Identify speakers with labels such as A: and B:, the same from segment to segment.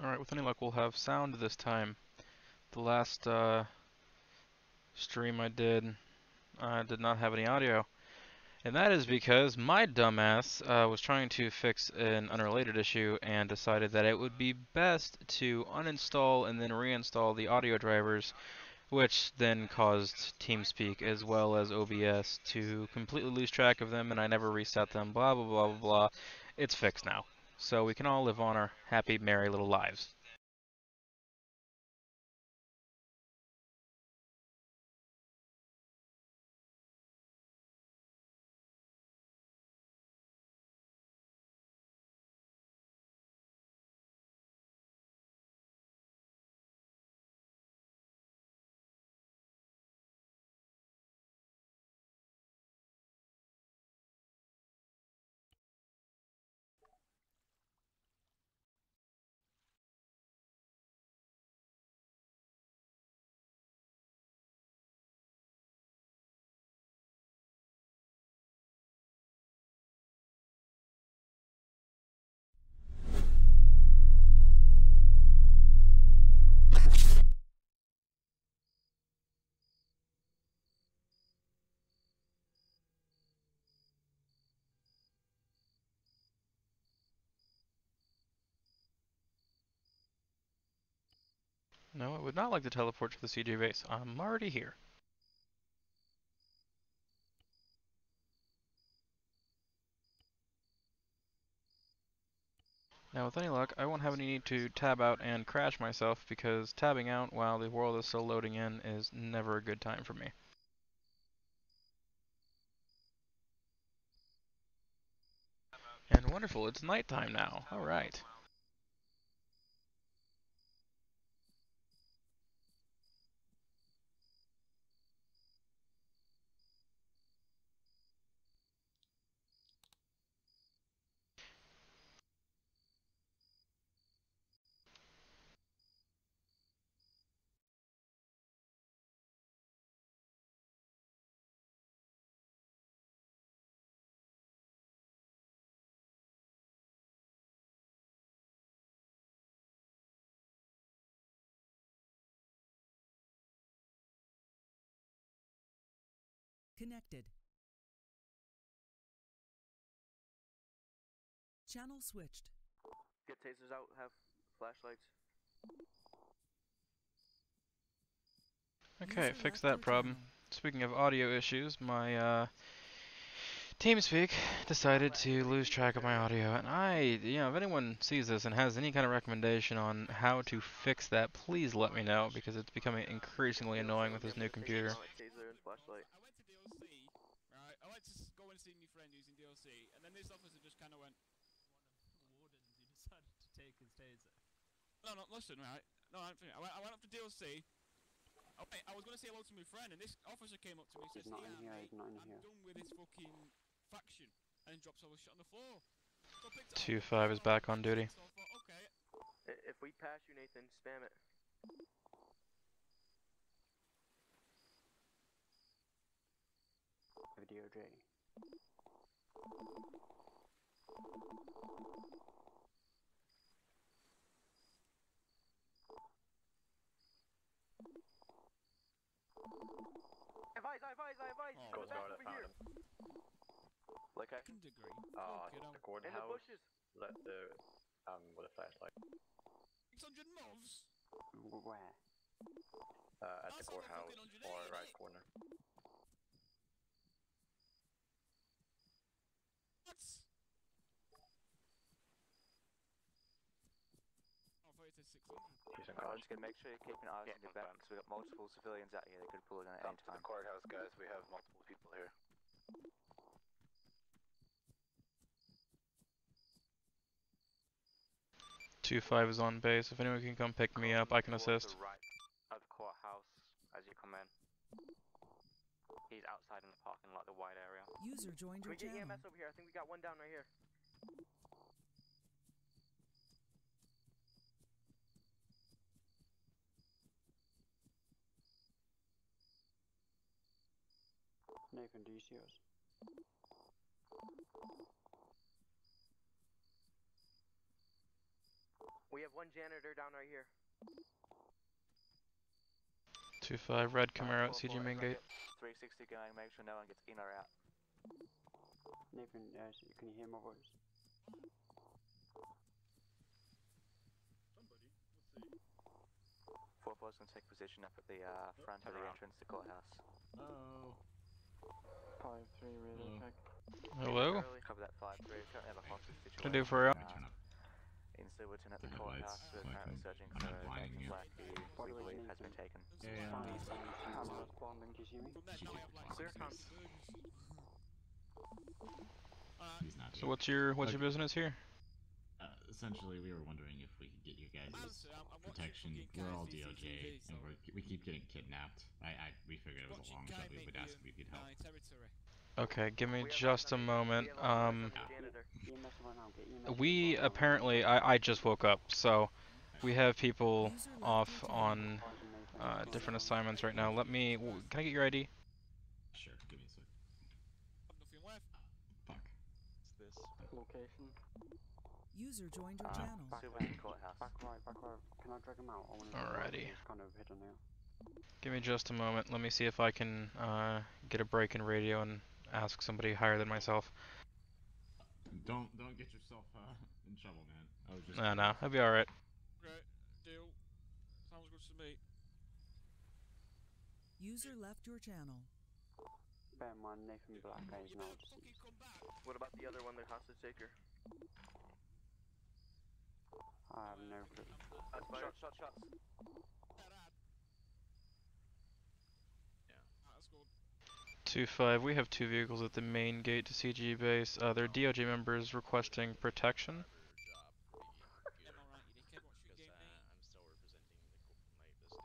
A: Alright, with any luck we'll have sound this time. The last stream I did not have any audio. And that is because my dumbass was trying to fix an unrelated issue and decided that it would be best to uninstall and then reinstall the audio drivers, which then caused TeamSpeak as well as OBS to completely lose track of them, and I never reset them, blah blah blah blah blah. It's fixed now. So we can all live on our happy, merry little lives. No, I would not like to teleport to the CJ base. I'm already here. Now, with any luck, I won't have any need to tab out and crash myself, because tabbing out while the world is still loading in is never a good time for me. And wonderful, it's nighttime now. Alright.
B: Connected. Channel switched.
C: Get tasers out, have flashlights.
A: Okay, fix that problem. Speaking of audio issues, my TeamSpeak decided to lose track of my audio, and if anyone sees this and has any kind of recommendation on how to fix that, please let me know, because it's becoming increasingly annoying with this new computer.
C: Taser and flashlight.
D: I went to DLC, right? I went to go and see my friend using DLC, and then this officer just kind of went, one of the wardens, he decided to take his taser. No, listen, right? No, I went up to DLC. I was going to say hello to my friend, and this officer came up to me and says, "Hey, mate, I'm done with this fucking faction," and drops all the shit on the floor. So
A: 2-5 is back on duty.
D: So I thought, okay.
C: If we pass you, Nathan, spam it.
E: DOJ.
C: Advise!
D: Oh,
C: Go back over here. Like I
D: Second degree.
E: The courthouse.
C: in the bushes.
E: Let the with a flashlight.
D: 600 mobs.
E: Where? At the
D: That's
E: courthouse
D: over fucking 180,
E: or right
D: mate.
E: corner.
D: What? Oh, I thought it said 600.
E: He's in
C: I'm just gonna make sure you're keeping eyes on your back because we got multiple civilians out here. They could pull in at any time.
E: courthouse, guys. We have multiple people here.
A: Two 5 is on base. If anyone can come pick me up, I can assist.
C: To the right of the courthouse as you come in. He's outside in the parking lot, the wide area.
B: User joined
C: Can
B: your
C: we get
B: channel.
C: EMS over here? I think we got one down right here.
E: Nathan, do you see us?
C: We have one janitor down right here.
A: 2-5, red Camaro at CG main gate.
C: 360 going, make sure no one gets in or out.
E: Nathan, can you hear my voice?
D: Somebody, let's see.
C: 4-4's gonna take position up at the front of the entrance to courthouse.
F: Oh.
E: 5-3 radio check.
A: Hello?
C: Cover that 5-3, currently have a hostage situation.
A: Can I do for you?
C: In Silverton at the
F: The
C: courthouse,
F: headlights,
C: we're
F: so I
C: currently
F: can-
C: searching
F: I'm
C: for
F: not blinding
C: Nathan
F: you.
C: Black, who we believe has been taken.
F: Yeah.
E: I'm responding, do you see me?
D: From there,
F: She
D: now we
F: did
D: have like
F: clear
D: six
C: con-
F: He's not
A: So
F: here.
A: what's your
F: Okay.
A: business here?
F: Essentially, we were wondering if we could get your guys'
D: Honestly, I'm watching
F: protection.
D: fucking
F: We're all
D: guys
F: DOJ,
D: CCTV,
F: and
D: so
F: we keep getting kidnapped. We figured it was a
D: watching
F: long
D: guy
F: shot. We
D: make
F: would
D: me
F: ask if
D: in
F: we could help.
D: my territory.
A: Okay, give me
C: We have
A: just a
C: eyes on-
A: moment.
C: we have eyes on the
F: Yeah.
C: janitor.
E: EMS right now, get EMS.
A: We apparently, I just woke up, so we have people
B: User left
A: off
B: your channel.
A: on different assignments right now. Let me, can I get your ID?
F: Sure, give me a sec.
D: Nothing left.
F: Fuck.
E: This location.
B: User joined your channel.
C: Silverton courthouse.
E: Back right. Can I drag him out? I want to
A: Alrighty.
E: He's kind of hidden now.
A: Give me just a moment. Let me see if I can get a break in radio and ask somebody higher than myself.
F: Don't get yourself in trouble, man. I was just.
A: No, I'll be alright.
D: Great. Deal. Sounds good to me.
B: User left your channel.
E: Bear in mind, Nathan Black is
D: You
E: now
D: better
E: deceased.
D: fucking come back.
C: What about the other one, the hostage taker?
E: I have no clue.
C: Shots.
D: That That's good.
A: 2-5, we have two vehicles at the main gate to CG base. They're DOJ members requesting protection.
D: Am I right, you dickhead? What you gave me?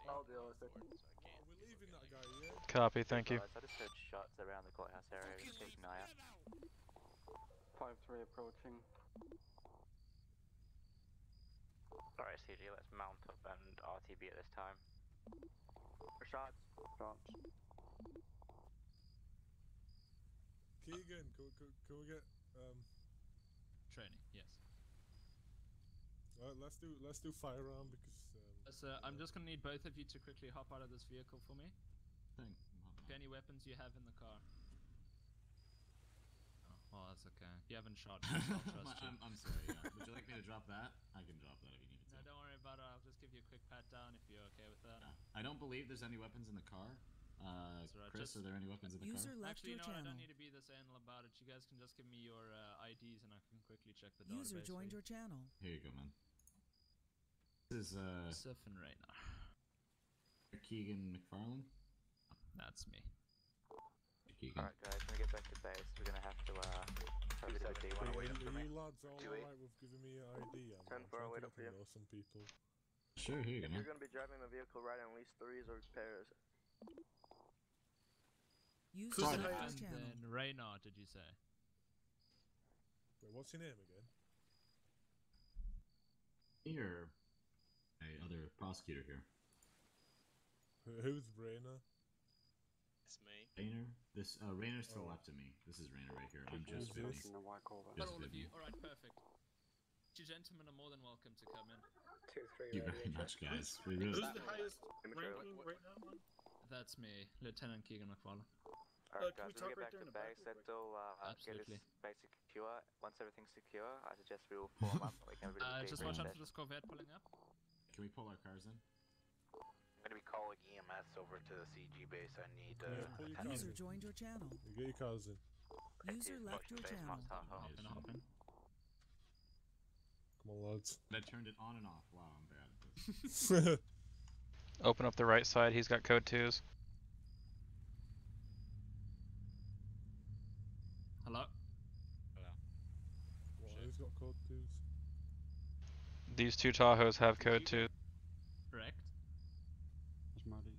C: I'll deal with it.
G: We're leaving that guy, yeah?
A: Copy, thank you.
C: I just heard shots around the courthouse area.
D: Fucking
C: Just keep
D: leave
C: an eye
D: me
C: out.
D: now.
E: 5-3 approaching.
C: Alright, CG, let's mount up and RTB at this time. For shots.
E: Shots.
G: Keegan, can we get
H: Training, yes.
G: let's do firearm because
H: I'm just gonna need both of you to quickly hop out of this vehicle for me.
F: Thing.
H: Any weapons you have in the car. Oh, well, that's okay. You haven't shot me, so I'll trust you.
F: I'm sorry. Yeah. Would you like me to drop that? I can drop that if you need it.
H: No, don't worry about it. I'll just give you a quick pat down if you're okay with that.
F: I don't believe there's any weapons in the car.
H: That's right,
F: Chris,
H: just-
F: are there any weapons in the
B: User
F: car?
B: left
H: Actually,
B: your
H: no, I
B: channel.
H: don't need to be this anal about it. You guys can just give me your IDs and I can quickly check the
B: User
H: database.
B: joined your channel.
F: Here you go, man. This is
H: Sif and Rayna.
F: Keegan McFarlane.
H: That's me.
F: Keegan.
C: Alright guys, when we get back to base, we're gonna have to try to do a D1
G: are
C: wait up for me.
G: you lads all
C: 2-8.
G: right with giving me your ID? I'm
C: 10-4,
G: trying
C: wait
G: to
C: up
G: get
C: for
G: to
C: you.
G: know some people.
F: Sure, here you go,
C: If
F: man.
C: you're gonna be driving a vehicle, ride on at least 3s or pairs.
B: User
G: Sorry.
B: left your
H: And
B: channel.
H: then Rayna, did you say?
G: Wait, what's your name again?
F: Here, a other prosecutor here.
G: Who's Raina?
I: It's me.
F: Rayner. This Rayner's to the
G: Oh.
F: left of me. This is Rayner right here. I'm
G: Who's
F: just
G: this?
E: In the white Corvette.
F: Just
H: Not all of you.
F: Vivian.
H: Alright, perfect. You gentlemen are more than welcome to come in.
C: 2-3
F: Thank you very much, guys. We really.
G: Who's the highest
C: Immature.
G: ranking right now, man?
H: That's me, Lieutenant Keegan McFarlane.
C: Alright
G: can we
C: guys, when we
G: talk
C: get
G: right
C: back
G: there
C: to
G: in the back
C: base,
G: real
C: let's
G: quick?
C: all get
H: Absolutely.
C: this basic secure. Once everything's secure, I suggest we all form up and we can really
H: Just watch out for this Corvette pulling up.
F: Can we pull our cars in?
I: I'm gonna be calling EMS over to the CG base. I need
G: Yeah, pull your cars
B: User
G: in.
B: joined your channel.
G: You get your cars in.
B: User left your channel.
H: Hop in, hop in.
G: Come on, lads.
F: I turned it on and off. Wow, I'm bad at this.
A: Open up the right side, he's got code 2s.
H: Hello?
G: What, who's got code 2s?
A: These two Tahoes have code 2s.
H: Correct.
E: It's muddy.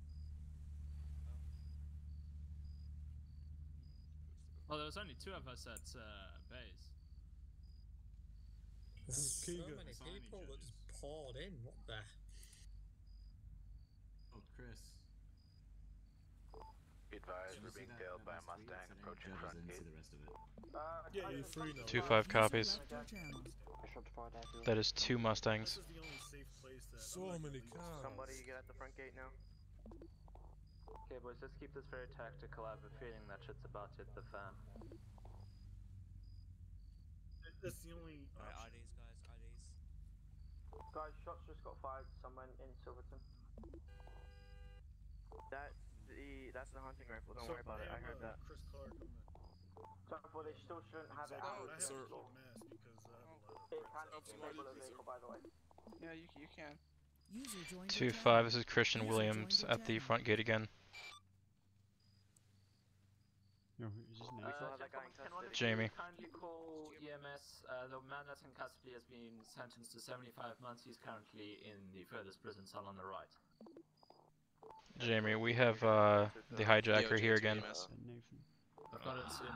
H: Well, there was only two of us at base.
G: This is
J: So
G: Keegan.
J: many
F: Signing
J: people that
F: judges.
J: just poured in. What the?
F: Oh, Chris.
I: Be advised, we're being tailed by a Mustang approaching front gate.
F: The rest of it.
G: Yeah, you're free now.
A: 2-5 copies.
B: User left your channel.
E: I shot fired at you.
A: That is 2
G: This
A: Mustangs.
G: is the only safe place that.
J: So many cars.
C: Somebody get at the front gate now. Okay, boys, let's keep this very tactical. I have a feeling that shit's about to hit the fan.
G: That's the only.
H: Alright, IDs, guys, IDs.
C: Guys, shots just got fired somewhere in Silverton. That's the hunting rifle. Don't worry about it. I heard that.
G: Chris Clark on the.
C: Therefore, they still shouldn't have it.
G: Exactly. I have
J: sir.
G: to keep mask because I have a lot of.
C: It can
J: Absolutely,
C: disable a
J: sir.
C: vehicle, by the way.
K: Yeah, you can.
B: User joined your
A: 2-5,
B: channel.
A: this is Christian
B: User
A: Williams
B: joined your
A: at the
B: channel.
A: front gate again.
E: Yo, is this Nate?
A: Jamie.
C: Kindly call EMS. The man that's in custody has been sentenced to 75 months. He's currently in the furthest prison cell on the right.
A: Jamie, we have the hijacker here again.
E: Nathan.
H: I've got it in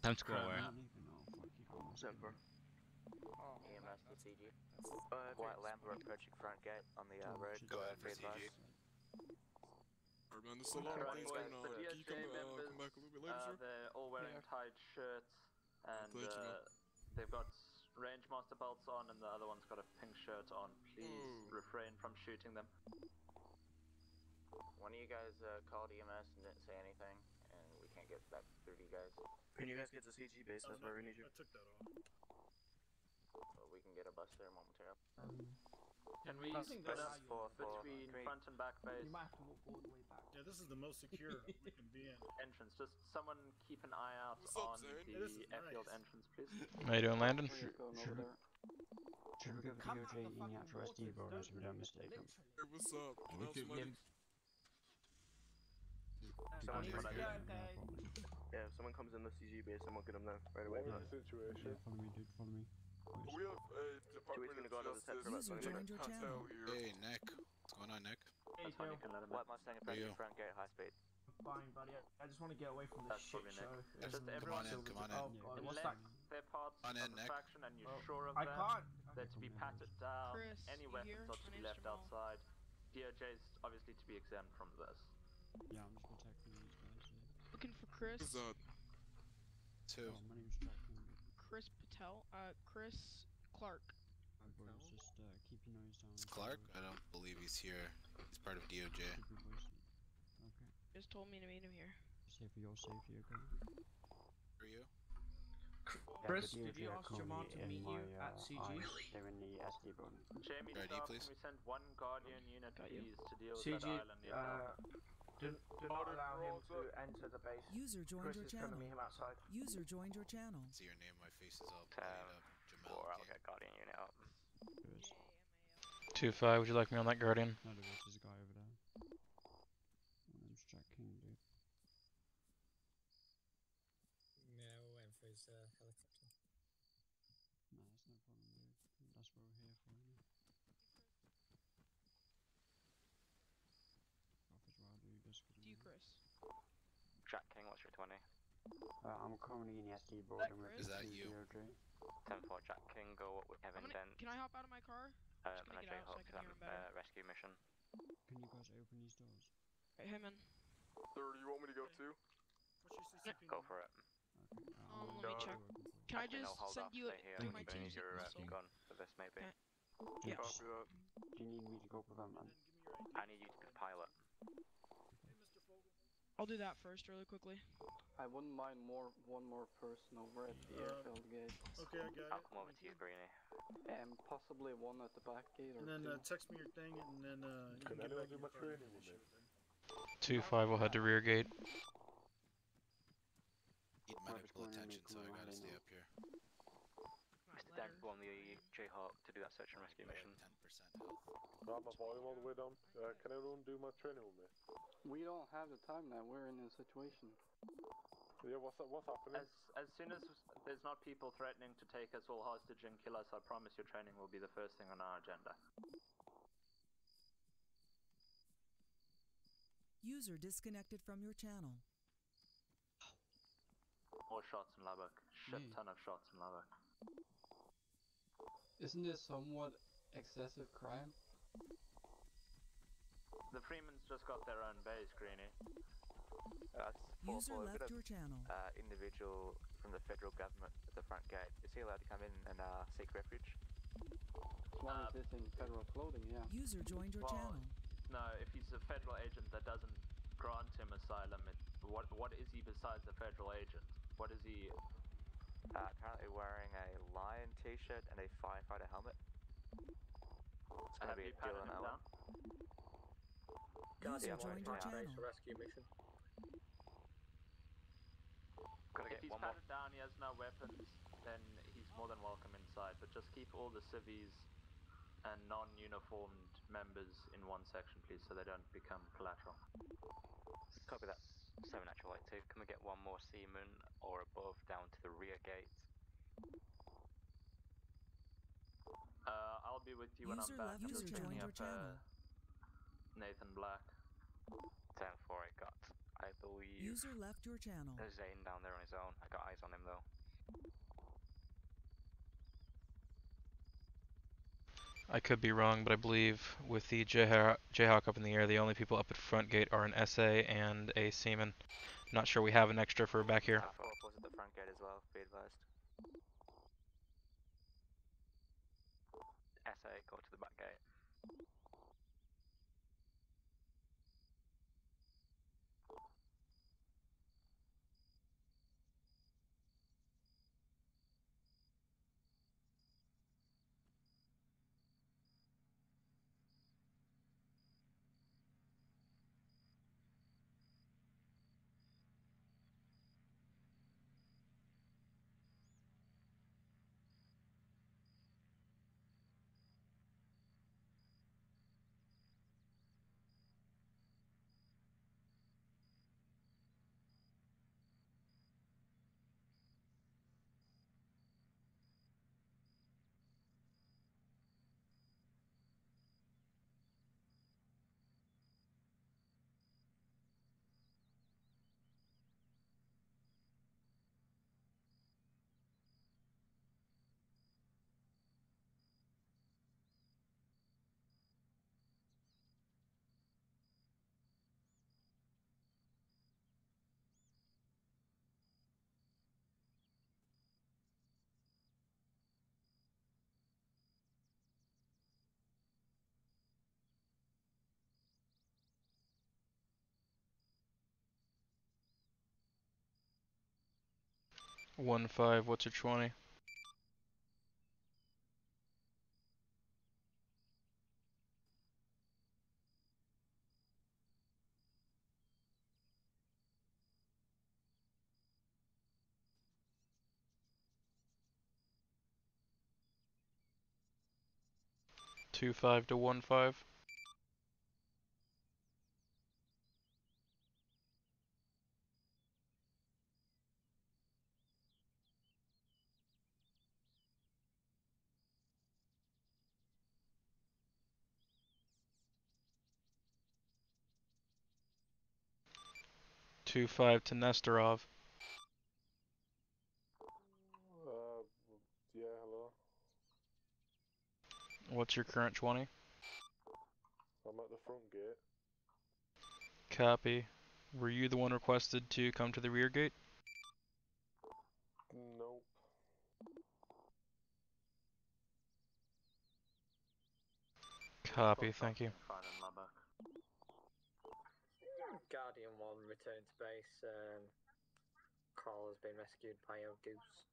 L: Time to go where?
E: Not Nathan, oh fuck, you can't listen.
C: Semper.
K: Oh,
C: EMS to CG. White Lambo approaching front gate on the road.
I: Go ahead for CG.
J: Alright, man, there's a lot of things going on. Can you come back a little bit later, sir?
C: They're all wearing tight shirts, and
J: Thank you, man.
C: they've got range master belts on, and the other one's got a pink shirt on. Please refrain from shooting them. One of you guys called EMS and didn't say anything, and we can't get back through to you guys.
M: Can you guys get to CG base? That's where we need you.
G: I took that off.
C: So we can get a bus there momentarily.
K: Can we
C: Using
K: split
C: this
K: up
C: between front and back base
K: You might have to walk all the way back.
G: Yeah, this is the most secure we can be in.
C: entrance. Just someone keep an eye out
J: What's up,
C: on
J: Zane?
C: the
G: Hey, this is
C: airfield
G: nice.
C: entrance, please.
A: How you doing, Landon?
E: Should we go to DOJ in the actual SD building so we don't mistake them?
J: Hey, what's up? Can I have some money?
M: Yeah, if someone comes in the CG base, then we'll get them there right away.
E: Yeah, follow me, dude, follow me.
J: We have a Department
M: gonna go out of
J: of
M: the set for about
J: Justice
M: 20 minutes.
B: User joined your
J: cartel
B: channel.
J: here.
I: Hey, Nick. What's going on, Nick?
C: That's fine, you can let him in. White Mustang approaching front gate, high speed.
K: Fine, buddy. I just want to get away from this
C: That's
K: shit
C: probably
K: show.
C: Nick.
K: It's
C: Just
K: just
C: everyone
I: Come on in, come on in.
K: Oh god, what's
C: Unless
K: that?
C: they're parts
I: On
C: of
I: in,
C: the
I: Nick.
C: faction and you're
K: Oh,
C: sure of
K: I
C: that,
K: can't.
C: they're to be patted down.
N: Chris,
C: Any
N: you
C: weapons
N: here?
C: are to
N: My
C: be
N: name's
C: left
N: Jamal.
C: outside. DOJ is obviously to be exempt from this.
E: Yeah, I'm just protecting these guys. Yeah.
N: Looking for Chris.
J: What's up?
I: Two.
E: Oh, my name's Jack King.
N: Chris Patel. Chris Clark.
E: Alright, boys, just keep your nose down.
I: It's Clark? I don't believe he's here. He's part of DOJ.
E: Keep your voice. Okay.
N: Just told me to meet him here.
E: Safe for your safety, okay?
I: For you?
K: Chris,
E: the
K: did you
E: DOJ
K: ask
E: are
K: Jamal to
E: currently
K: meet
E: in
K: you
E: my,
K: at CG?
E: They're in the SD building.
C: Jamie,
I: Your ID,
C: staff,
I: please.
C: can we send one Guardian unit,
N: Got you.
C: please, to deal with
K: CG,
C: that island?
K: do not allow him to enter the base.
B: User joined your channel.
K: him outside.
B: User joined your channel.
I: See your name, my face is all painted up. Jamal.
C: I'll get Guardian unit out.
E: Good.
A: 2-5, would you like me on that Guardian?
E: No, there's a guy over there. My name's Jack King, dude.
H: Yeah, we're waiting for his helicopter.
E: No, that's no problem, dude. That's what we're here for, innit? Office rather do this
N: Do you, Chris?
C: Jack King, what's your 20?
E: I'm currently in the SD building with
I: Is
E: the
I: that you?
E: DOJ.
C: 10-4, Jack King, go with Kevin Dent.
N: Can I hop out of my car?
C: And
N: gonna
C: a
N: get out so I
C: Jayhawk
N: can hear him better.
C: rescue mission.
E: Can you guys open these doors?
N: Right, hey man.
J: Sir, do you want me to go too?
G: What's your CCP?
C: Go for it.
E: Okay,
N: Let me check. Can I
C: Actually,
N: just
C: no, hold
N: send
C: off,
N: you
C: stay here.
N: to
C: I'm
N: my
C: gonna
N: team?
C: use your
N: so-
C: gun for this, maybe.
N: Okay.
E: Yeah.
N: Yes.
E: Do you need me to go with them, man?
C: I need you to be the pilot.
N: I'll do that first, really quickly.
K: I wouldn't mind one more person over at the airfield gate.
G: Okay, I got
C: I'll
G: it.
C: come over to you, Greenie.
K: Possibly one at the back gate or
G: And then
K: two.
G: text me your thing, and then you can get back in your car and finish everything.
A: 2-5 will head to rear gate.
I: Need medical attention, so I gotta stay up here.
C: Mr. Dag, go on the Jayhawk to do that search and rescue mission.
I: 10% health.
G: Grab my volume all the way down. Can everyone do my training with me?
K: We don't have the time now. We're in a situation.
G: Yeah, what's happening?
C: As soon as there's not people threatening to take us all hostage and kill us, I promise your training will be the first thing on our agenda.
B: User disconnected from your channel.
C: More shots in Lubbock. Shit ton of shots in Lubbock.
K: Isn't this somewhat excessive crime?
C: The Freemans just got their own base, Greenie.
B: User left your channel.
I: Individual from the federal government at the front gate. Is he allowed to come in and seek refuge?
K: As long as it's in federal clothing, yeah.
B: User joined your channel.
C: No, if he's a federal agent, that doesn't grant him asylum. What is he besides a federal agent? What is he?
I: Currently wearing a lion t-shirt and a firefighter helmet. It's going to be a deal in Owen.
B: User joined your channel.
M: Rescue mission.
C: If he's patted down, he has no weapons, then he's more than welcome inside. But just keep all the civvies and non-uniformed members in one section, please, so they don't become collateral.
I: Copy that. 7 Actual Light 2. Can we get one more seaman or above down to the rear gate?
C: I'll be with you when I'm back. I'm just picking up Nathan Black.
I: 10-4, I got, I believe,
B: User left your channel.
I: Zane down there on his own. I got eyes on him though.
A: I could be wrong, but I believe with the Jayhawk up in the air, the only people up at front gate are an SA and a seaman. Not sure we have an extra for back here.
I: 4 was at the front gate as well, be advised. SA, go to the back gate.
A: One five. What's your 20? Two 5 to 1 5. Two 5 to Nestorov.
G: Yeah, hello.
A: What's your current 20?
G: I'm at the front gate.
A: Copy. Were you the one requested to come to the rear gate?
G: Nope.
A: Copy, thank you.
L: Guardian 1, return to base. Carl has been rescued by a goose.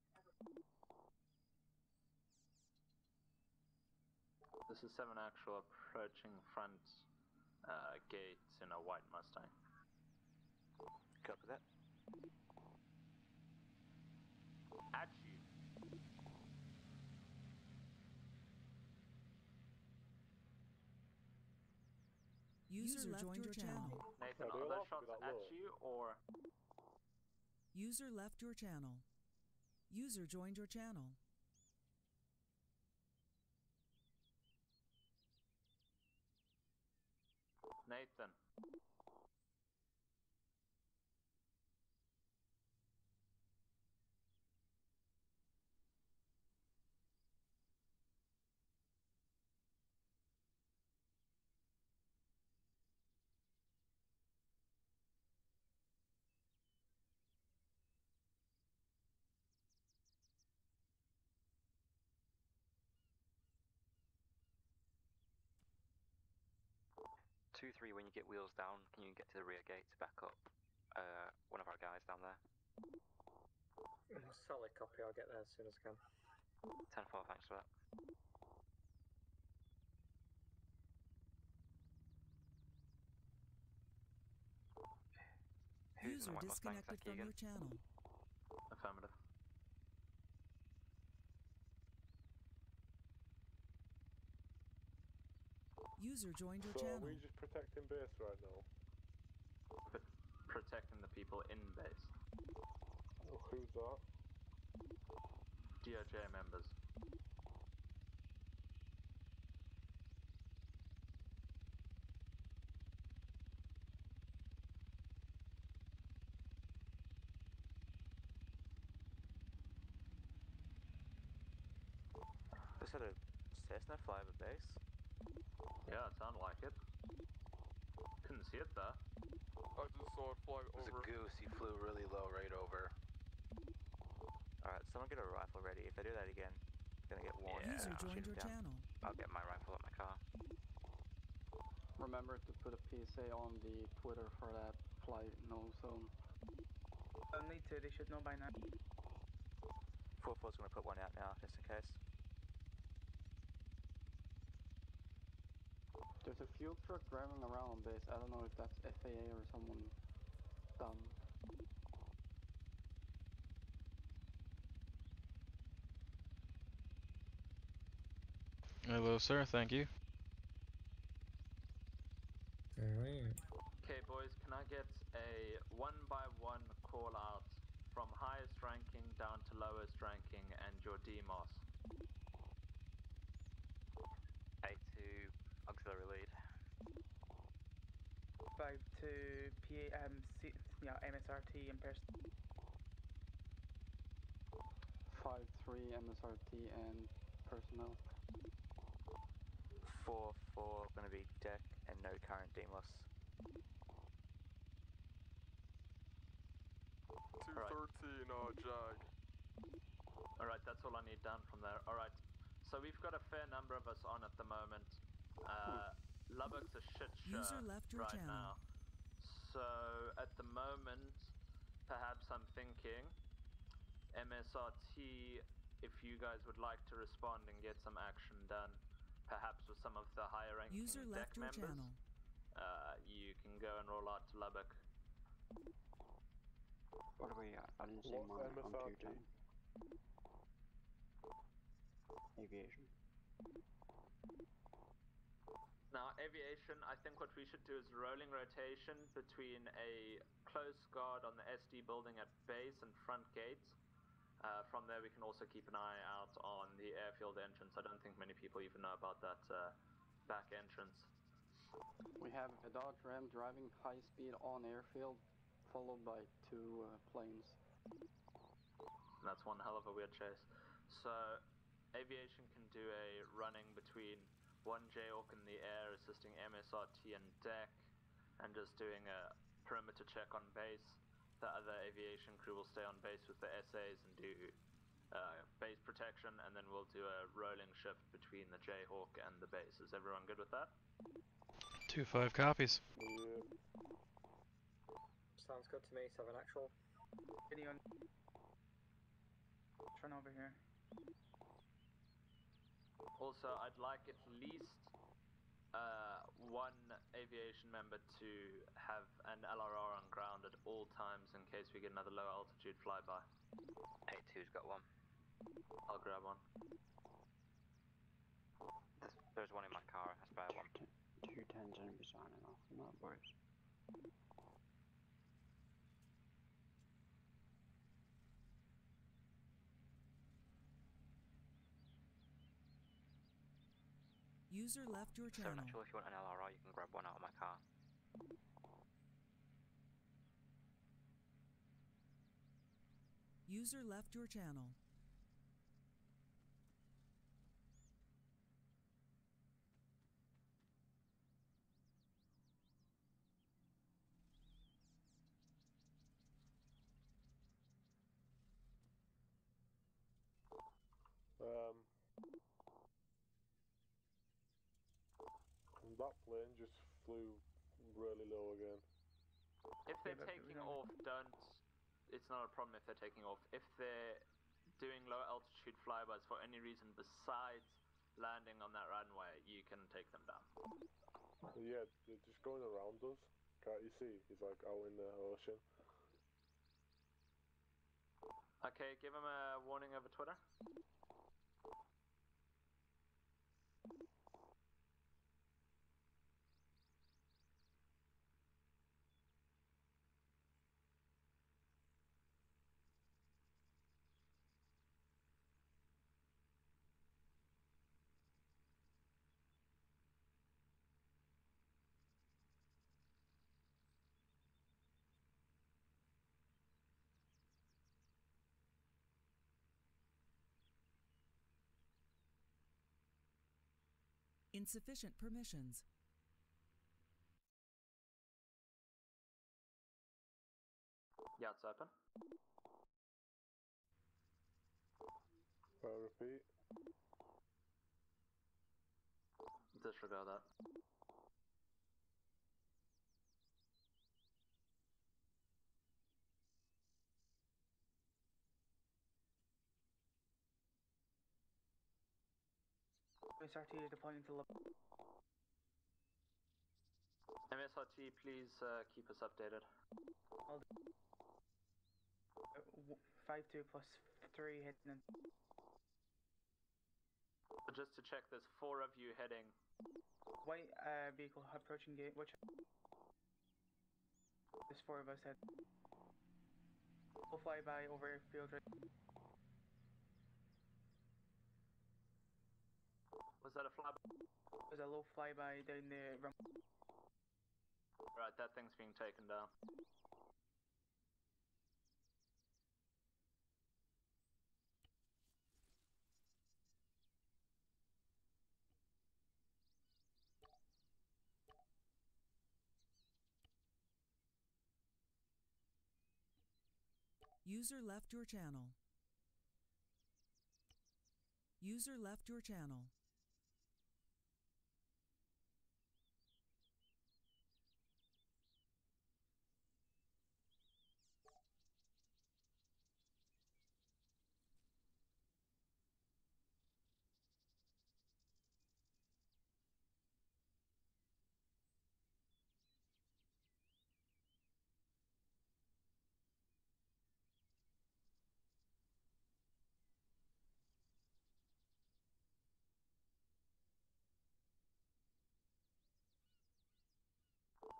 C: This is 7 Actual approaching front gates in a white Mustang.
I: Copy that.
C: At you.
B: User joined your channel.
C: Nathan, are those shots at you or?
B: User left your channel. User joined your channel.
C: Nathan.
I: 2-3, when you get wheels down, can you get to the rear gate to back up one of our guys down there?
L: Solid copy, I'll get there as soon as I can.
I: 10-4, thanks for that. Who's in the
B: User
I: white Mustang? Is
B: disconnected
I: that
B: from
I: Keegan?
B: your channel.
C: Affirmative.
B: User joined your
G: So
B: channel.
G: are we just protecting base right now?
C: But protecting the people in base.
G: Oh, who's that?
C: DOJ members.
I: Just had a Cessna fly over base.
C: Yeah, it sounded like it. Couldn't see it though.
J: I just saw it fly
O: It was
J: over.
O: a goose, he flew really low right over.
I: Alright, someone get a rifle ready. If they do that again, gonna get one.
B: User
I: I'll
B: joined
I: shoot
B: your
I: him down.
B: channel.
I: I'll get my rifle at my car.
K: Remember to put a PSA on the Twitter for that flight no zone.
P: Don't need to, they should know by now.
I: 4-4's gonna put one out now, just in case.
K: There's a fuel truck driving around on base. I don't know if that's FAA or someone dumb.
A: Hello, sir. Thank you.
C: Okay, boys, can I get a 1-by-1 call out from highest ranking down to lowest ranking and your DMOS?
I: A2 auxiliary lead.
P: 5 to MSRT in person.
K: 5-3 MSRT and personnel.
I: 4-4 gonna be deck and no current DMOS.
J: 213 Jag.
C: Alright, that's all I need down from there. Alright, so we've got a fair number of us on at the moment. Lubbock's a shit show
B: User left your
C: right
B: channel.
C: now. So at the moment, perhaps I'm thinking MSRT, if you guys would like to respond and get some action done, perhaps with some of the higher ranking
B: User
C: deck
B: left your
C: members,
B: channel.
C: you can go and roll out to Lubbock.
E: What are we at? I didn't see
G: What's
E: mine on
G: MSRT?
E: 210. Aviation.
C: Now, aviation, I think what we should do is rolling rotation between a close guard on the SD building at base and front gate. From there, we can also keep an eye out on the airfield entrance. I don't think many people even know about that back entrance.
K: We have a Dodge Ram driving high speed on airfield, followed by 2 planes.
C: And that's one hell of a weird chase. So, aviation can do a running between one Jayhawk in the air, assisting MSRT and deck, and just doing a perimeter check on base. The other aviation crew will stay on base with the SAs and do base protection, and then we'll do a rolling shift between the Jayhawk and the base. Is everyone good with that?
A: 2-5 copies.
G: Yeah.
L: Sounds good to me, 7 actual.
P: Anyone? Turn over here.
C: Also, I'd like at least one aviation member to have an LRR on ground at all times in case we get another low altitude flyby.
I: A2's got one.
C: I'll grab one.
I: There's one in my car, I spare one.
E: 210's gonna be signing off on that, boys.
B: User left your
I: So
B: channel.
I: natural, if you want an LRI, you can grab one out of my car.
B: User left your channel.
G: That plane just flew really low again.
C: If they're taking off, don't... It's not a problem if they're taking off. If they're doing low altitude flybys for any reason besides landing on that runway, you can take them down.
G: Yeah, they're just going around us. Can't you see? He's like out in the ocean.
C: Okay, give him a warning over Twitter.
B: Insufficient permissions.
C: Yeah, it's open.
G: Repeat.
C: Disregard that.
P: SRT is deploying to
C: MSRT, please keep us updated.
P: 5-2 plus 3 heading in.
C: Just to check, there's 4 of you heading.
P: White vehicle approaching gate. Which? There's 4 of us head. We'll fly by over airfield. Right.
C: Was that a flyby?
P: There's a low flyby down the run.
C: Right, that thing's being taken down.
B: User left your channel. User left your channel.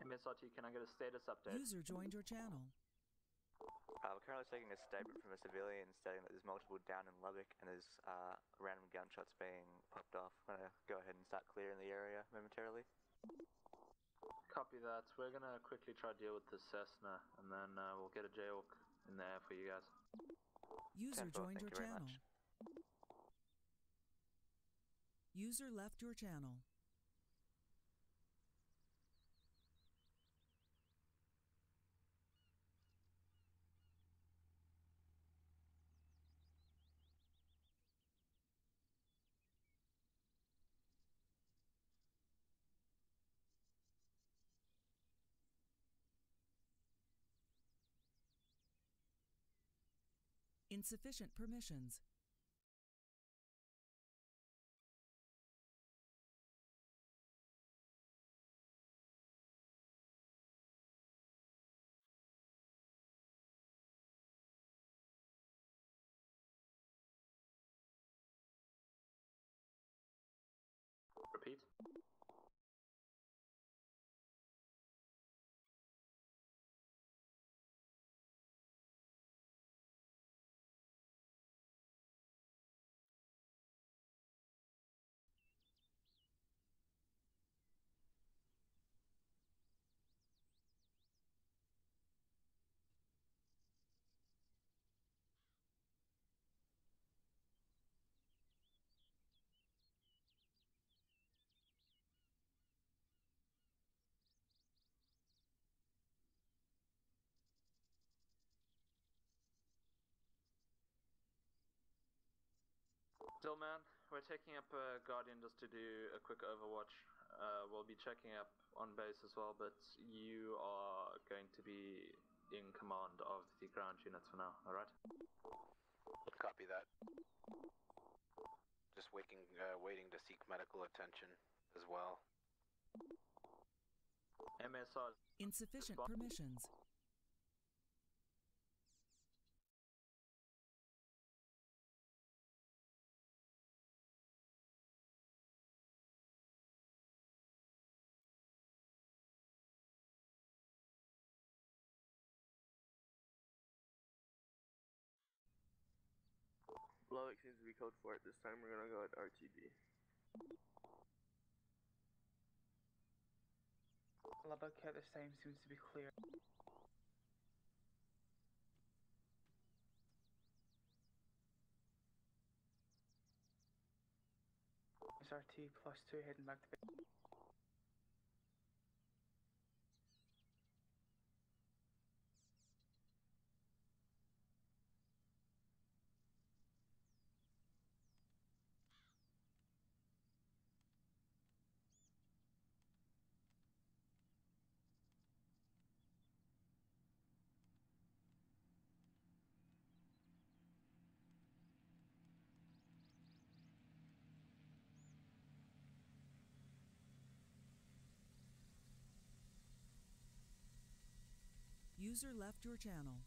C: MSRT, can I get a status update?
B: User joined your channel.
I: We're currently taking a statement from a civilian stating that there's multiple down in Lubbock and there's random gunshots being popped off. I'm going to go ahead and start clearing the area momentarily.
C: Copy that. We're going to quickly try to deal with the Cessna, and then we'll get a Jayhawk in there for you guys.
B: User
I: 10-4,
B: joined your
I: thank you very
B: channel.
I: much.
B: User left your channel. Insufficient permissions.
C: Repeat. Still, man, we're taking up Guardian just to do a quick overwatch. will be checking up on base as well, but you are going to be in command of the ground units for now, alright?
O: Copy that. Just waiting to seek medical attention as well.
C: MSR.
B: Insufficient permissions.
M: Loic seems to be code for it. This time we're gonna go at RTB.
P: Lubbock at this time seems to be clear. SRT +2 heading back to base.
B: User left your channel.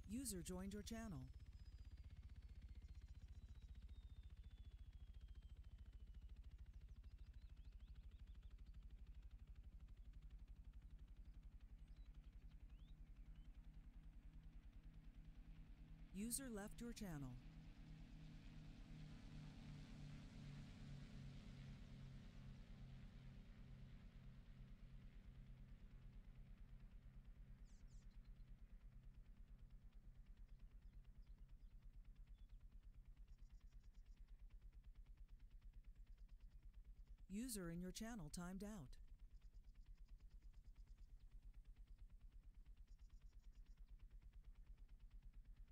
B: User joined your channel. User left your channel. User in your channel timed out.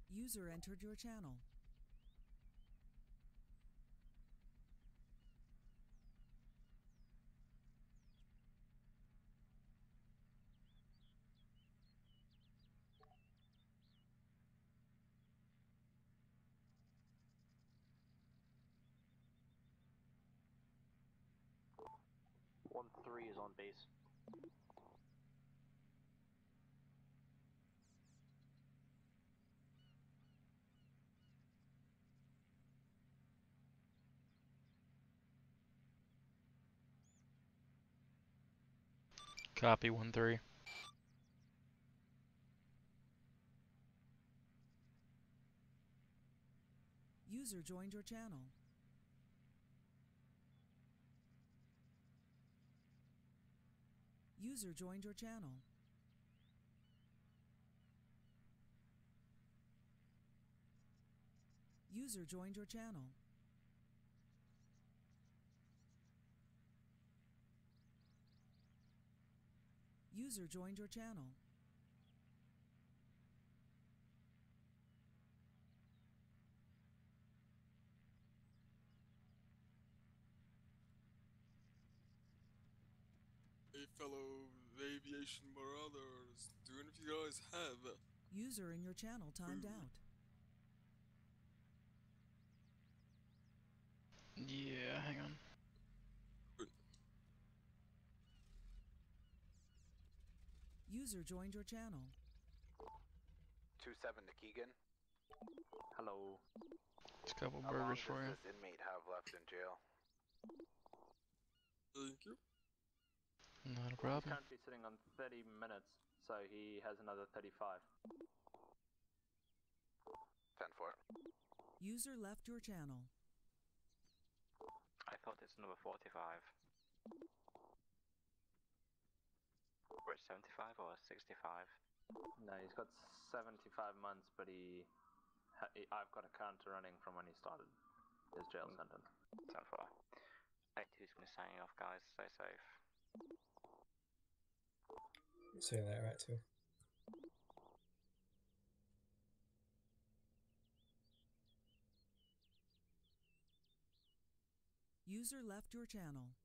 B: User entered your channel.
Q: One 3 is on base.
A: Copy 1-3.
B: User joined your channel. User joined your channel. User joined your channel. User joined your channel.
J: Hey, fellow aviation brothers, do any of you guys have
B: User in your channel timed out.
A: Yeah, hang on.
B: User joined your channel.
O: 2-7 to Keegan.
C: Hello.
A: It's a couple
O: How
A: burgers
O: long
A: for
O: does
A: you.
O: this inmate have left in jail?
J: Thank you.
A: Not a
C: He's
A: problem.
C: currently sitting on 30 minutes, so he has another 35.
O: 10-4.
B: User left your channel.
I: I thought it's number 45. Or it's 75 or 65?
C: No, he's got 75 months, but I've got a counter running from when he started his jail sentence.
I: 10-4. 82's gonna sign off, guys. Stay safe.
R: See you later, A2.
B: User left your channel.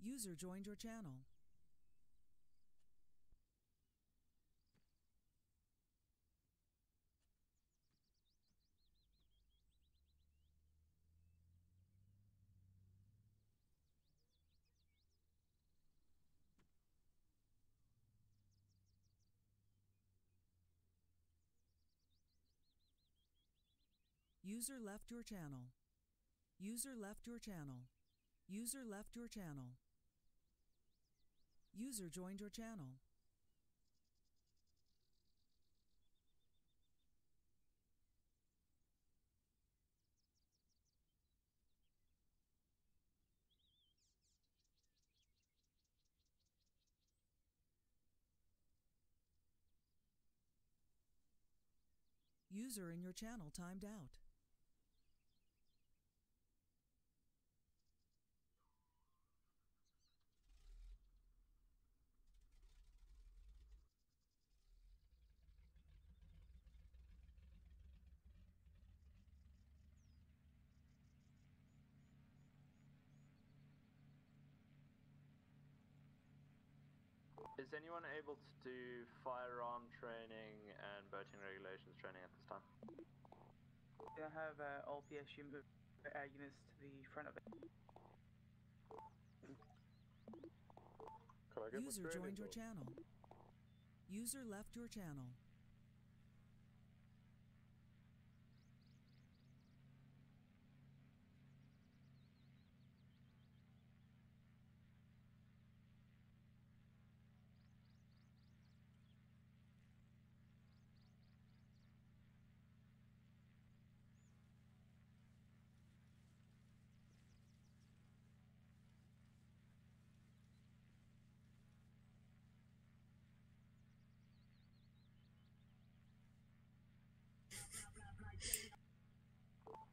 B: User joined your channel. User left your channel. User left your channel. User left your channel. User joined your channel. User in your channel timed out.
C: Is anyone able to do firearm training and boating regulations training at this time?
P: Can I have all PS units to the front of it?
G: Can I get
B: User
G: my training
B: joined your
G: done?
B: channel. User left your channel.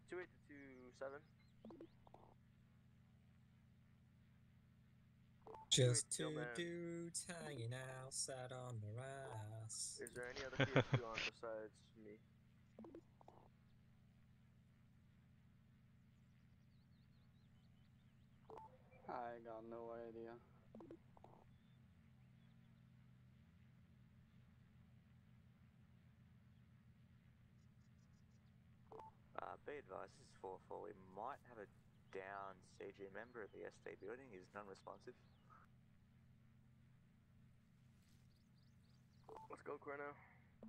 M: Two 8 to 2-7.
R: Just two dudes hanging out, sat on their ass.
M: Is there any other PSU on besides me?
K: I got no idea.
I: Be advised, this is 4-4. We might have a down CG member at the SD building. He's non-responsive.
M: Let's go, Chrono.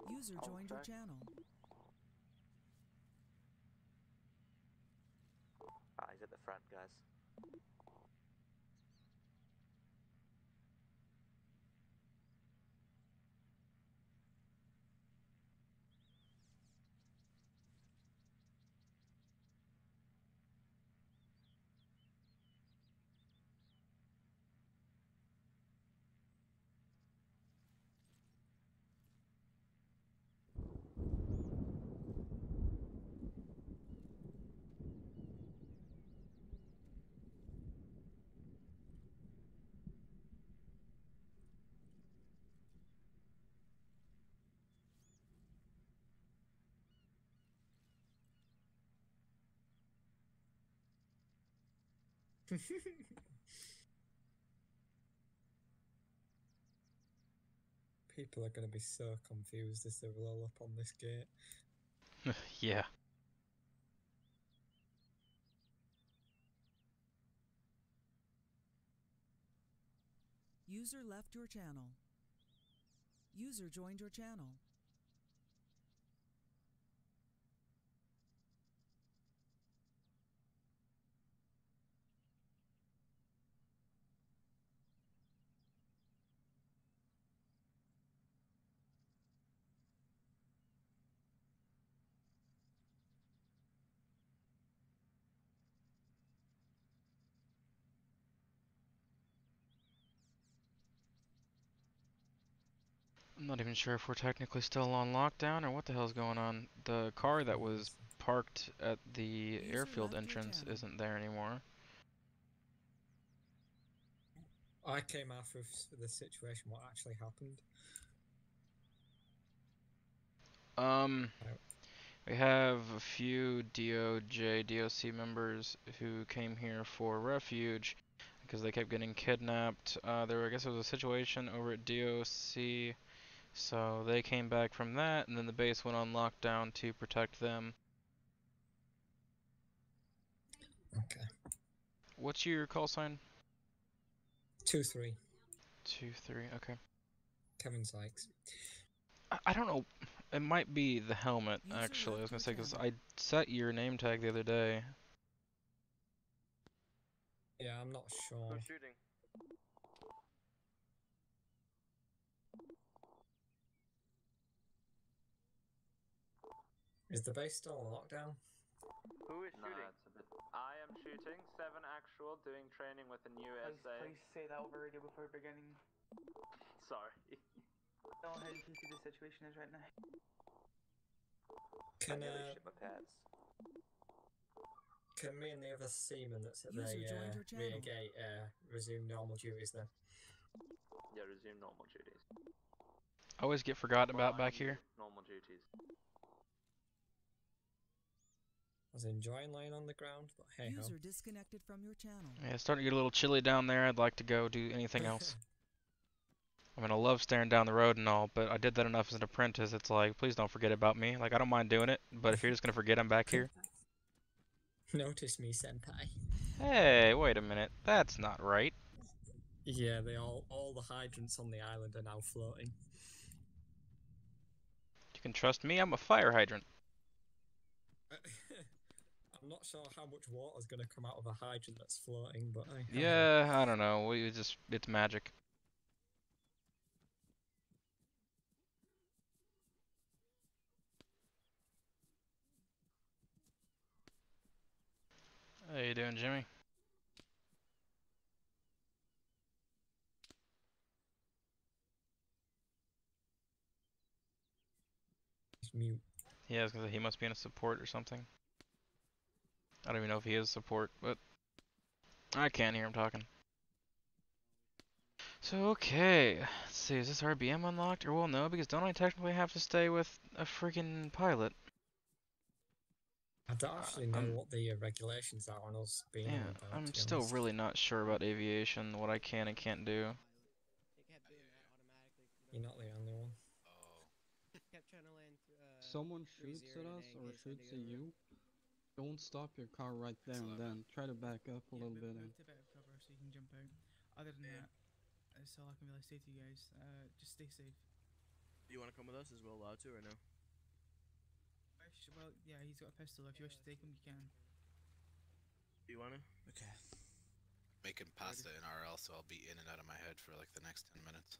B: User joined your channel.
I: He's at the front, guys.
R: People are going to be so confused as they roll up on this gate.
A: Yeah.
B: User left your channel. User joined your channel.
A: I'm not even sure if we're technically still on lockdown or what the hell's going on. The car that was parked at the airfield entrance isn't there anymore.
R: I came off of the situation, what actually happened.
A: We have a few DOJ, DOC members who came here for refuge because they kept getting kidnapped. I guess there was a situation over at DOC, so they came back from that, and then the base went on lockdown to protect them.
R: Okay.
A: What's your call sign?
R: 2-3.
A: 2-3, okay.
R: Kevin Sykes.
A: I don't know. It might be the helmet, actually. I was gonna say, because I set your name tag the other day.
R: Yeah, I'm not sure.
M: Who's shooting?
R: Is the base still on lockdown?
M: Who is shooting?
C: It's a bit... I am shooting, 7 actual, doing training with the new SA.
P: Please say that over radio before beginning.
C: Sorry.
P: Know how PC the situation is right now.
R: Can me and the other seaman that's at the rear gate resume normal duties then?
C: Yeah, resume normal duties.
A: I always get forgotten about back here.
C: Normal duties.
R: I was enjoying laying on the ground, but hey ho.
B: User disconnected from your channel.
A: Yeah, it's starting to get a little chilly down there. I'd like to go do anything else. I mean, I love staring down the road and all, but I did that enough as an apprentice. It's like, please don't forget about me. Like, I don't mind doing it, but if you're just gonna forget I'm back here.
R: Notice me, senpai.
A: Hey, wait a minute. That's not right.
R: Yeah, all the hydrants on the island are now floating.
A: You can trust me, I'm a fire hydrant.
R: I'm not sure how much water's going to come out of a hydrant that's floating, but
A: yeah, I don't know. It's magic. How you doing, Jimmy?
R: He's mute.
A: Yeah, I was gonna say he must be in a support or something. I don't even know if he is support, but I can't hear him talking. So, okay. Let's see, is this RBM unlocked? Or, well, no, because don't I technically have to stay with a freaking pilot?
R: I don't actually know what the regulations are on us being on a boat,
A: I'm
R: to be
A: still
R: honest.
A: really not sure about aviation, what I can and can't do.
R: You're not the only one.
E: Someone shoots at us or shoots at you, don't stop your car right there and then. Try to back up a little bit.
S: Move to a bit of cover so you can jump out. Other than that, that's all I can really say to you guys. Just stay safe.
H: Do you want to come with us? Is Will allowed to or no?
S: Well, yeah, he's got a pistol. If you wish to take him, you can.
H: Do you want to?
O: Okay. Making pasta in RL, so I'll be in and out of my head for like the next 10 minutes.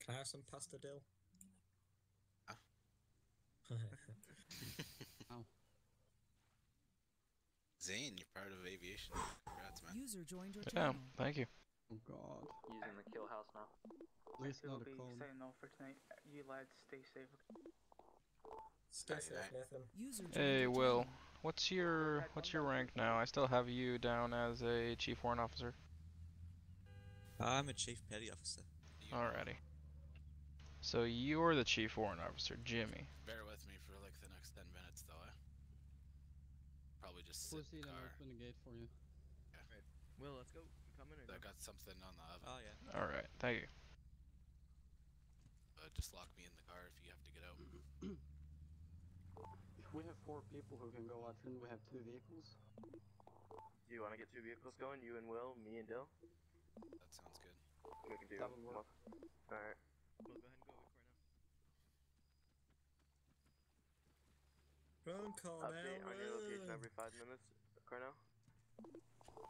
R: Can I have some pasta dill?
O: Huh?
E: Ow.
O: Zane, you're part of aviation. Congrats, man.
B: User joined your
A: Yeah,
B: channel.
A: thank you.
E: Oh god.
C: Using the kill house now.
E: Please
P: We'll
E: not a
P: be
E: call.
P: signing off for tonight. You lads, stay safe.
R: Stay safe, Nathan.
B: User joined
A: Hey,
B: your
A: Will.
B: channel.
A: What's your rank now? I still have you down as a Chief Warrant Officer.
T: I'm a Chief Petty Officer.
A: Alrighty. So you're the Chief Warrant Officer, Jimmy.
O: Bear with me for like the next 10 minutes, though. Probably just sit
E: Proceed
O: in the
E: and
O: car.
E: open the gate for you.
O: Yeah.
H: Right. Will, let's go. You coming or
O: I
H: no?
O: got something on the oven.
T: Oh yeah.
A: Alright, thank you.
O: Just lock me in the car if you have to get out.
E: We have 4 people who can go out, and we have 2 vehicles.
M: Do you want to get 2 vehicles going? You and Will, me and Dill?
O: That sounds good.
M: We can do
E: That would work.
M: Alright.
H: Will, go ahead and go with Cornell.
R: Run, Cornell,
M: Update on your location
R: run.
M: every 5 minutes, Cornell?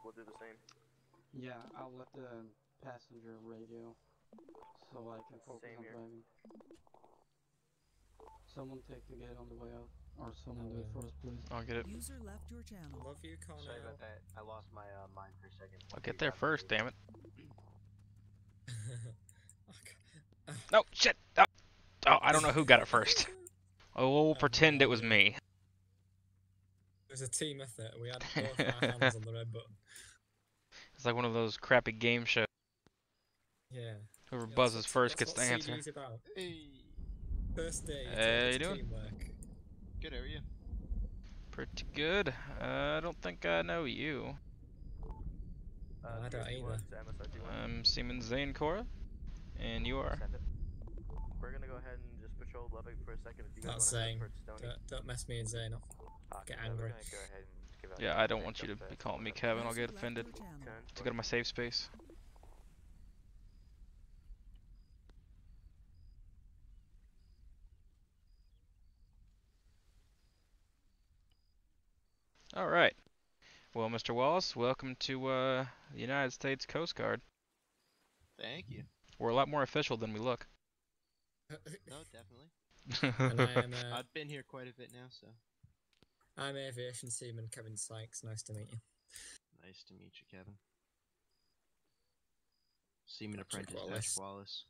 M: We'll do the same.
E: Yeah, I'll let the passenger radio so I can focus
M: Same
E: on
M: here.
E: driving. Someone take the gate on the way out. Or someone do it for us, please.
A: I'll get it.
B: User left your channel.
R: Love you, Cornell.
Q: Sorry about that. I lost my mind for a second.
A: I'll get there first, damn it.
R: Okay.
A: No, shit! Oh, I don't know who got it first. Oh, we'll pretend it was me.
R: It was a team effort. We had both our hands on the red button.
A: It's like one of those crappy game shows.
R: Yeah.
A: Whoever
R: Yeah,
A: buzzes first gets
R: that's
A: the
R: what
A: answer.
R: CG's about.
H: Hey.
R: First day,
A: Hey,
R: it's
A: you doing?
R: teamwork.
H: Good, how are you?
A: Pretty good. I don't think I know you.
R: I don't either.
A: I'm Seaman Zane Cora, and you are?
M: Send it. We're gonna go ahead and just patrol Lubbock for a second. If you
R: Not
M: guys want to
R: Zane.
M: head for Stony.
R: Don't mess me and Zane off. Get
I: We're
R: angry.
I: gonna go ahead and give out
A: Yeah,
I: the
A: I don't
I: rank
A: want you
I: up
A: to be
I: first.
A: calling me Kevin. I'll get
B: User left
A: offended.
B: your channel.
A: To go to my safe space. All right. Well, Mr. Wallace, welcome to the United States Coast Guard.
H: Thank you.
A: We're a lot more official than we look.
H: No, definitely.
R: And I am,
H: I've been here quite a bit now, so.
R: I'm Aviation Seaman Kevin Sykes. Nice to meet you.
H: Nice to meet you, Kevin. Seaman
R: Patrick
H: Apprentice
R: Wallace.
H: Wallace.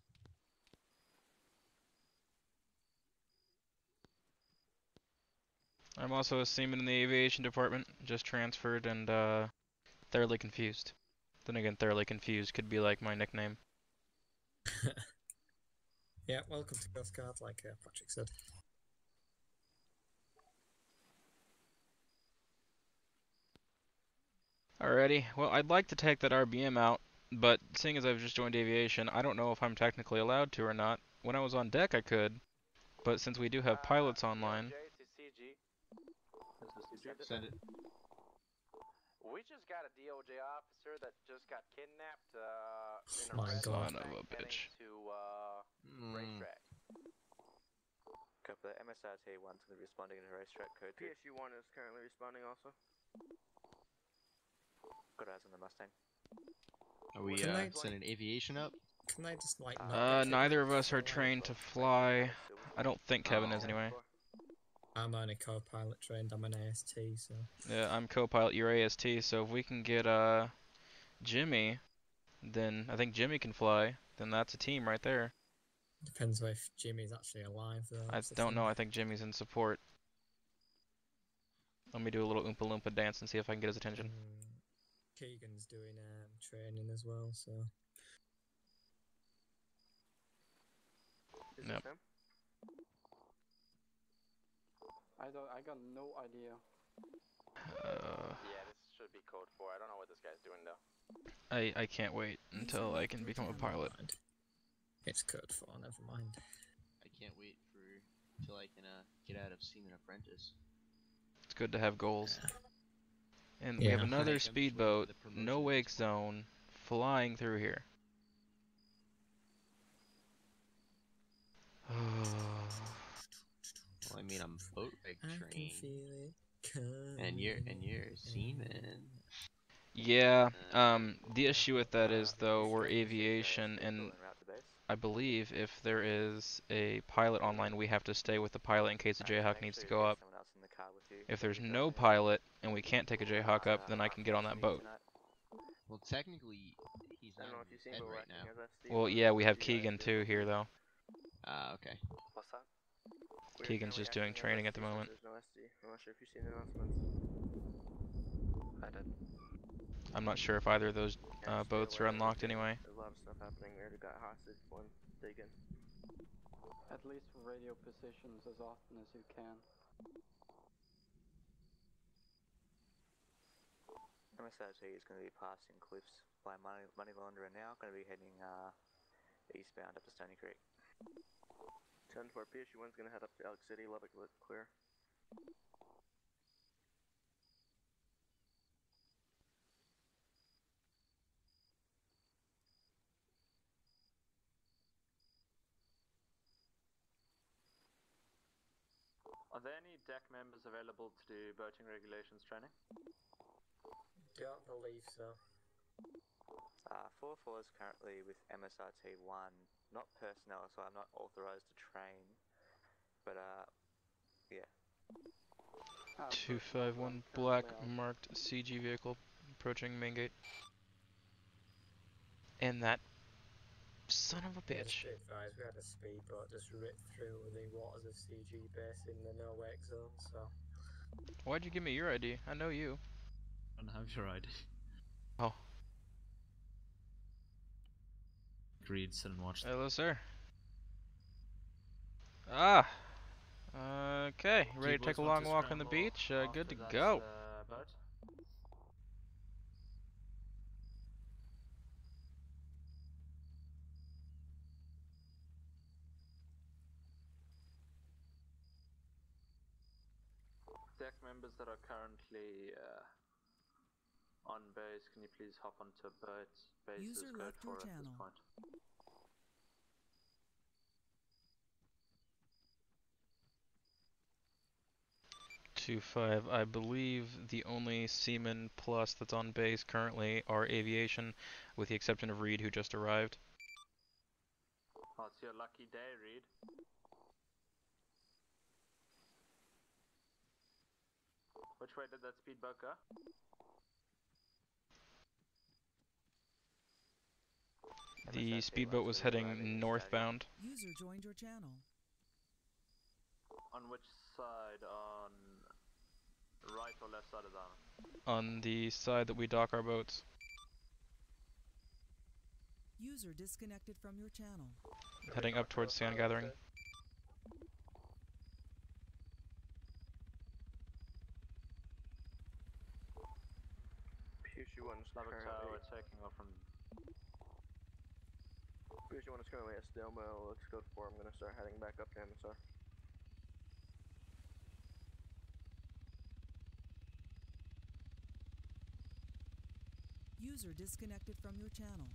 A: I'm also a seaman in the aviation department, just transferred and thoroughly confused. Then again, thoroughly confused could be like my nickname.
R: Yeah, welcome to Coast Guard, like Patrick said.
A: Alrighty, well, I'd like to take that RBM out, but seeing as I've just joined aviation, I don't know if I'm technically allowed to or not. When I was on deck, I could, but since we do have pilots online...
I: DOJ to CG.
H: Send it.
O: We just got a DOJ officer that just got kidnapped in a
R: My
O: red
R: God.
A: Son of a
O: Mustang
A: bitch.
O: heading to racetrack.
I: Copy that. MSRT 1's gonna be responding in a racetrack code 2.
M: PSU 1 is currently responding also.
I: Got eyes on the Mustang.
H: Are we
R: Can I-
H: sending aviation up?
R: Can I just like not get
A: neither of
R: kidnapped
A: us are
R: for, like-
A: trained to fly. I don't think Kevin is anyway.
R: I'm only co-pilot trained. I'm an AST, so
A: Yeah, I'm co-pilot, you're AST, so if we can get Jimmy, then I think Jimmy can fly. Then that's a team right there.
R: depends if Jimmy's actually alive though.
A: I
R: that's the
A: don't
R: thing.
A: know, I think Jimmy's in support. Let me do a little Oompa Loompa dance and see if I can get his attention.
R: Keegan's doing training as well, so
M: Is
A: Yep.
M: this him?
K: I got no idea.
O: Yeah, this should be code 4. I don't know what this guy's doing though.
A: I can't wait until I can become a pilot.
R: It's code 4, never mind.
Q: I can't wait till I can get out of Seaman Apprentice.
A: It's good to have goals. And we
R: Yeah.
A: have another
Q: I'm just waiting
A: speedboat,
Q: for the promotion
A: no
Q: at
A: wake
Q: this
A: zone, flying through here.
Q: Well, I mean, I'm boat rig
R: I can
Q: trained,
R: feel it
Q: and you're
R: coming.
Q: seaman.
A: Yeah, the issue with that is, though, we're aviation, and I believe if there is a pilot online, we have to stay with the pilot in case a Jayhawk needs to go up. If there's no pilot, and we can't take a Jayhawk up, then I can get on that boat.
Q: Well, technically, he's
M: I
Q: not
M: don't know
Q: in
M: if you've
Q: his
M: seen
Q: head
M: Bo
Q: right
M: acting
Q: now.
M: as SD.
A: Well, yeah, we have Keegan, too, here, though.
Q: Okay.
M: What's that? We're
A: Keegan's
M: currently
A: just doing
M: acting as
A: training at
M: SD
A: the
M: since
A: moment.
M: there's no SD. I'm not sure if you've seen the announcements. I did.
A: I'm not sure if either of those
M: Yeah, stay
A: boats
M: away,
A: are
M: we're
A: unlocked
M: getting
A: anyway.
M: a lot of stuff happening. We already got hostage one taken.
K: At least radio positions as often as you can.
I: MSRT is going to be passing cliffs by Money Launderer now, going to be heading eastbound up to Stony Creek.
M: 10-4 PSU1's going to head up to Elk City, Lubbock clear.
C: Are there any deck members available to do boating regulations training?
R: Don't believe so.
I: 4-4 is currently with MSRT 1, not personnel, so I'm not authorized to train, but yeah.
A: 251 black marked CG vehicle approaching main gate. And that son of a
R: Yeah, just
A: bitch.
R: be advised, we had a speedboat just rip through the waters of CG base in the no wake zone, so.
A: Why'd you give me your ID? I know you.
H: I don't have your ID.
A: Oh.
H: Agreed, sit and watch.
A: Hello, sir. Ah. Okay, ready to take a long walk on the beach? Good to go.
C: Boat? Deck members that are currently on base, can you please hop onto a boat? Base
B: User
C: is code
B: left your
C: 4 at this
B: channel.
C: point.
A: Two five. I believe the only Seaman Plus that's on base currently are aviation, with the exception of Reed, who just arrived.
C: Oh, it's your lucky day, Reed. Which way did that speedboat go?
A: The speedboat was heading northbound.
B: User joined your channel.
C: On which side? On right or left side of the island?
A: On the side that we dock our boats.
B: User disconnected from your channel.
A: Heading up towards sand gathering.
M: PSU1's
C: Lubbock
M: currently...
C: Tower, we're taking off from...
M: PSU1 is currently at Stelmo, looks code 4, I'm gonna start heading back up to MSR.
B: User disconnected from your channel.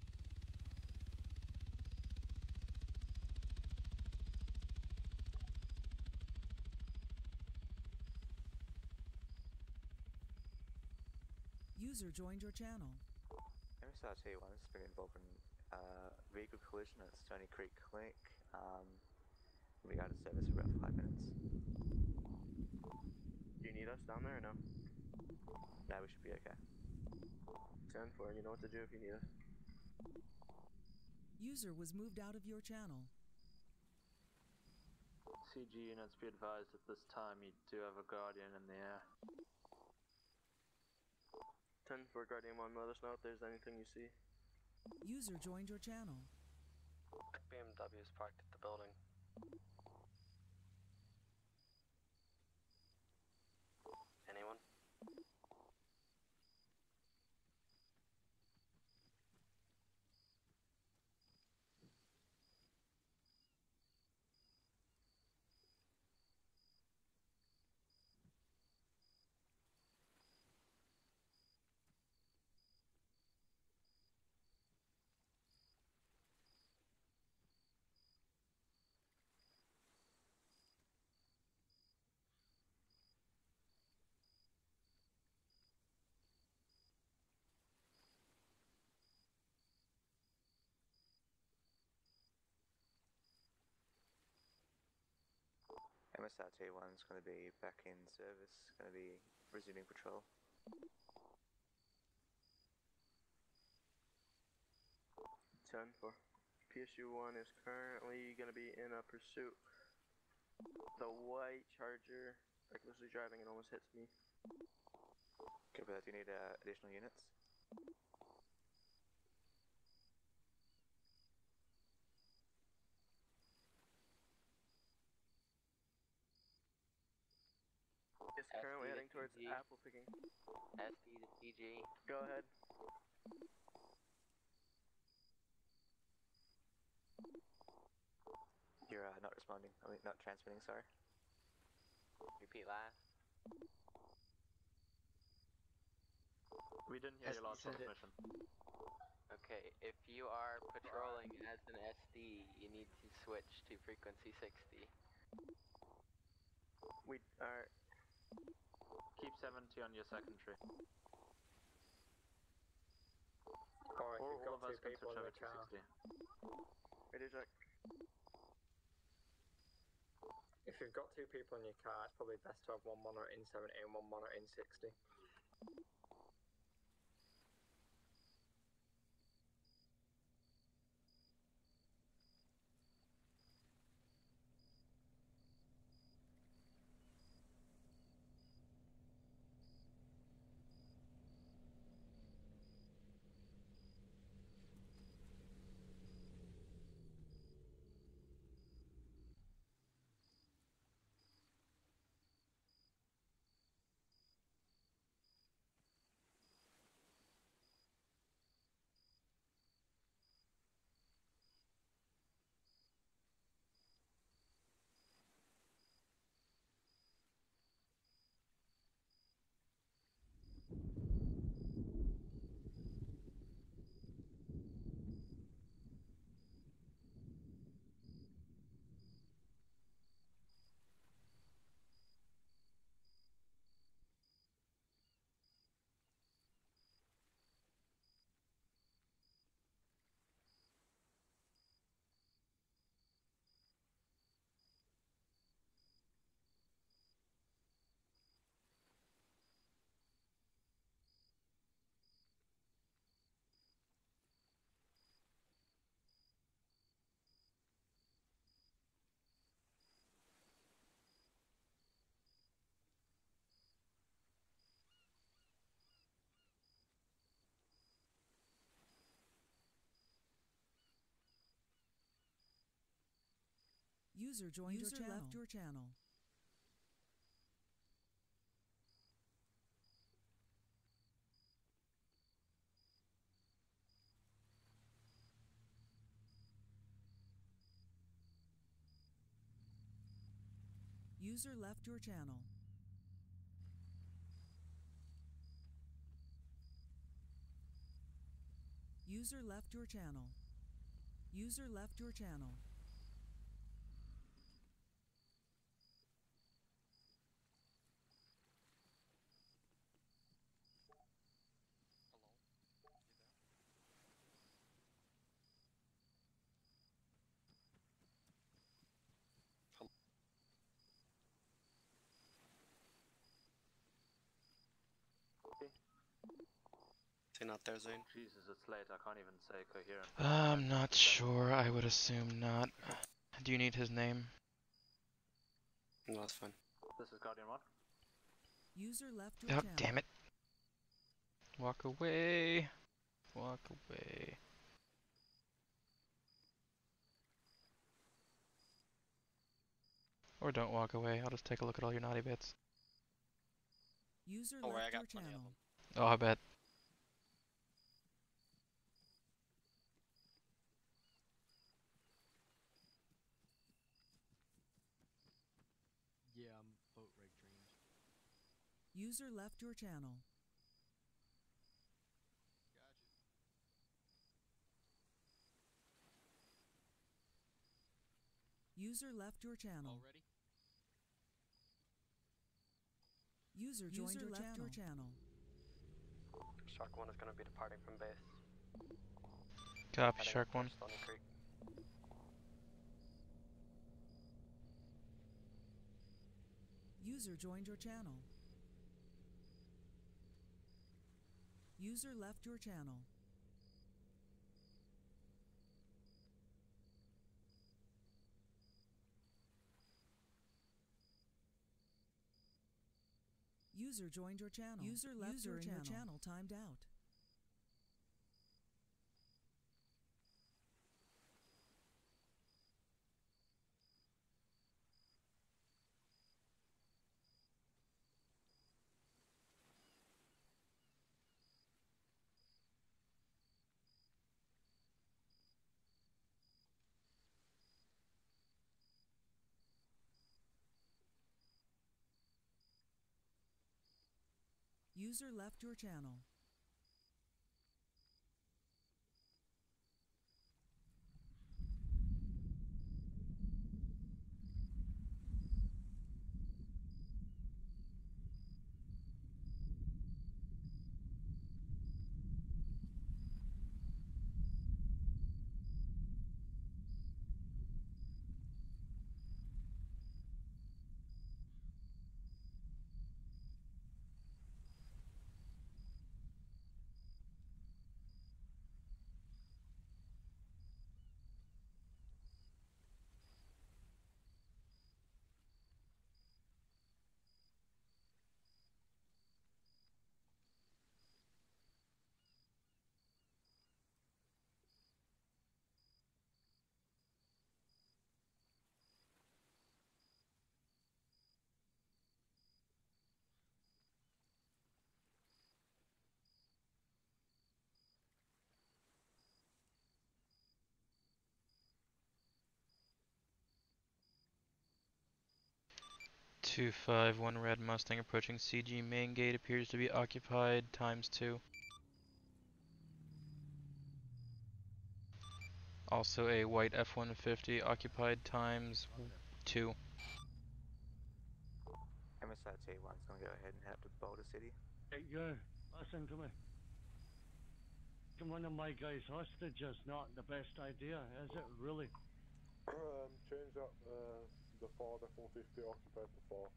B: User joined your channel.
I: MSRT1 has been involved in vehicle collision at Stony Creek Clinic. We got a service for about 5 minutes.
M: Do you need us down there or no?
I: No, we should be okay.
M: 10-4, you know what to do if you need us.
B: User was moved out of your channel.
C: CG units, be advised at this time you do have a Guardian in the air.
M: 10-4 Guardian 1, let us know if there's anything you see.
B: User joined your channel.
L: BMW is parked at the building.
M: Anyone?
I: MSRT 1's going to be back in service, going to be resuming patrol.
M: Ten for PSU 1 is currently going to be in a pursuit. The white Charger recklessly driving and almost hits me.
I: Copy that. Do you need additional units?
M: Is currently heading towards apple picking.
I: SD to PG.
M: Go ahead.
I: You're not responding. I mean, not transmitting, sorry.
O: Repeat last.
C: We didn't hear your last transmission.
O: Okay, if you are patrolling as an SD, you need to switch to frequency 60.
M: We are.
C: Keep 70 on your secondary.
L: Or if
C: Or
L: you've
C: all
L: got
C: of us
L: two
C: can
L: people
C: switch
L: in
C: over
L: the
C: to
L: car.
C: 60.
L: If you've got two people in your car, it's probably best to have one monitor in 70 and one monitor in 60.
B: User joined your channel. Left your channel. User left your channel. User left your channel. User left your channel.
M: They're not there, Zane.
C: Jesus, it's late. I can't even say coherent.
A: I'm not sure. I would assume not. Do you need his name?
M: No, that's fine.
C: This is Guardian 1.
B: User left your
A: Oh,
B: channel.
A: damn it. Walk away. Walk away. Or don't walk away. I'll just take a look at all your naughty bits.
B: User
U: Don't worry, I
B: left your
U: got plenty of
B: channel.
U: them.
A: Oh, I bet.
V: Yeah, I'm boat rig trained.
B: User left your channel. User left your channel.
V: Already?
B: User joined your channel.
K: Shark 1 is going to be departing from base.
A: Copy,
K: Heading
A: Shark
K: up
A: 1.
K: for Stony Creek.
B: User joined your channel. User left your channel. User joined your channel. User left your channel timed out. User left your channel.
A: Two five one red Mustang approaching CG main gate appears to be occupied ×2. Also a white F-150 occupied ×2.
I: MSRT 1's gonna go ahead and head up to Boulder City.
W: Hey, you, listen to me. Taking one of my guys hostage is not the best idea, is it really?
G: Change up the Ford F-150 occupied to 4.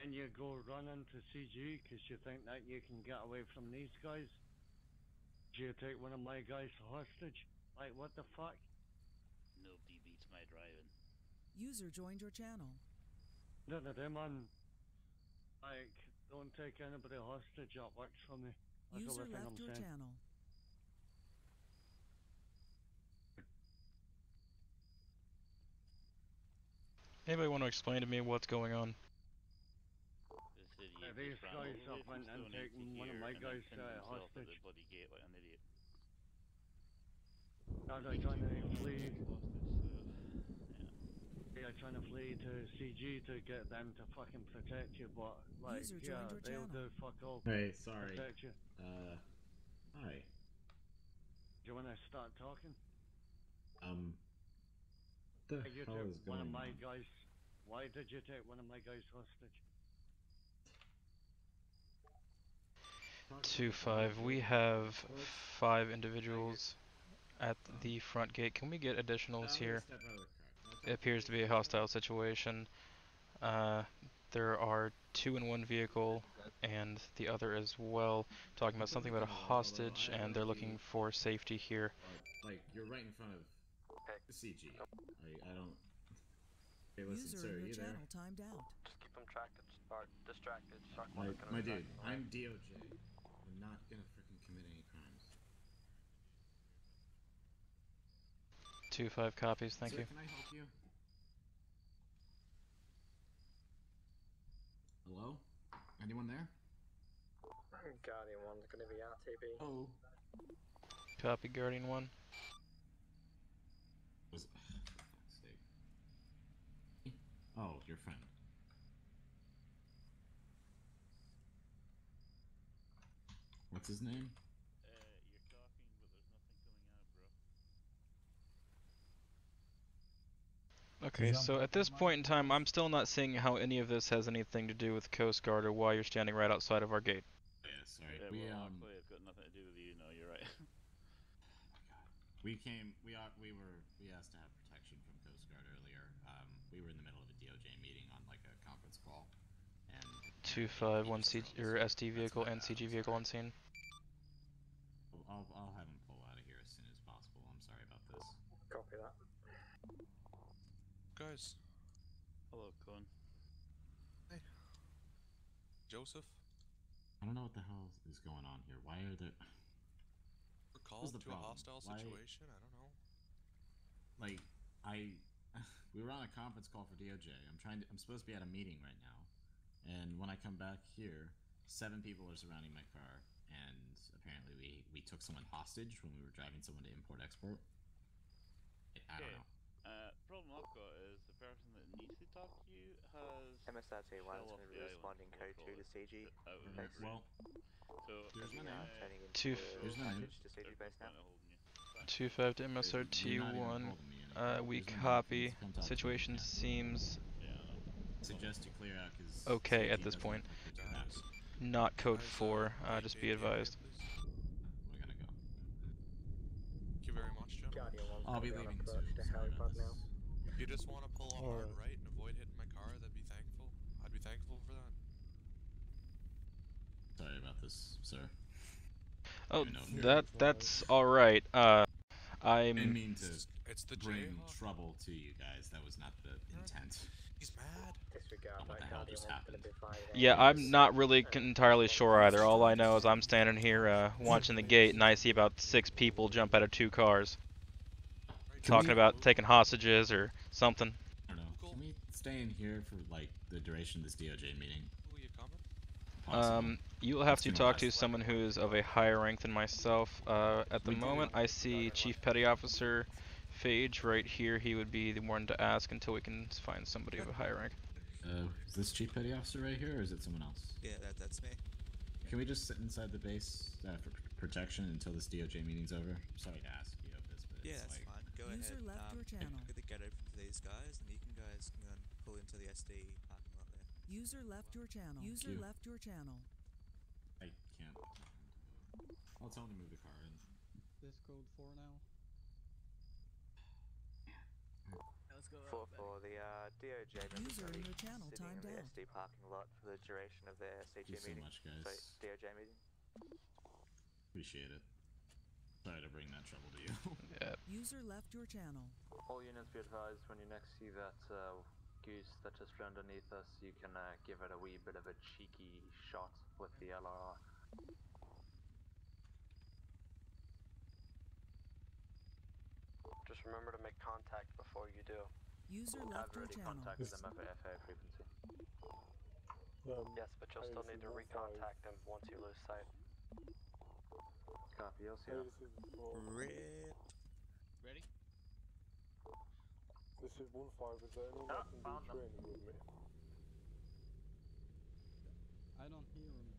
W: And you go run into CG because you think that you can get away from these guys? Do you take one of my guys hostage? Like, what the fuck?
X: Nobody beats my driving.
B: User joined your channel.
W: None of them, man. Like, don't take anybody hostage, that works for me. That's
B: User
W: everything
B: left
W: I'm
B: your
W: saying.
B: channel.
A: Anybody want to explain to me what's going on?
X: This idiot
W: These
X: just ran
W: guys
X: all
W: have
X: the way
W: went
X: from
W: and
X: Stoney
W: taken
X: to
W: one of
X: here
W: my
X: and
W: guys
X: then pinned himself at
W: hostage.
X: the bloody gate like an idiot.
W: Now they're trying to flee.
X: Yeah.
W: They're trying to flee to CG to get them to fucking protect you, but like,
B: User
W: yeah,
B: joined your
W: they'll
B: channel.
W: do fuck all.
F: Hey, sorry.
W: Protect you.
F: Hi.
W: Do you want to start talking?
F: What the
W: You
F: hell
W: took
F: is
W: one
F: going
W: of my
F: on?
W: guys. Why did you take one of my guys hostage?
A: 2-5, we have 5 individuals at the front gate. Can we get additionals here?
F: Step out of the car.
A: It appears to be a hostile situation. There are 2 in one vehicle and the other as well, talking about something about a hostage, and they're looking for safety here.
F: Like, you're right in front of CG. I don't... Hey, listen,
B: User
F: sir,
B: in
F: are
B: your
F: you there?
B: channel timed out.
K: Just keep them distracted. Shark 1 is going to
F: My
K: be
F: dude,
K: backing away.
F: I'm DOJ. I'm not gonna freaking commit any crimes.
A: 2-5 copies, thank
F: Sir,
A: you.
F: can I help you? Hello? Anyone there?
L: Guardian 1's going to be RTB.
F: Oh.
A: Copy, Guardian 1.
F: For fuck's sake. Oh, your friend. What's his name?
X: You're talking, but there's nothing coming out, bro.
A: Okay, so at this point in time, I'm still not seeing how any of this has anything to do with Coast Guard or why you're standing right outside of our gate.
F: Yeah, sorry.
X: Well, actually, it's got nothing to do with you. No, you're right.
F: We asked to have protection from Coast Guard earlier. We were in the middle of a DOJ meeting on like a conference call, and
A: 251 SD vehicle and CG vehicle on scene.
F: I'll have him pull out of here as soon as possible. I'm sorry about this.
L: Copy that.
J: Guys.
X: Hello, Con.
J: Hey. Joseph.
F: I don't know what the hell is going on here. Why are there?
J: We're called to a hostile situation. I don't know.
F: Like, we were on a conference call for DOJ. I'm supposed to be at a meeting right now, and when I come back here, 7 people are surrounding my car, and apparently we took someone hostage when we were driving someone to import-export. I don't know.
X: Problem I've got is the person that needs to talk to you has
I: MSRT1
X: fell
I: is
X: off
I: going to
X: the
I: be
X: island.
I: responding code 2 to CG.
F: Well,
X: so
F: here's my name.
I: Here's my name. To CG base now.
A: 2-5 to MSRT1. We copy. Situation seems
F: suggest you clear out because
A: okay at this point. Not code 4. Just be advised.
F: We're gonna go.
J: Thank you very much, gentlemen.
F: I'll be leaving soon.
L: Now.
J: If you just want to pull off hard right and avoid hitting my car, that'd be thankful. I'd be thankful for that.
F: Sorry about this, sir.
A: Oh, that's all right. I
F: didn't mean to
J: it's the
F: bring trouble to you guys. That was not the intent.
J: He's mad.
L: Disregard
F: what the hell just happened?
A: Yeah, I'm not really entirely sure either. All I know is I'm standing here watching the gate, and I see about 6 people jump out of 2 cars, talking about taking hostages or something.
F: I don't know. Can we stay in here for like the duration of this DOJ meeting?
J: Who are you coming?
A: You'll have to talk to someone who is of a higher rank than myself. At the moment, I see Chief Petty Officer Phage right here. He would be the one to ask until we can find somebody of a higher rank.
F: Is this Chief Petty Officer right here, or is it someone else?
T: Yeah, that's me.
F: Can we just sit inside the base for protection until this DOJ meeting's over? I'm sorry to ask you of this, but
T: yeah,
F: it's
T: that's fine. Go
B: User
T: ahead.
B: left your channel.
T: Get the gate open for these guys, and you guys can pull into the SD parking lot there.
B: User left your channel. User left your channel.
F: I can't. I'll tell him to move the car in.
E: This code 4 now.
I: Let's go for the DOJ members
B: User in your channel
I: sitting in
B: timed
I: the
B: out.
I: SD parking lot for the duration of their CG
F: Thank you so
I: meeting.
F: much, guys.
I: So, DOJ meeting.
F: Appreciate it. Sorry to bring that trouble to you.
A: Yeah.
B: User left your channel.
C: All units be advised when you next see that goose that just flew underneath us, you can give it a wee bit of a cheeky shot with the LRR.
K: Just remember to make contact before you do.
B: User
C: I've
B: left your
C: already
B: channel.
C: contacted them at FAA frequency.
K: Yes, but you'll still need to recontact them once you lose sight.
C: Copy, you'll see
T: Rip.
G: Ready? This is 1-5, is there anyone that can do training with me?
E: I don't hear him.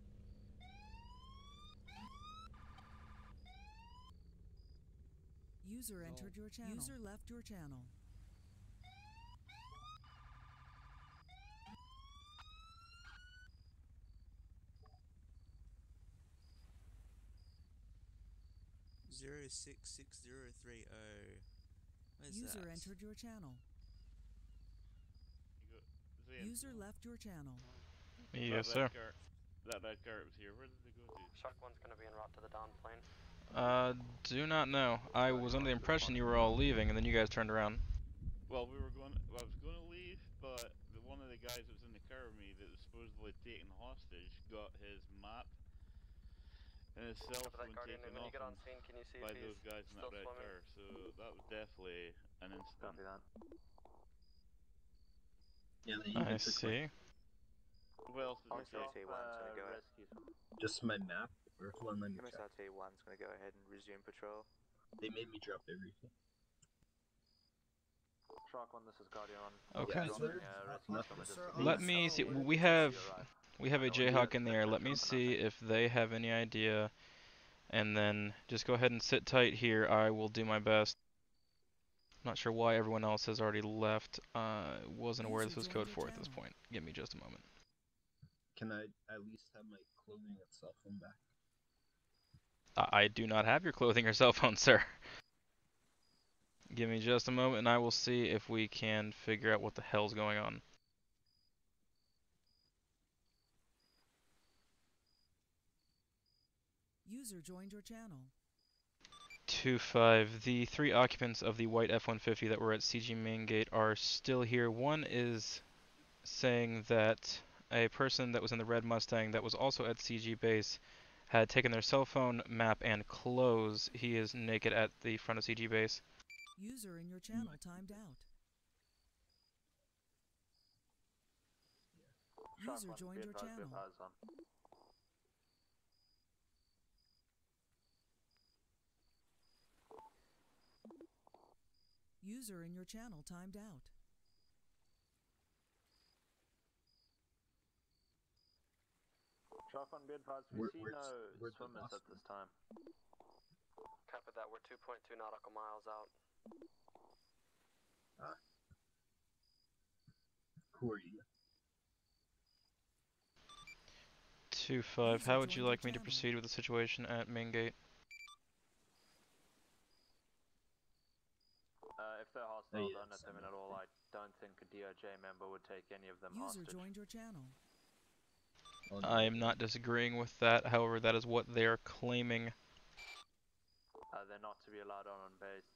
B: User entered your channel. User left your channel.
T: Zero 66030. What is
B: User
T: that?
B: entered your channel. User left your channel.
A: Yes, sir.
X: That car was here. Where did they go to?
K: Shark 1's gonna be en route to the Dawn plane.
A: Do not know. I was under the impression you were all leaving, and then you guys turned around.
X: Well, I was going to leave, but one of the guys that was in the car with me that was supposedly taken hostage got his map and his cell phone taken
K: when
X: off
K: you get on scene, can you see
X: by
K: if he's
X: those guys in that
K: still
X: red
K: swimming?
X: car. So that was definitely an incident.
C: Copy that.
A: I see.
X: Who else is it?
I: MSRT1's gonna go ahead.
D: Just my map, or one let me check.
I: MSRT1's gonna go ahead and resume patrol.
D: They made me drop everything.
C: Shark 1, this is Guardian 1.
A: Okay.
D: Nothing.
A: Let me see. We have a Jayhawk in the air. Let me see if they have any idea, and then just go ahead and sit tight here. I will do my best. Not sure why everyone else has already left. Wasn't aware this was code 4 at this point. Give me just a moment.
D: Can I at least have my clothing and cell phone back?
A: I do not have your clothing or cell phone, sir. Give me just a moment and I will see if we can figure out what the hell's going on.
B: User joined your channel.
A: 2-5. The 3 occupants of the white F-150 that were at CG main gate are still here. One is saying that a person that was in the red Mustang that was also at CG base had taken their cell phone, map, and clothes. He is naked at the front of CG base.
B: User in your channel timed out. User joined your channel. User in your channel timed out.
C: Shark 1, be advised, we see no swimmers at this time.
I: Copy that, we're 2.2 nautical miles out.
D: Who are you?
A: 2-5. How would you like me to proceed with the situation at main gate?
C: If they're hostile, don't let them in at all. I don't think a DOJ member would take any of them hostage.
B: User joined your channel.
A: I am not disagreeing with that. However, that is what they are claiming.
C: They're not to be allowed on base.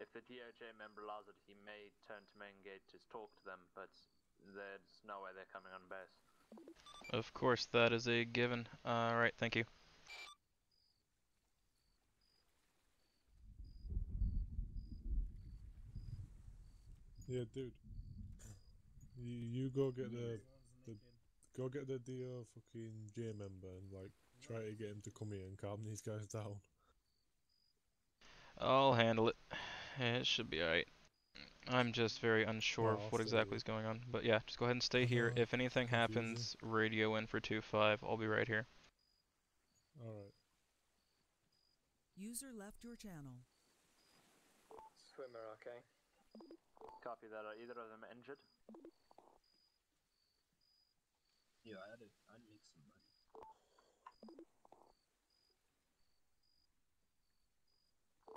C: If the DOJ member allows it, he may turn to main gate to talk to them, but there's no way they're coming on base.
A: Of course, that is a given. Alright, thank you.
G: Yeah, dude. You go get the DO fucking J member and like try to get him to come here and calm these guys down.
A: I'll handle it. It should be alright. I'm just very unsure of what exactly is going on. But yeah, just go ahead and stay here. If anything happens, radio in for 2-5. I'll be right here.
G: Alright.
B: User left your channel.
L: Swimmer, okay.
C: Copy that. Are either of them injured?
D: Yeah, I'd make some money.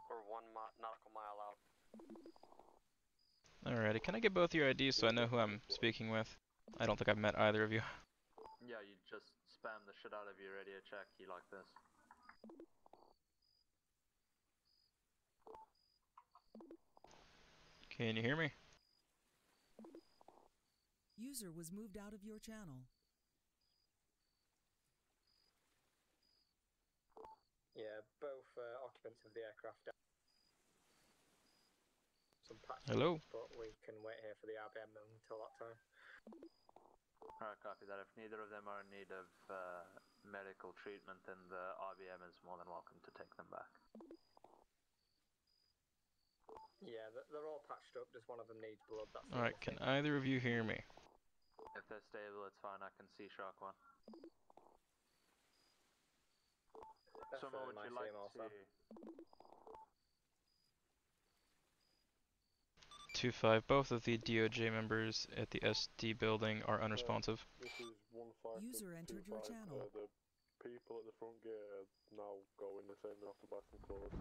I: We're 1 nautical mile out.
A: Alrighty, can I get both your IDs so I know who I'm speaking with? I don't think I've met either of you.
C: Yeah, you just spam the shit out of your radio check key like this.
A: Can you hear me?
B: User was moved out of your channel.
L: Yeah, both occupants of the aircraft. Some patch
A: Hello?
L: but we can wait here for the RBM until that time.
C: Alright, copy that. If neither of them are in need of medical treatment, then the RBM is more than welcome to take them back.
L: Yeah, they're all patched up, just one of them needs blood, that's the
A: Alright,
L: only
A: can
L: thing.
A: either of you hear me?
C: If they're stable, it's fine. I can see Shark 1. Swimmer, would you like to...
A: 2-5. Both of the DOJ members at the SD building are unresponsive.
G: This is 1-5.
B: User entered your channel.
G: The people at the front gate are now going. They're saying they have to buy some clothes.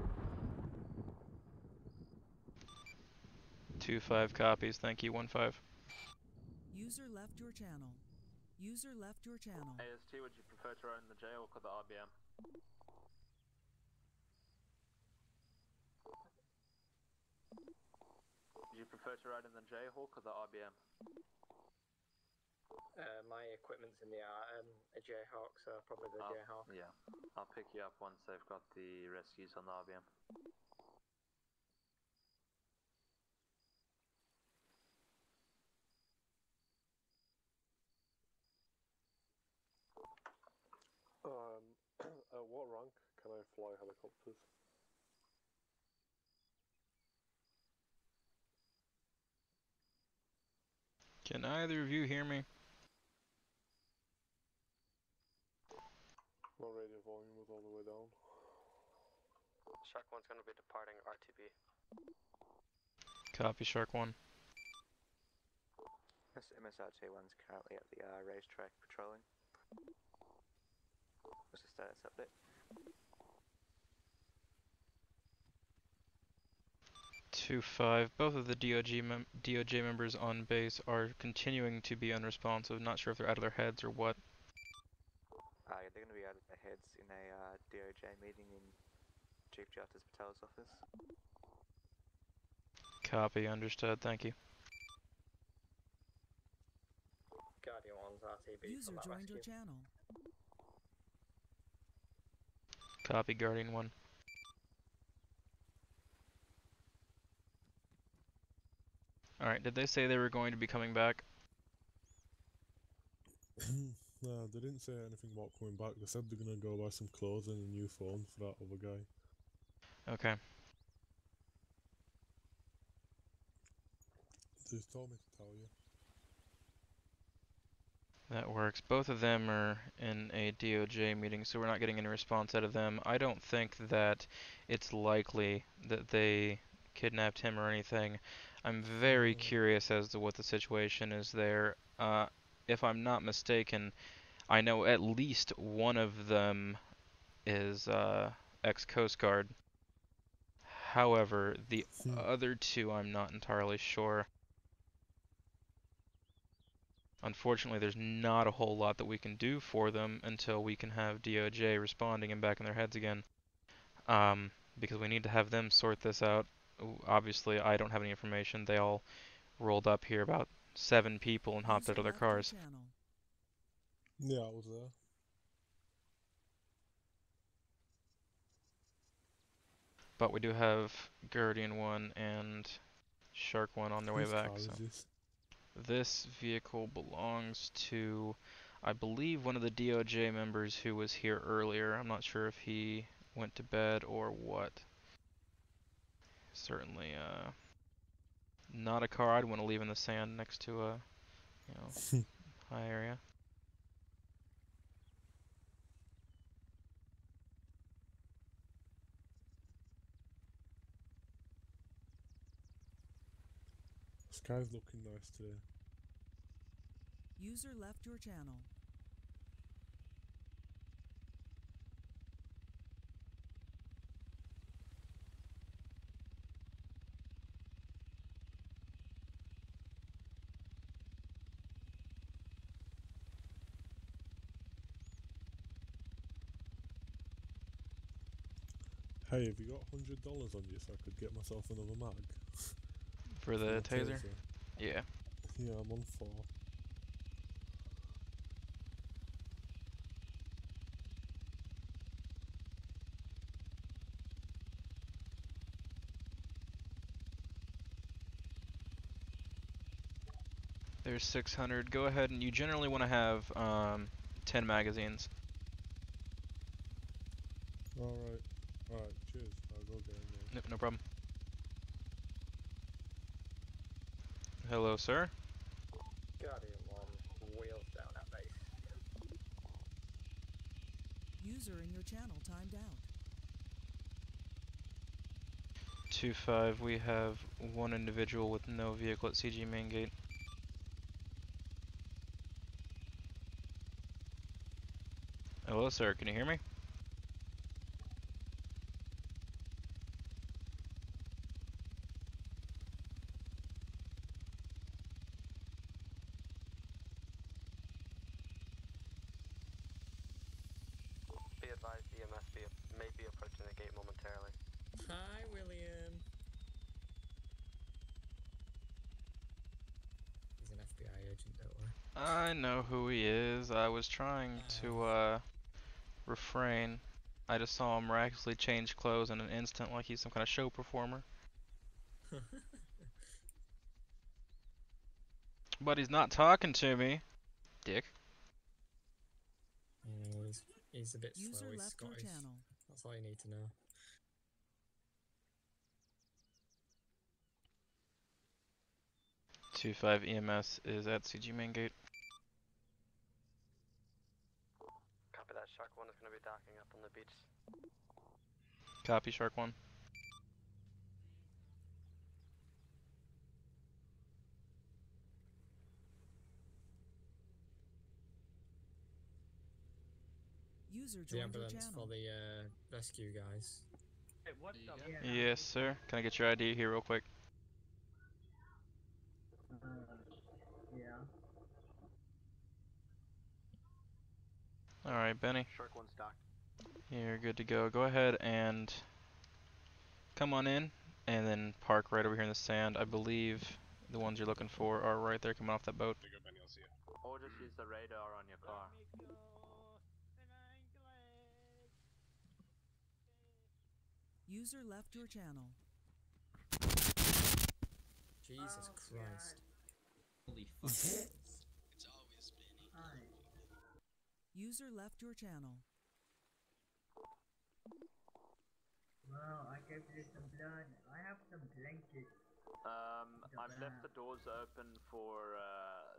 A: 2-5 copies. Thank you. 1-5.
B: User left your channel. User left your channel.
C: AST, would you prefer to ride in the J or the RBM? Do you prefer to ride in the Jayhawk or the RBM?
L: My equipment's in the Jayhawk, so probably the Jayhawk.
C: Yeah, I'll pick you up once they've got the rescues on the RBM.
G: can I fly helicopters?
A: Can either of you hear me?
G: My radio volume was all the way down.
I: Shark 1's going to be departing RTB.
A: Copy, Shark 1.
I: This MSRT 1's currently at the racetrack patrolling. What's the status update?
A: 2-5. Both of the DOJ members on base are continuing to be unresponsive. Not sure if they're out of their heads or what.
I: Yeah, they're going to be out of their heads in a DOJ meeting in Chief Justice Patel's office.
A: Copy, understood, thank you.
L: Guardian 1's RTB.
B: User joined your channel.
A: Copy, Guardian 1. Alright, did they say they were going to be coming back?
G: No, they didn't say anything about coming back. They said they're gonna go buy some clothes and a new phone for that other guy.
A: Okay.
G: They just told me to tell you.
A: That works. Both of them are in a DOJ meeting, so we're not getting any response out of them. I don't think that it's likely that they kidnapped him or anything. I'm very curious as to what the situation is there. If I'm not mistaken, I know at least one of them is ex-Coast Guard. However, the other two I'm not entirely sure. Unfortunately, there's not a whole lot that we can do for them until we can have DOJ responding and back in their heads again. Because we need to have them sort this out. Obviously, I don't have any information. They all rolled up here, about 7 people, and hopped out of their cars.
G: Yeah, I was there.
A: But we do have Guardian 1 and Shark 1 on their way back.
G: Whose
A: So
G: car is this?
A: this vehicle belongs to, I believe, one of the DOJ members who was here earlier. I'm not sure if he went to bed or what. Certainly, not a car I'd want to leave in the sand next to a, high area.
G: Sky's looking nice today.
B: User left your channel.
G: Hey, have you got $100 on you so I could get myself another mag?
A: For the taser? Yeah.
G: Yeah, I'm on 4.
A: There's 600. Go ahead, and you generally want to have 10 magazines.
G: Alright. Alright, cheers. I'll go get him now.
A: No problem. Hello, sir.
L: Guardian 1, wheels down at base.
B: User in your channel timed out.
A: 2-5, we have one individual with no vehicle at CG main gate. Hello, sir, can you hear me?
I: Be advised, EMS may be approaching the gate momentarily.
R: Hi, William. He's an FBI agent, don't worry.
A: I know who he is. I was trying to refrain. I just saw him miraculously change clothes in an instant like he's some kind of show performer. But he's not talking to me. Dick.
R: He's a bit slow.
B: User
R: He's
B: left
R: got
B: your
R: his
B: channel.
R: That's all you need to know.
A: Two-5 EMS is at CG main gate.
I: Copy that. Shark 1 is going to be docking up on the beach.
A: Copy, Shark 1.
B: User
R: The
B: joined your
R: ambulance
B: channel.
R: for the rescue guys.
P: Hey, what the?
A: Yes, sir. Can I get your ID here real quick?
P: Yeah.
A: Alright, Benny.
I: Shark 1's docked.
A: You're good to go. Go ahead and come on in, and then park right over here in the sand. I believe the ones you're looking for are right there coming off that boat.
C: Or just use the radar on your car.
B: User left your channel.
R: Jesus Christ.
T: Holy fuck. It's always Benny.
B: User left your channel.
P: Well, I gave you some blood. I have some blankets.
C: I've left the doors open for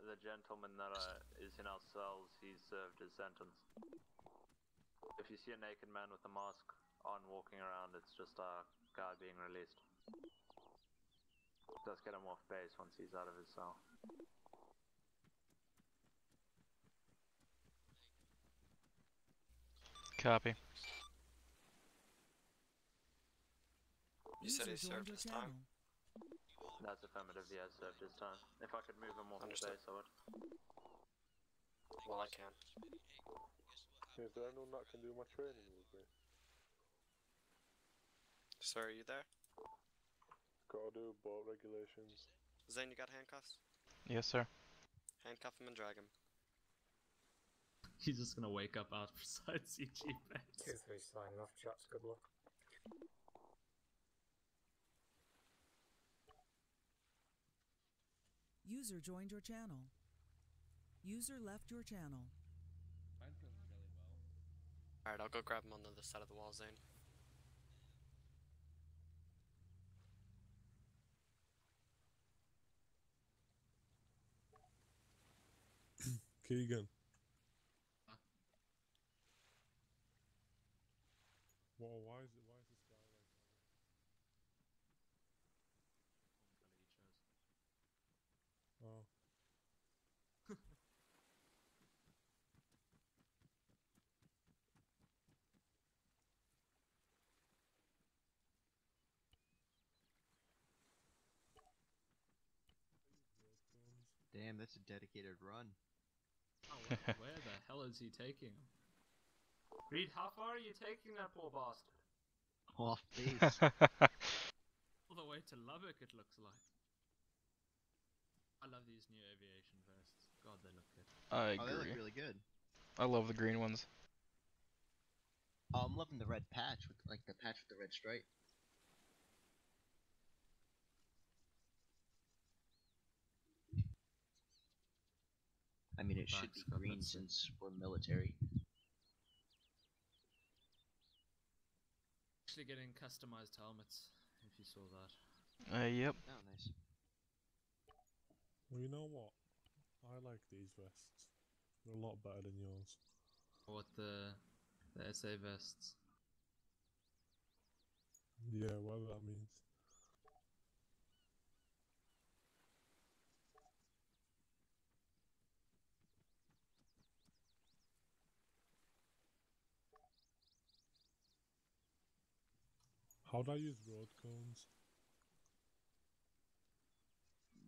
C: the gentleman that is in our cells. He's served his sentence. If you see a naked man with a mask on walking around, it's just a guy being released. Let's get him off base once he's out of his cell.
A: Copy.
B: You said he served his time.
C: That's affirmative, yeah, served his time. If I could move him off the base, I would.
I: Well, I can.
J: Is there anyone that can do my training with me?
I: Sir, are you there?
J: Gotta do boat regulations.
I: Zane, you got handcuffs?
A: Yes, sir.
I: Handcuff him and drag him.
H: He's just gonna wake up outside CG base.
R: 2-3 signing off, chaps. Good luck.
B: User joined your channel. User left your channel.
H: Mine's going really well.
I: Alright, I'll go grab him on the other side of the wall, Zane.
G: Keegan. Whoa, why is this guy like that? Oh.
Q: Damn, that's a dedicated run.
H: Oh, where the hell is he taking him?
C: Reed, how far are you taking that poor bastard?
Q: Off base.
H: All the way to Lubbock, it looks like. I love these new aviation vests. God, they look good.
A: I agree.
Q: Oh, they look really good.
A: I love the green ones.
Q: Oh, I'm loving the red patch with like the patch with the red stripe. I mean, it should be green since we're military.
H: Actually getting customized helmets, if you saw that.
A: Yep.
Q: Oh, nice.
G: Well, you know what? I like these vests. They're a lot better than yours.
H: What, the SA vests?
G: Yeah, whatever that means. How'd I use road cones?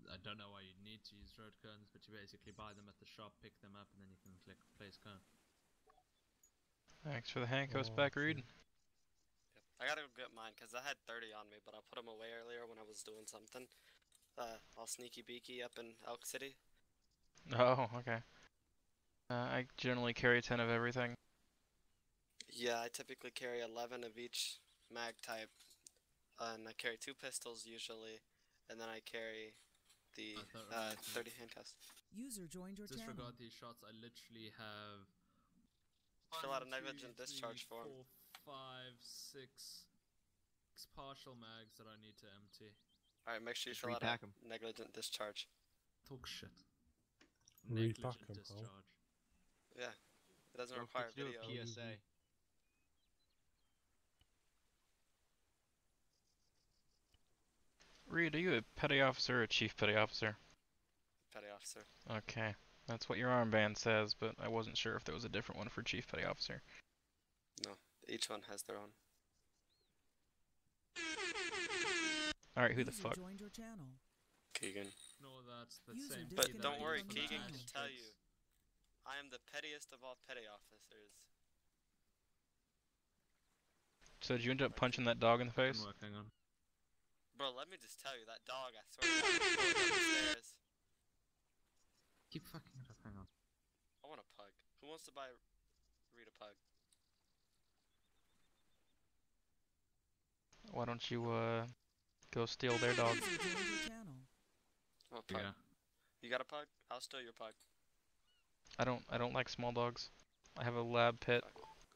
H: I don't know why you need to use road cones, but you basically buy them at the shop, pick them up, and then you can click place cone.
A: Thanks for the handcuffs back, Reed.
I: Yep. I gotta go get mine, because I had 30 on me, but I put them away earlier when I was doing something. All sneaky beaky up in Elk City.
A: Oh, okay. I generally carry 10 of everything.
I: Yeah, I typically carry 11 of each mag type, and I carry 2 pistols usually, and then I carry the 30 handcuffs.
B: User joined your channel.
H: Disregard these shots. I literally have
I: Fill out a negligent discharge form.
H: 4, 5, have six partial mags that I need to empty.
N: Alright, make sure you
T: Just
N: fill out
T: repack
N: a
T: 'em.
N: negligent discharge.
H: Talk shit.
G: Repack
H: Negligent
G: 'em, how?
H: discharge.
N: Yeah, it doesn't
T: Bro,
N: require
T: let's do
N: video.
T: a PSA.
A: Reed, are you a petty officer or a chief petty officer?
N: Petty officer.
A: Okay, that's what your armband says, but I wasn't sure if there was a different one for chief petty officer.
N: No, each one has their own.
A: Alright, who the
B: User
A: fuck?
B: joined your channel.
N: Keegan.
H: No, that's the
B: User
H: same.
N: But
B: disconnected
N: don't worry,
B: from the
N: Keegan
B: channel.
N: can tell you, I am the pettiest of all petty officers.
A: So did you end up punching that dog in the face?
H: Hang on.
N: Bro, let me just tell you, that dog, I swear to God, is going down the stairs.
H: Keep fucking it up, hang on.
N: I want a pug. Who wants to buy Reed a pug?
A: Why don't you, go steal their dog?
B: User joined your channel.
N: I want a pug.
H: Yeah.
N: You got a pug? I'll steal your pug.
A: I don't like small dogs. I have a lab pit.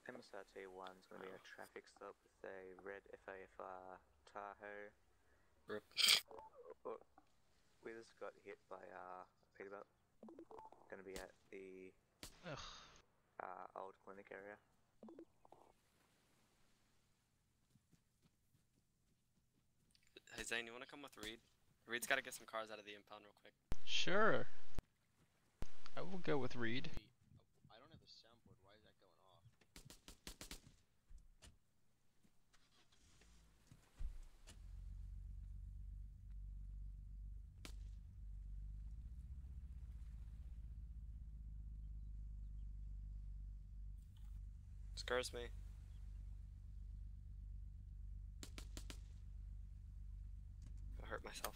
I: MSRT1's going to be a traffic stop with a red FAFR Tahoe.
N: Rip.
I: We just got hit by a Peterbilt. Going to be at the old clinic area.
N: Hey Zane, you want to come with Reed? Reed's got to get some cars out of the impound real quick.
A: Sure. I will go with Reed.
Q: I don't have a soundboard. Why is that going off?
N: Scares me. I hurt myself.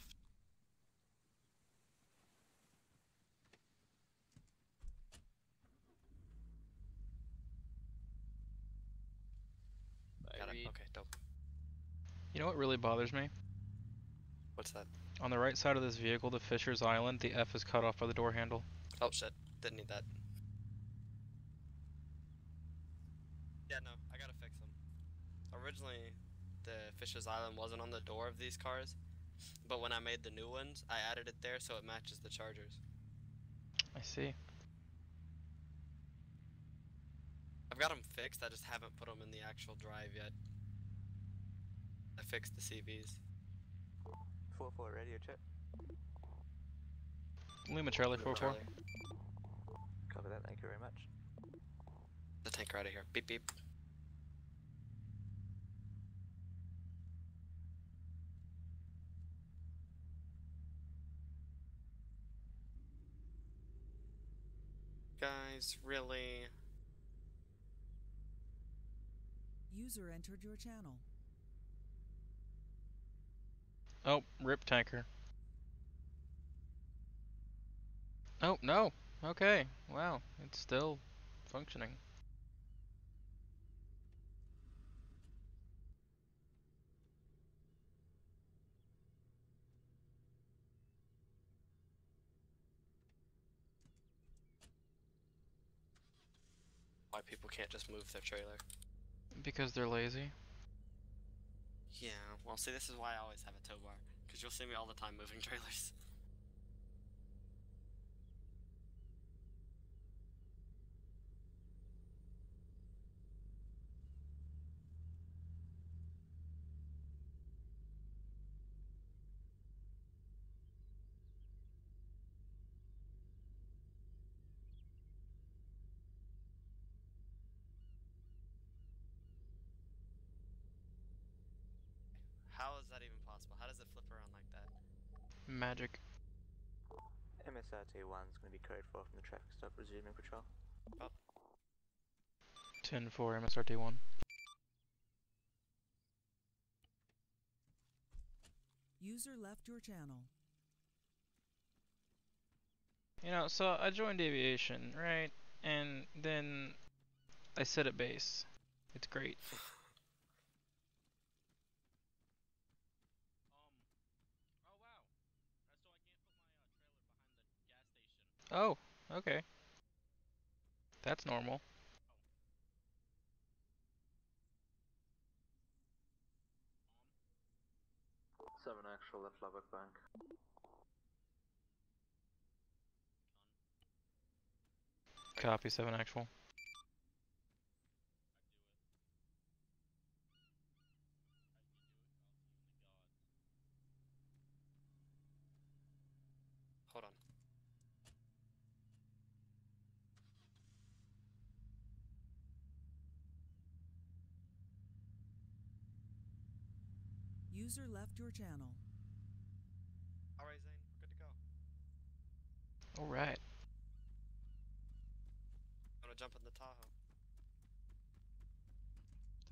N: Got it. Okay, dope.
A: You know what really bothers me?
N: What's that?
A: On the right side of this vehicle, the Fisher's Island, the F is cut off by the door handle.
N: Oh shit, didn't need that. Yeah, no, I gotta fix them. Originally, the Fisher's Island wasn't on the door of these cars, but when I made the new ones, I added it there so it matches the Chargers.
A: I see.
N: I've got them fixed, I just haven't put them in the actual drive yet. I fixed the CVs.
I: 4-4 radio check.
A: Lima Charlie 44.
I: Copy that, thank you very much.
N: The tanker out of here. Beep beep. Guys, really?
B: User entered your channel.
A: Oh, rip tanker. Oh, no. Okay. Wow. It's still functioning.
N: Why people can't just move their trailer.
A: Because they're lazy.
N: Yeah, well see, this is why I always have a tow bar. Because you'll see me all the time moving trailers. How is that even possible? How does it flip around like that?
A: Magic.
I: MSRT1's going to be code 4 from the traffic stop, resuming patrol.
N: Oh.
A: 10-4 MSRT1.
B: User left your channel.
A: You know, so I joined aviation, right? And then I sit at base. It's great. Oh, okay. That's normal.
C: 7 actual at Lubbock Bank.
A: Copy, 7 actual.
N: Hold on.
B: User left your channel.
N: Alright, Zane, we're good to go.
A: Alright.
N: I'm gonna jump in the Tahoe.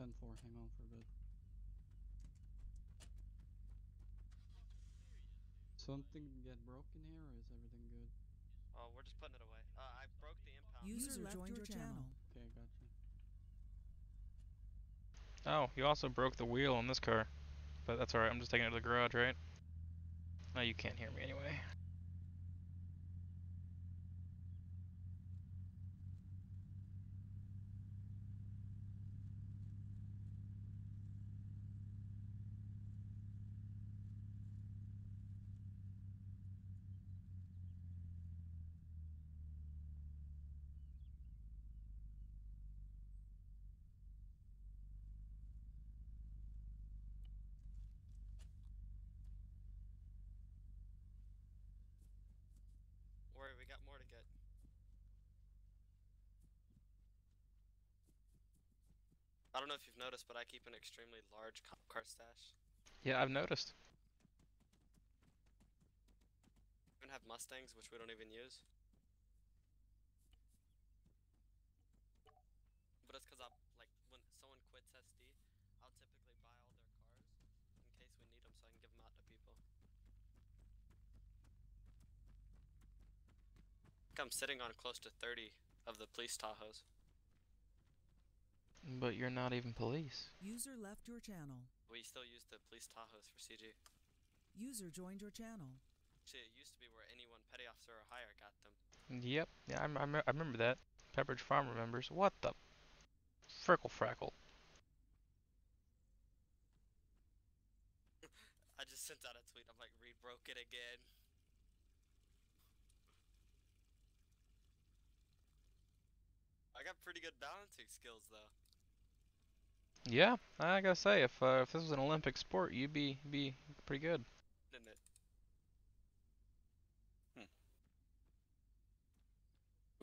E: 10-4, hang on for a bit. Something get broken here, or is everything good?
N: Oh, we're just putting it away. I broke the impound.
B: User joined your channel.
E: Okay, gotcha.
A: Oh, you also broke the wheel on this car. But that's alright, I'm just taking it to the garage, right? Oh, you can't hear me anyway.
N: Worry, we got more to get. I don't know if you've noticed, but I keep an extremely large cop car stash.
A: Yeah, I've noticed.
N: We even have Mustangs, which we don't even use. But it's because I, like, when someone quits SD, I'll typically buy all their cars in case we need them so I can give them out to people. I think I'm sitting on close to 30 of the police Tahoes.
A: But you're not even police.
B: User left your channel.
N: We still use the police Tahoes for CG.
B: User joined your channel.
N: Actually, it used to be where anyone petty officer or higher got them.
A: Yep, yeah, I remember that. Pepperidge Farm remembers. What the frickle frackle?
N: I just sent out a tweet. I'm like, Reed broke it again. I got pretty good balancing skills though.
A: Yeah, I gotta say, if this was an Olympic sport, you'd be pretty good.
N: Didn't it?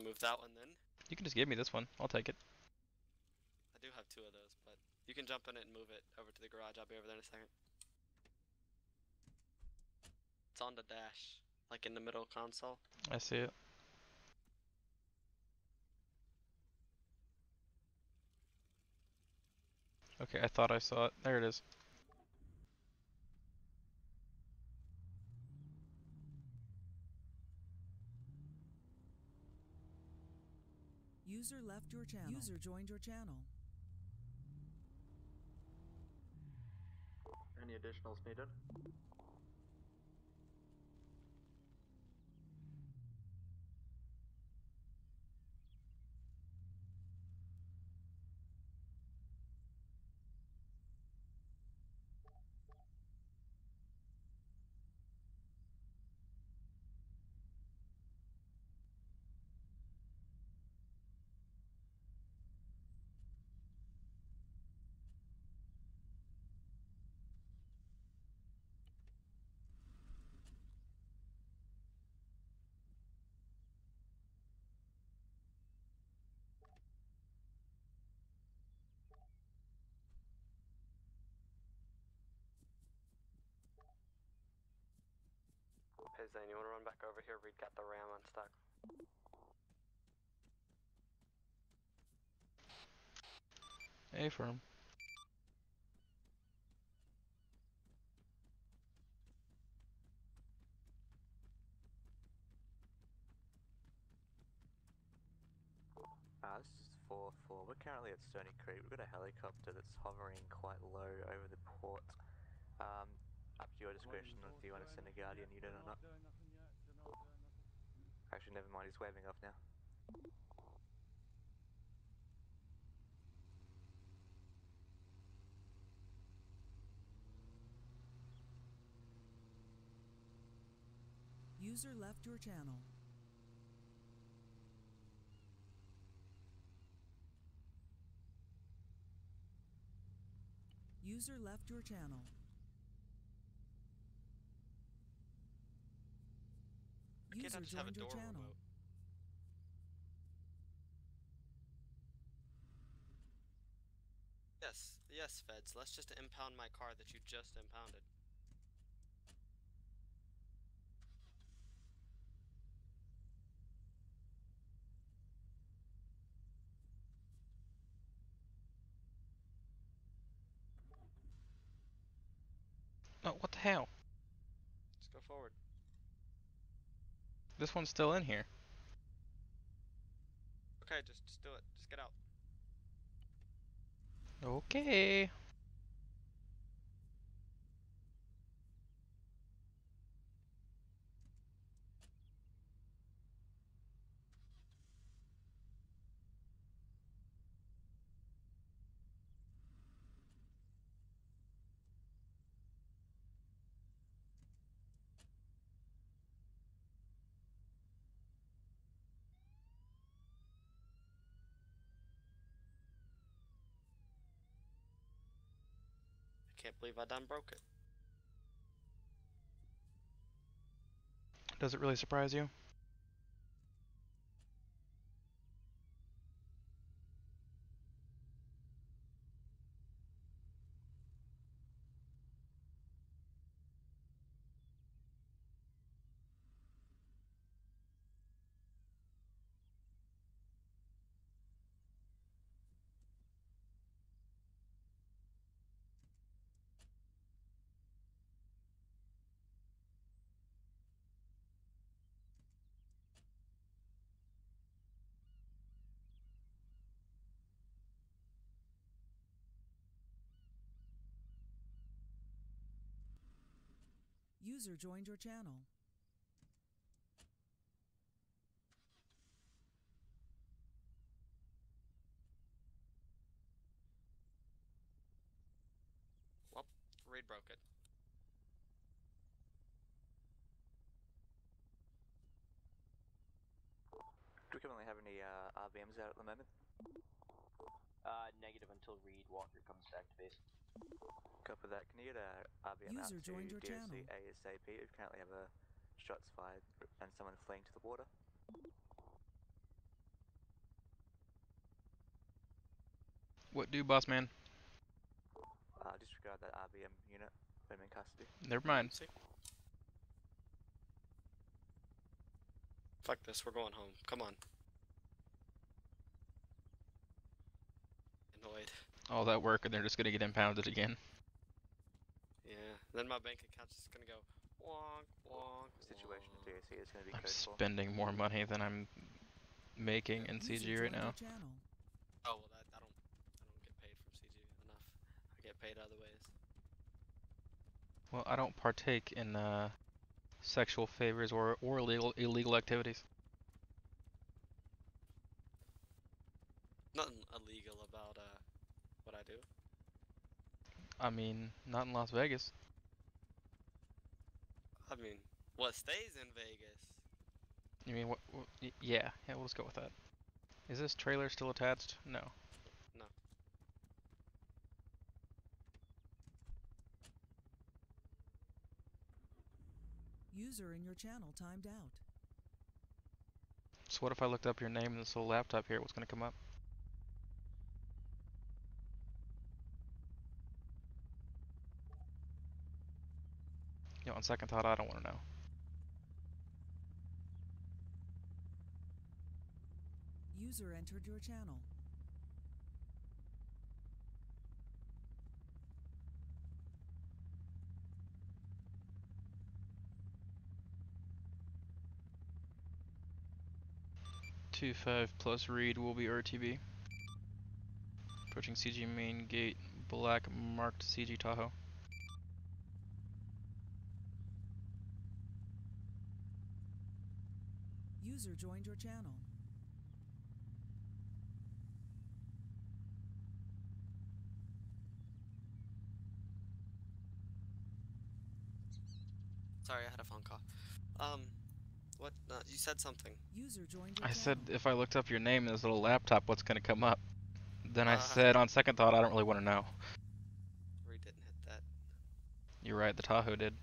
N: Move that one then.
A: You can just give me this one. I'll take it.
N: I do have 2 of those, but you can jump in it and move it over to the garage. I'll be over there in a second. It's on the dash, like in the middle console.
A: I see it. Okay, I thought I saw it. There it is.
B: User left your channel. User joined your channel.
C: Any additionals needed?
N: Hey Zane, you wanna run back over here? Reed got the ram unstuck.
A: A-firm.
I: This is 4-4. We're currently at Stony Creek. We've got a helicopter that's hovering quite low over the port. Up to your discretion if you want to send a Guardian unit or not. Actually, never mind. He's waving off now.
B: User left your channel. User left your channel.
N: Why can't I
B: User
N: just have a
B: joined your
N: door
B: channel.
N: remote? Yes, yes, feds. Let's just impound my car that you just impounded.
A: Oh, what the hell?
N: Let's go forward.
A: This one's still in here.
N: Okay, just do it. Just get out.
A: Okay.
N: I can't believe I done broke it.
A: Does it really surprise you?
B: User joined your channel.
N: Well, Reed broke it.
I: Do we currently have any RBMs out at the moment?
Q: Negative until Reed Walker comes back to base.
I: Copy that. Can you get a RBM out
B: User
I: to
B: joined your
I: DOC
B: channel.
I: ASAP? We currently have shots fired and someone fleeing to the water.
A: What do, boss man?
I: Disregard that RBM unit. Put him in custody.
A: Never mind.
N: See? Fuck this, we're going home. Come on. Annoyed.
A: All that work and they're just gonna get impounded again.
N: Yeah. Then my bank account's just gonna go wonk, wonk.
I: Situation at DOC is going to be
A: I'm
I: code 4.
A: spending more money than I'm making in
B: User
A: CG right
B: joined
A: now.
B: your channel.
N: Oh well, I don't get paid from CG enough. I get paid other ways.
A: Well, I don't partake in sexual favors or illegal activities.
N: Nothing illegal about what I do.
A: I mean, not in Las Vegas.
N: I mean, what stays in Vegas?
A: You mean yeah, we'll just go with that. Is this trailer still attached? No.
N: No.
B: User in your channel timed out.
A: So what if I looked up your name in this little laptop here? What's gonna come up? You know, on second thought, I don't want to know.
B: User entered your channel.
A: Two 5 plus Reed will be RTB. Approaching CG main gate, black marked CG Tahoe.
B: User joined your channel.
N: Sorry, I had a phone call. What? You said something.
B: User joined your
A: I said
B: channel.
A: if I looked up your name in this little laptop, what's gonna come up? Then I said on second thought, I don't really want to know.
N: Reed didn't hit that.
A: You're right, the Tahoe did.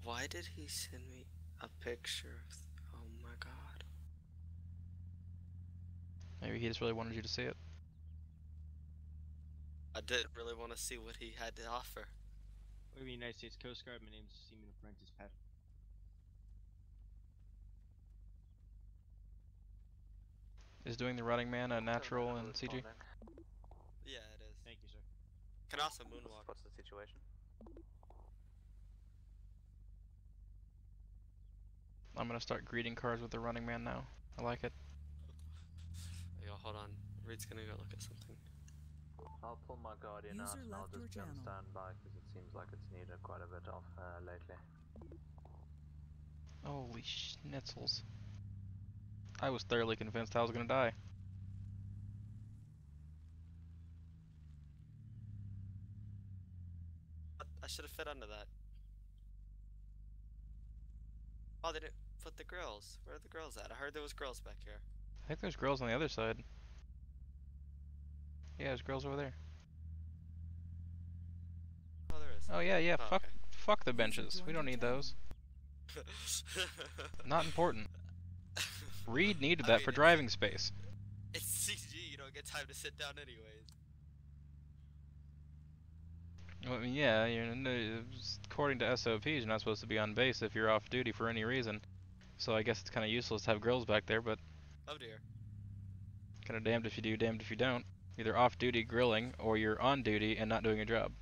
N: Why did he send me a picture of... Oh my god.
A: Maybe he just really wanted you to see it.
N: I didn't really want to see what he had to offer.
Q: What do you mean, United States Coast Guard? My name's Seaman Apprentice Pat.
A: Is doing the running man a natural in CG?
N: Yeah, it is.
Q: Thank you, sir.
N: Can also moonwalk.
I: What's the situation?
A: I'm gonna start greeting cars with the running man now. I like it.
N: Yo, hold on. Reed's gonna go look at something.
C: I'll pull my Guardian out
B: User
C: and I'll
B: left your
C: just be on
B: channel.
C: standby because it seems like it's needed quite a bit of lately.
A: Holy schnitzels. I was thoroughly convinced I was gonna die.
N: I should have fit under that. Oh, they didn't put the grills. Where are the grills at? I heard there was grills back here.
A: I think there's grills on the other side. Yeah, there's grills over there.
N: Oh, there is.
A: Oh yeah,
N: Oh,
A: fuck,
N: okay.
A: fuck the benches. We don't need those. Not important. Reed needed that for driving space.
N: It's CG, you don't get time to sit down anyways.
A: Well, I mean, yeah, according to SOPs, you're not supposed to be on base if you're off duty for any reason. So I guess it's kind of useless to have grills back there, but
N: Oh dear.
A: kind of damned if you do, damned if you don't. Either off duty grilling, or you're on duty and not doing your job.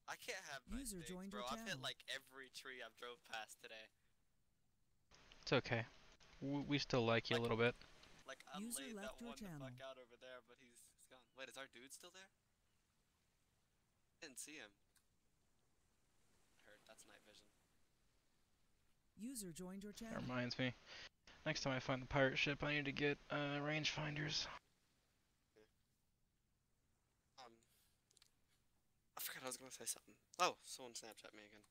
N: I can't have nice
B: User
N: things,
B: joined
N: bro.
B: your
N: I've hit
B: channel.
N: like every tree I've drove past today.
A: It's okay. We still like you a little bit.
N: Like I
B: User
N: laid
B: left
N: that
B: your
N: one the
B: channel.
N: fuck out over there, but he's gone. Wait, is our dude still there? Didn't see him. I heard that's night vision.
B: User joined your channel.
A: That reminds me. Next time I find the pirate ship, I need to get rangefinders.
N: I forgot I was gonna say something. Oh, someone Snapchat me again.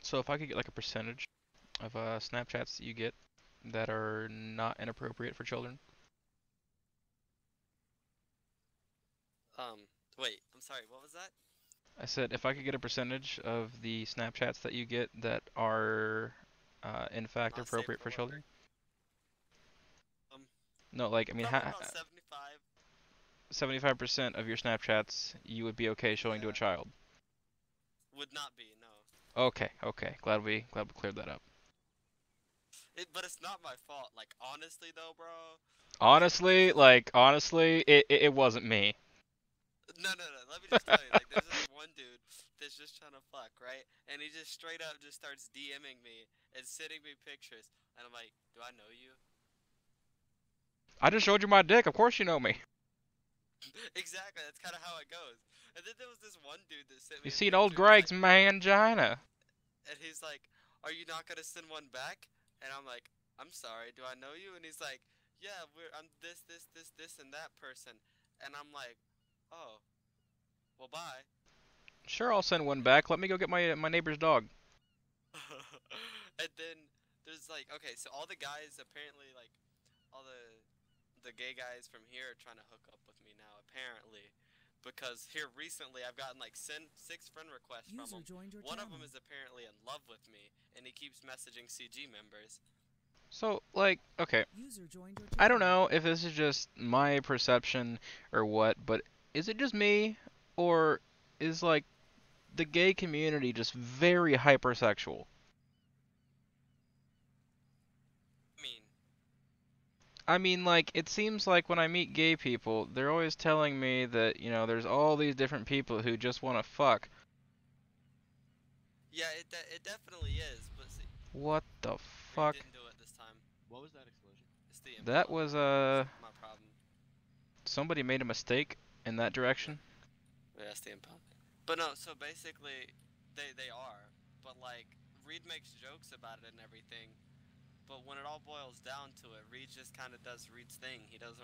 A: So if I could get like a percentage of Snapchats that you get that are not inappropriate for children.
N: Wait, I'm sorry, what was that?
A: I said if I could get a percentage of the Snapchats that you get that are in fact
N: Not
A: appropriate
N: safe
A: for
N: for
A: children.
N: work.
A: No, like I mean,
N: Probably about 75.
A: 75% of your Snapchats you would be okay showing to a child.
N: Would not be, no.
A: Okay, okay. Glad we cleared that up.
N: But it's not my fault. Like honestly though, bro.
A: Honestly, it wasn't me.
N: No. Let me just tell you. Like, there's this one dude that's just trying to fuck, right? And he just straight up just starts DMing me and sending me pictures, and I'm like, do I know you?
A: I just showed you my dick. Of course you know me.
N: Exactly. That's kind of how it goes. And then there was this one dude that sent me.
A: You
N: a
A: seen old
N: picture,
A: Greg's
N: like,
A: mangina.
N: and he's like, "Are you not gonna send one back?" And I'm like, "I'm sorry. Do I know you?" And he's like, "Yeah, I'm this, and that person." And I'm like, "Oh, well, bye."
A: Sure, I'll send one back. Let me go get my neighbor's dog.
N: And then there's like, okay, so all the guys apparently, like, all the gay guys from here are trying to hook up with me now, apparently, because here recently I've gotten like 6 friend requests from them. One of them is apparently in love with me, and he keeps messaging CG members.
A: So, like, okay. I don't know if this is just my perception or what, but is it just me, or is like the gay community just very hypersexual? I mean, like, it seems like when I meet gay people, they're always telling me that, you know, there's all these different people who just want to fuck.
N: Yeah, it definitely is, but see,
A: What the fuck?
N: didn't do it this time.
Q: What was that explosion?
N: It's the
A: That was,
N: my problem.
A: somebody made a mistake in that direction.
N: Yeah, that's the impound. But no, so basically, they are, but like, Reed makes jokes about it and everything, but when it all boils down to it, Reed just kind of does Reed's thing. He doesn't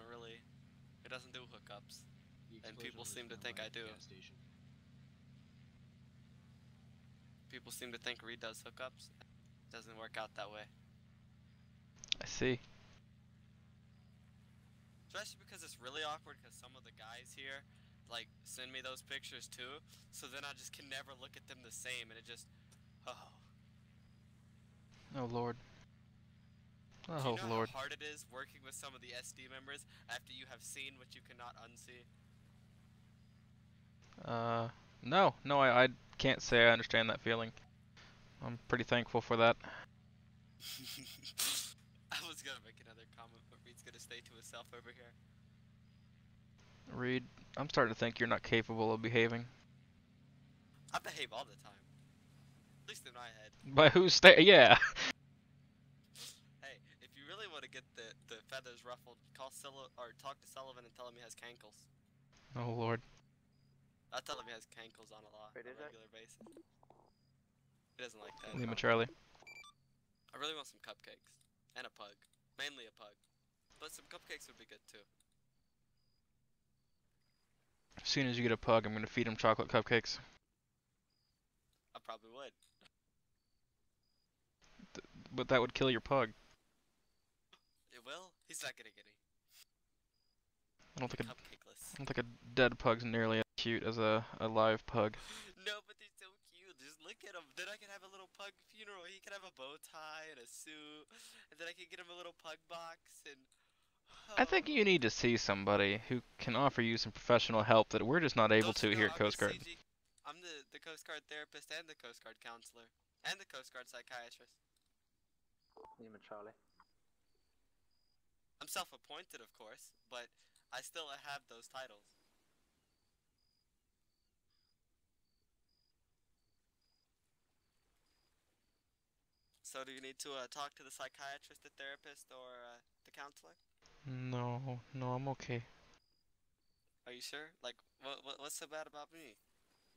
N: do hookups, and people seem to think I do. people seem to think Reed does hookups. It doesn't work out that way.
A: I see.
N: Especially because it's really awkward because some of the guys here, like, send me those pictures too, so then I just can never look at them the same, and it just, oh.
A: Oh Lord.
N: Do you
A: Oh
N: know
A: Lord.
N: how hard it is working with some of the SD members after you have seen what you cannot unsee?
A: No, I can't say I understand that feeling. I'm pretty thankful for that.
N: I was gonna make another comment, but Reed's gonna stay to himself over here.
A: Reed, I'm starting to think you're not capable of behaving.
N: I behave all the time. At least in my head.
A: By whose yeah.
N: Hey, if you really want to get the feathers ruffled, talk to Sullivan and tell him he has cankles.
A: Oh Lord.
N: I tell him he has cankles on a regular basis. He doesn't like that.
A: Lima Charlie.
N: I really want some cupcakes. And a pug. Mainly a pug. But some cupcakes would be good too.
A: As soon as you get a pug, I'm gonna feed him chocolate cupcakes.
N: I probably would.
A: But that would kill your pug.
N: It will? He's not gonna get any.
A: I don't
N: Cupcakeless.
A: think a dead pug's nearly as cute as a live pug.
N: No, but they're so cute. Just look at him. Then I can have a little pug funeral. He can have a bow tie and a suit. And then I can get him a little pug box and... Oh.
A: I think you need to see somebody who can offer you some professional help that we're just not able to here at Coast Guard.
N: I'm the Coast Guard therapist and the Coast Guard counselor. And the Coast Guard psychiatrist.
C: Lima Charlie.
N: I'm self-appointed, of course, but I still have those titles. So do you need to talk to the psychiatrist, the therapist, or the counselor?
A: No, I'm okay.
N: Are you sure? Like, what's so bad about me?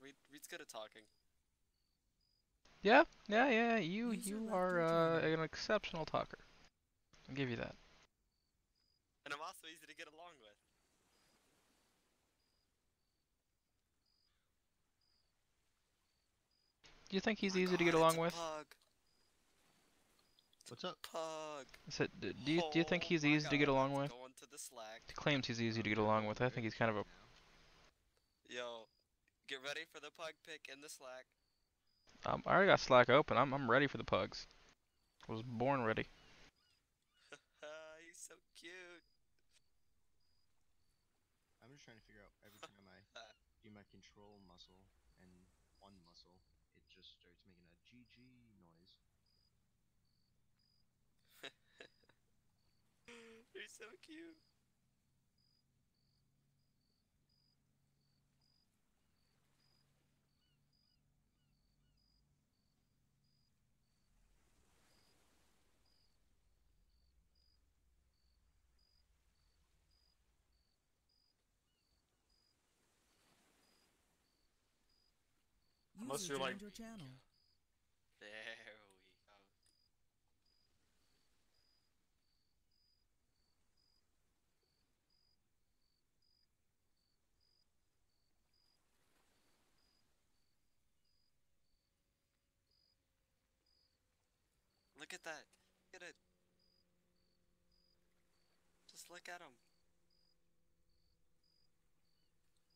N: Reed's good at talking.
A: Yeah. You are an exceptional talker. I'll give you that.
N: And I'm also easy to get along with.
A: Do you think he's easy to get along with?
N: Pug.
Q: What's up?
N: Pug.
A: I said, do you think he's easy to get along with?
N: Going to the Slack.
A: He claims he's easy to get along with. I think he's kind of a...
N: Yo, get ready for the pug pick in the Slack.
A: I already got Slack open. I'm ready for the pugs. I was born ready.
N: He's so cute.
Q: I'm just trying to figure out every time I do my control muscle and one muscle, it just starts making a GG noise.
N: You're so cute.
B: Unless you're like your channel.
N: There we go. Look at that. Look at it. Just look at them.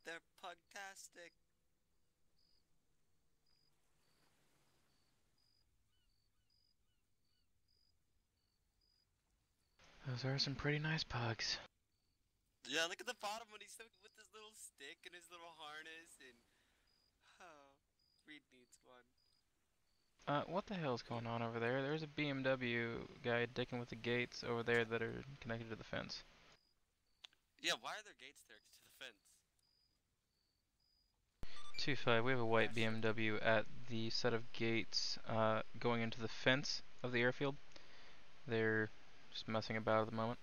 N: They're pugtastic.
A: Those are some pretty nice pugs.
N: Yeah, look at the bottom when he's with his little stick and his little harness and... Oh, Reed needs one.
A: What the hell's going on over there? There's a BMW guy dicking with the gates over there that are connected to the fence.
N: Yeah, why are there gates there to the fence?
A: 2-5, we have a white BMW at the set of gates going into the fence of the airfield. They're just messing about at the moment.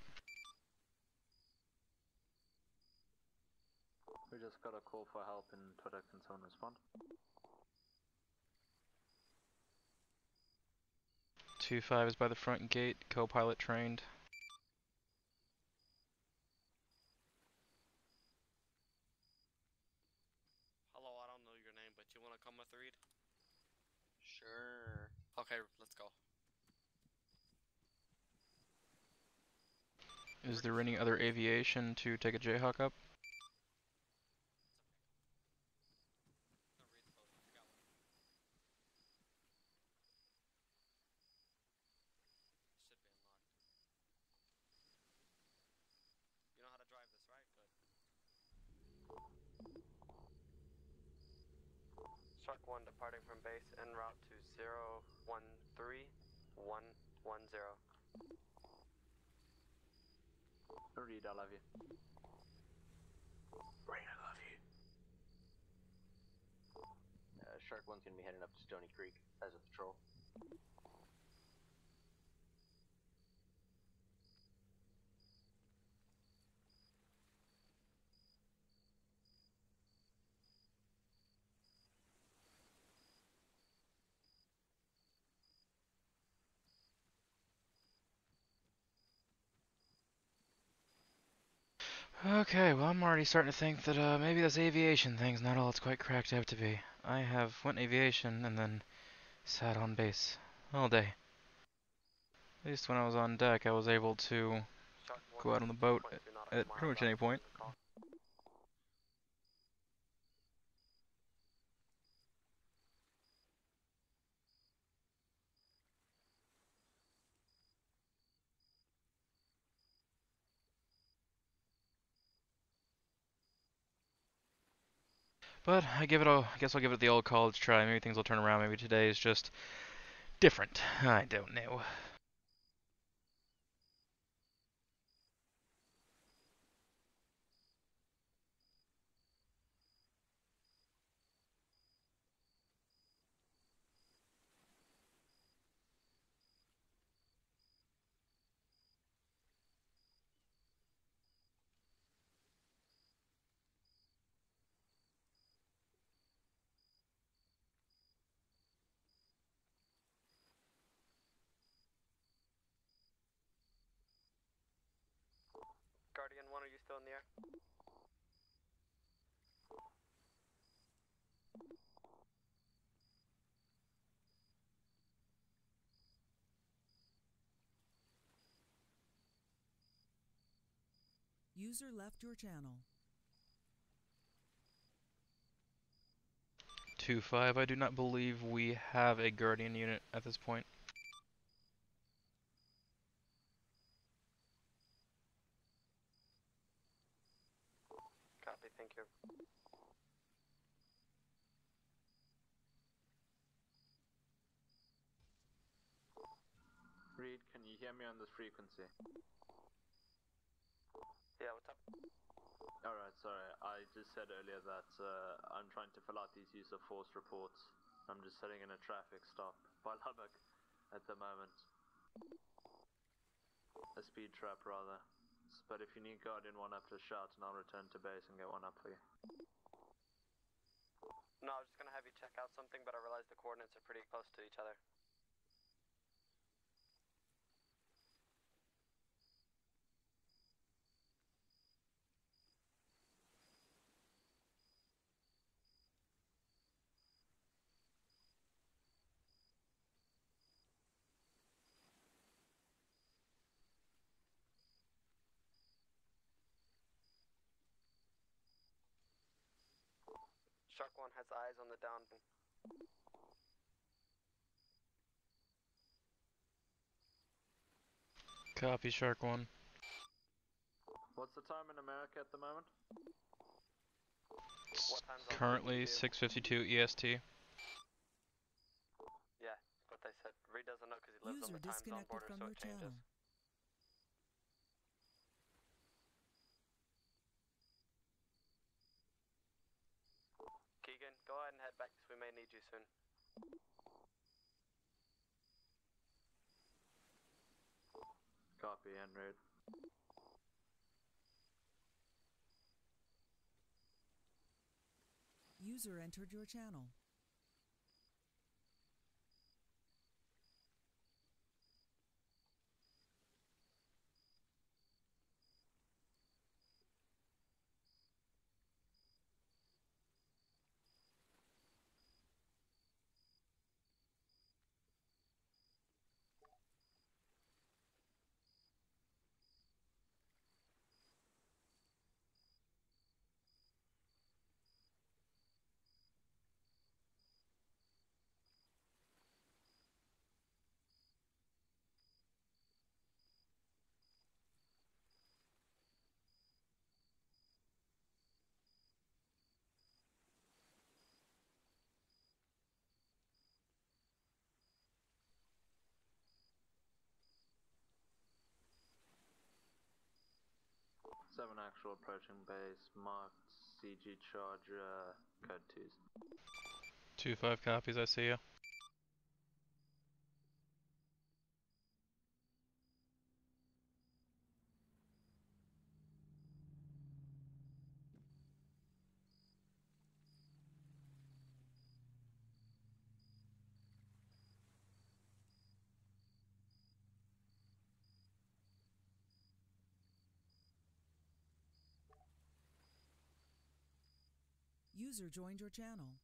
C: We just got a call for help in Twitter. Can someone respond?
A: 2-5 is by the front gate, co-pilot trained.
N: Hello, I don't know your name, but you wanna come with Reed?
A: Is there any other aviation to take a Jayhawk up?
N: You know how to drive this, right? Good.
I: Shark 1 departing from base en route to 013110.
C: Reed, I love you.
I: Rain, I love you.
Q: Shark 1's gonna be heading up to Stony Creek as a patrol.
A: Okay, well I'm already starting to think that maybe this aviation thing's not all it's quite cracked out to be. I have went aviation and then sat on base all day. At least when I was on deck I was able to go out on the boat at pretty much any point. But I guess I'll give it the old college try. Maybe things will turn around. Maybe today is just different. I don't know.
I: Guardian 1, are you still in the air?
B: User left your channel.
A: 2-5, I do not believe we have a Guardian unit at this point.
I: Copy, thank you.
C: Reed, can you hear me on this frequency?
I: Yeah, what's up?
C: Alright, sorry. I just said earlier that I'm trying to fill out these use of force reports. I'm just sitting in a traffic stop by Lubbock at the moment. A speed trap, rather. But if you need Guardian 1 up to shout, and I'll return to base and get one up for you.
I: No, I was just gonna have you check out something, but I realized the coordinates are pretty close to each other. Shark 1 has eyes on the down.
A: Copy, Shark 1.
C: What's the time in America at the moment?
A: It's currently 6:52 EST.
I: Yeah, what they said. Reed doesn't know because he lives on the time zone border, so it changes. Keegan, go ahead and head back because we may need you soon.
C: Copy, en route.
B: User entered your channel.
C: 7 actual approaching base, marked CG Charger, code 2s.
A: 2-5 copies, I see you.
B: User joined your channel.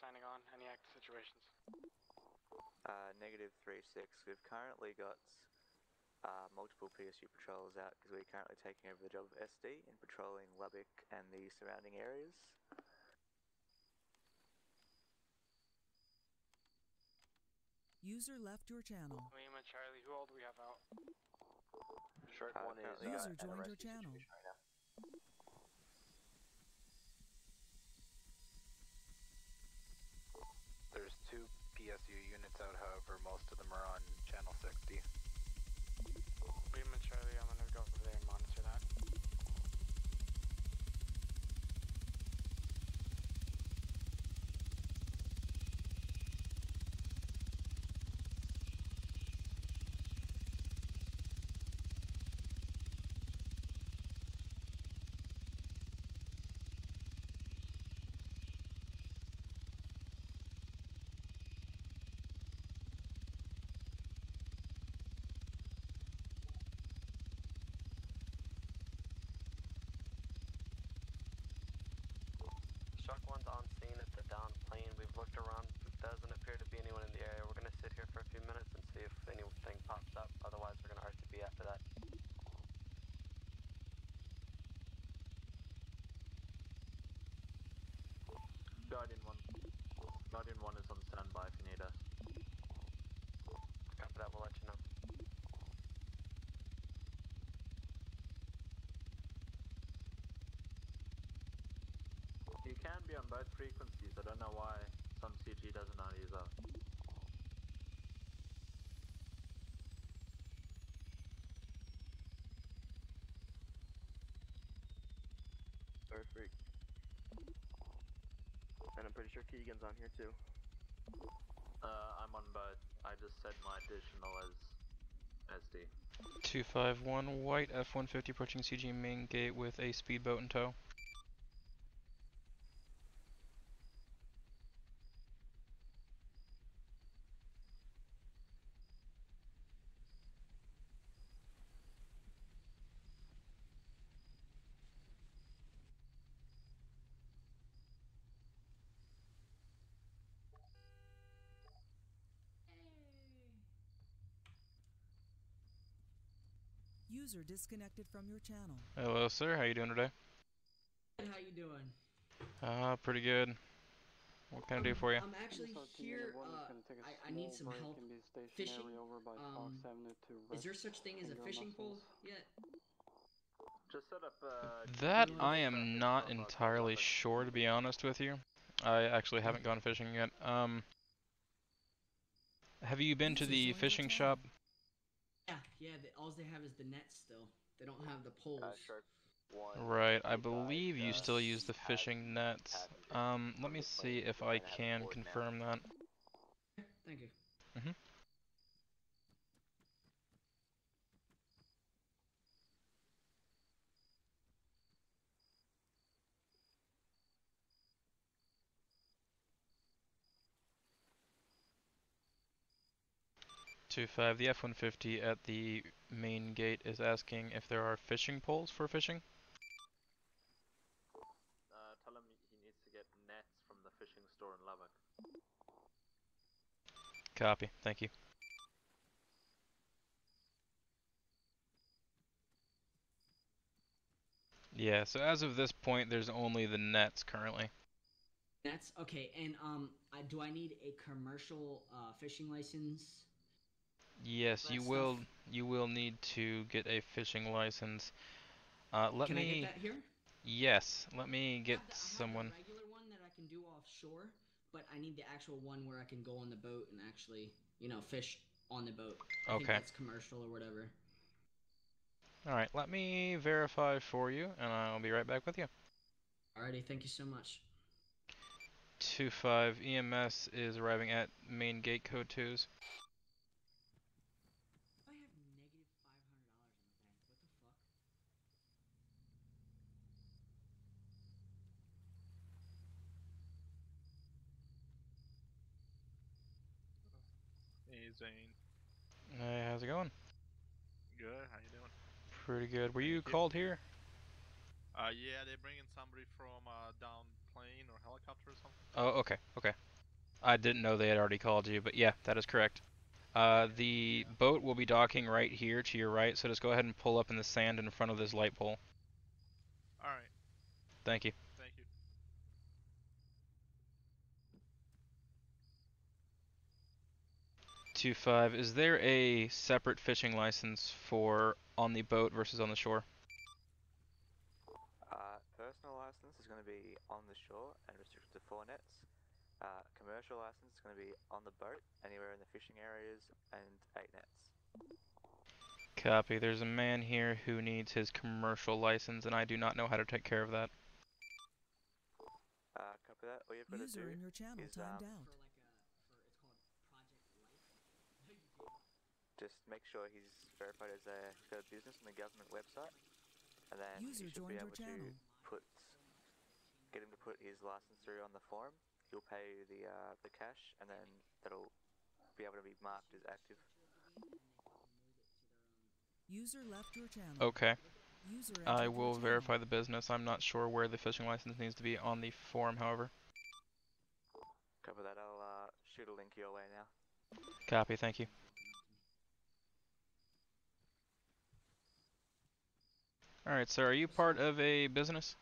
K: Signing on. Any active situations?
I: Negative 3-6. We've currently got multiple PSU patrols out because we're currently taking over the job of SD and patrolling Lubbock and the surrounding areas.
B: User left your channel.
K: Lima, Charlie, who all do we have out?
I: Shark 1 is
B: User
I: at a
B: joined your
I: rescue
B: channel.
I: situation right now.
O: There's 2 PSU units out, however, most of them are on channel 60.
K: Lima, Charlie, I'm gonna go over there and monitor that.
N: Shark 1's on scene at the down plane. We've looked around. There doesn't appear to be anyone in the area. We're going to sit here for a few minutes and see if anything pops up. Otherwise, we're going to RTB after that.
C: Guardian 1. Guardian 1 is on standby if you need us.
N: Copy that, we'll let you know.
C: You can be on both frequencies. I don't know why some CG doesn't know how to use that.
M: Sorry, freak. And I'm pretty sure Keegan's on here too.
C: I'm on both. I just set my additional as SD.
A: 251 white F-150 approaching CG main gate with a speedboat in tow.
B: User disconnected from your channel.
A: Hello, sir. How you doing today?
S: How you doing?
A: Pretty good. What can I do for you?
S: I'm actually here. I need some help fishing. Is there such thing as a fishing pole yet?
C: Just set up
A: That I am not entirely sure, to be honest with you. I actually haven't gone fishing yet. Have you been to the fishing shop?
S: Yeah. All they have is the net still. They don't have the poles.
A: Right, I believe you still use the fishing nets. Let me see if I can confirm that.
S: Thank you.
A: Mm-hmm. 2-5, the F-150 at the main gate is asking if there are fishing poles for fishing.
C: Tell him he needs to get nets from the fishing store in Lubbock.
A: Copy, thank you. Yeah, so as of this point, there's only the nets currently.
S: Nets? Okay, and do I need a commercial fishing license?
A: Yes, you will. You will need to get a fishing license. Let
S: Can
A: me.
S: I get that here?
A: Yes, let me get
S: I have
A: someone.
S: the regular one that I can do offshore, but I need the actual one where I can go on the boat and actually, fish on the boat. I think
A: Okay.
S: that's commercial or whatever.
A: Alright, let me verify for you, and I'll be right back with you.
S: Alrighty, thank you so much.
A: 2-5 EMS is arriving at main gate code 2s.
S: I have negative $500 in the bank. What the fuck?
F: Hey Zane.
A: Hey, how's it going?
F: Good, how you doing?
A: Pretty good. Were you
F: Thank you.
A: called here?
F: Yeah, they're bringing somebody from down plane or helicopter or something.
A: Oh, okay, okay. I didn't know they had already called you, but yeah, that is correct. The boat will be docking right here to your right, so just go ahead and pull up in the sand in front of this light pole.
F: Alright.
A: Thank you.
F: Thank you.
A: 2-5, is there a separate fishing license for on the boat versus on the shore?
I: Personal license is going to be on the shore and restricted to 4 nets. Commercial license is going to be on the boat, anywhere in the fishing areas, and 8 nets.
A: Copy. There's a man here who needs his commercial license, and I do not know how to take care of that.
I: Copy that. All you've got
B: User
I: to do
B: in your channel
I: is
B: timed out.
I: just make sure he's verified as he's got a business on the government website, and then
B: User
I: you should be
B: joined your
I: able
B: channel.
I: to get him to put his license through on the forum. He'll pay the cash, and then that'll be able to be marked as active.
B: User left your channel.
A: Okay.
B: User
A: I
B: entered
A: will
B: your
A: verify
B: channel.
A: the business. I'm not sure where the fishing license needs to be on the forum, however.
I: Cover that. I'll shoot a link your way now.
A: Copy, thank you. Alright, sir, are you part of a business?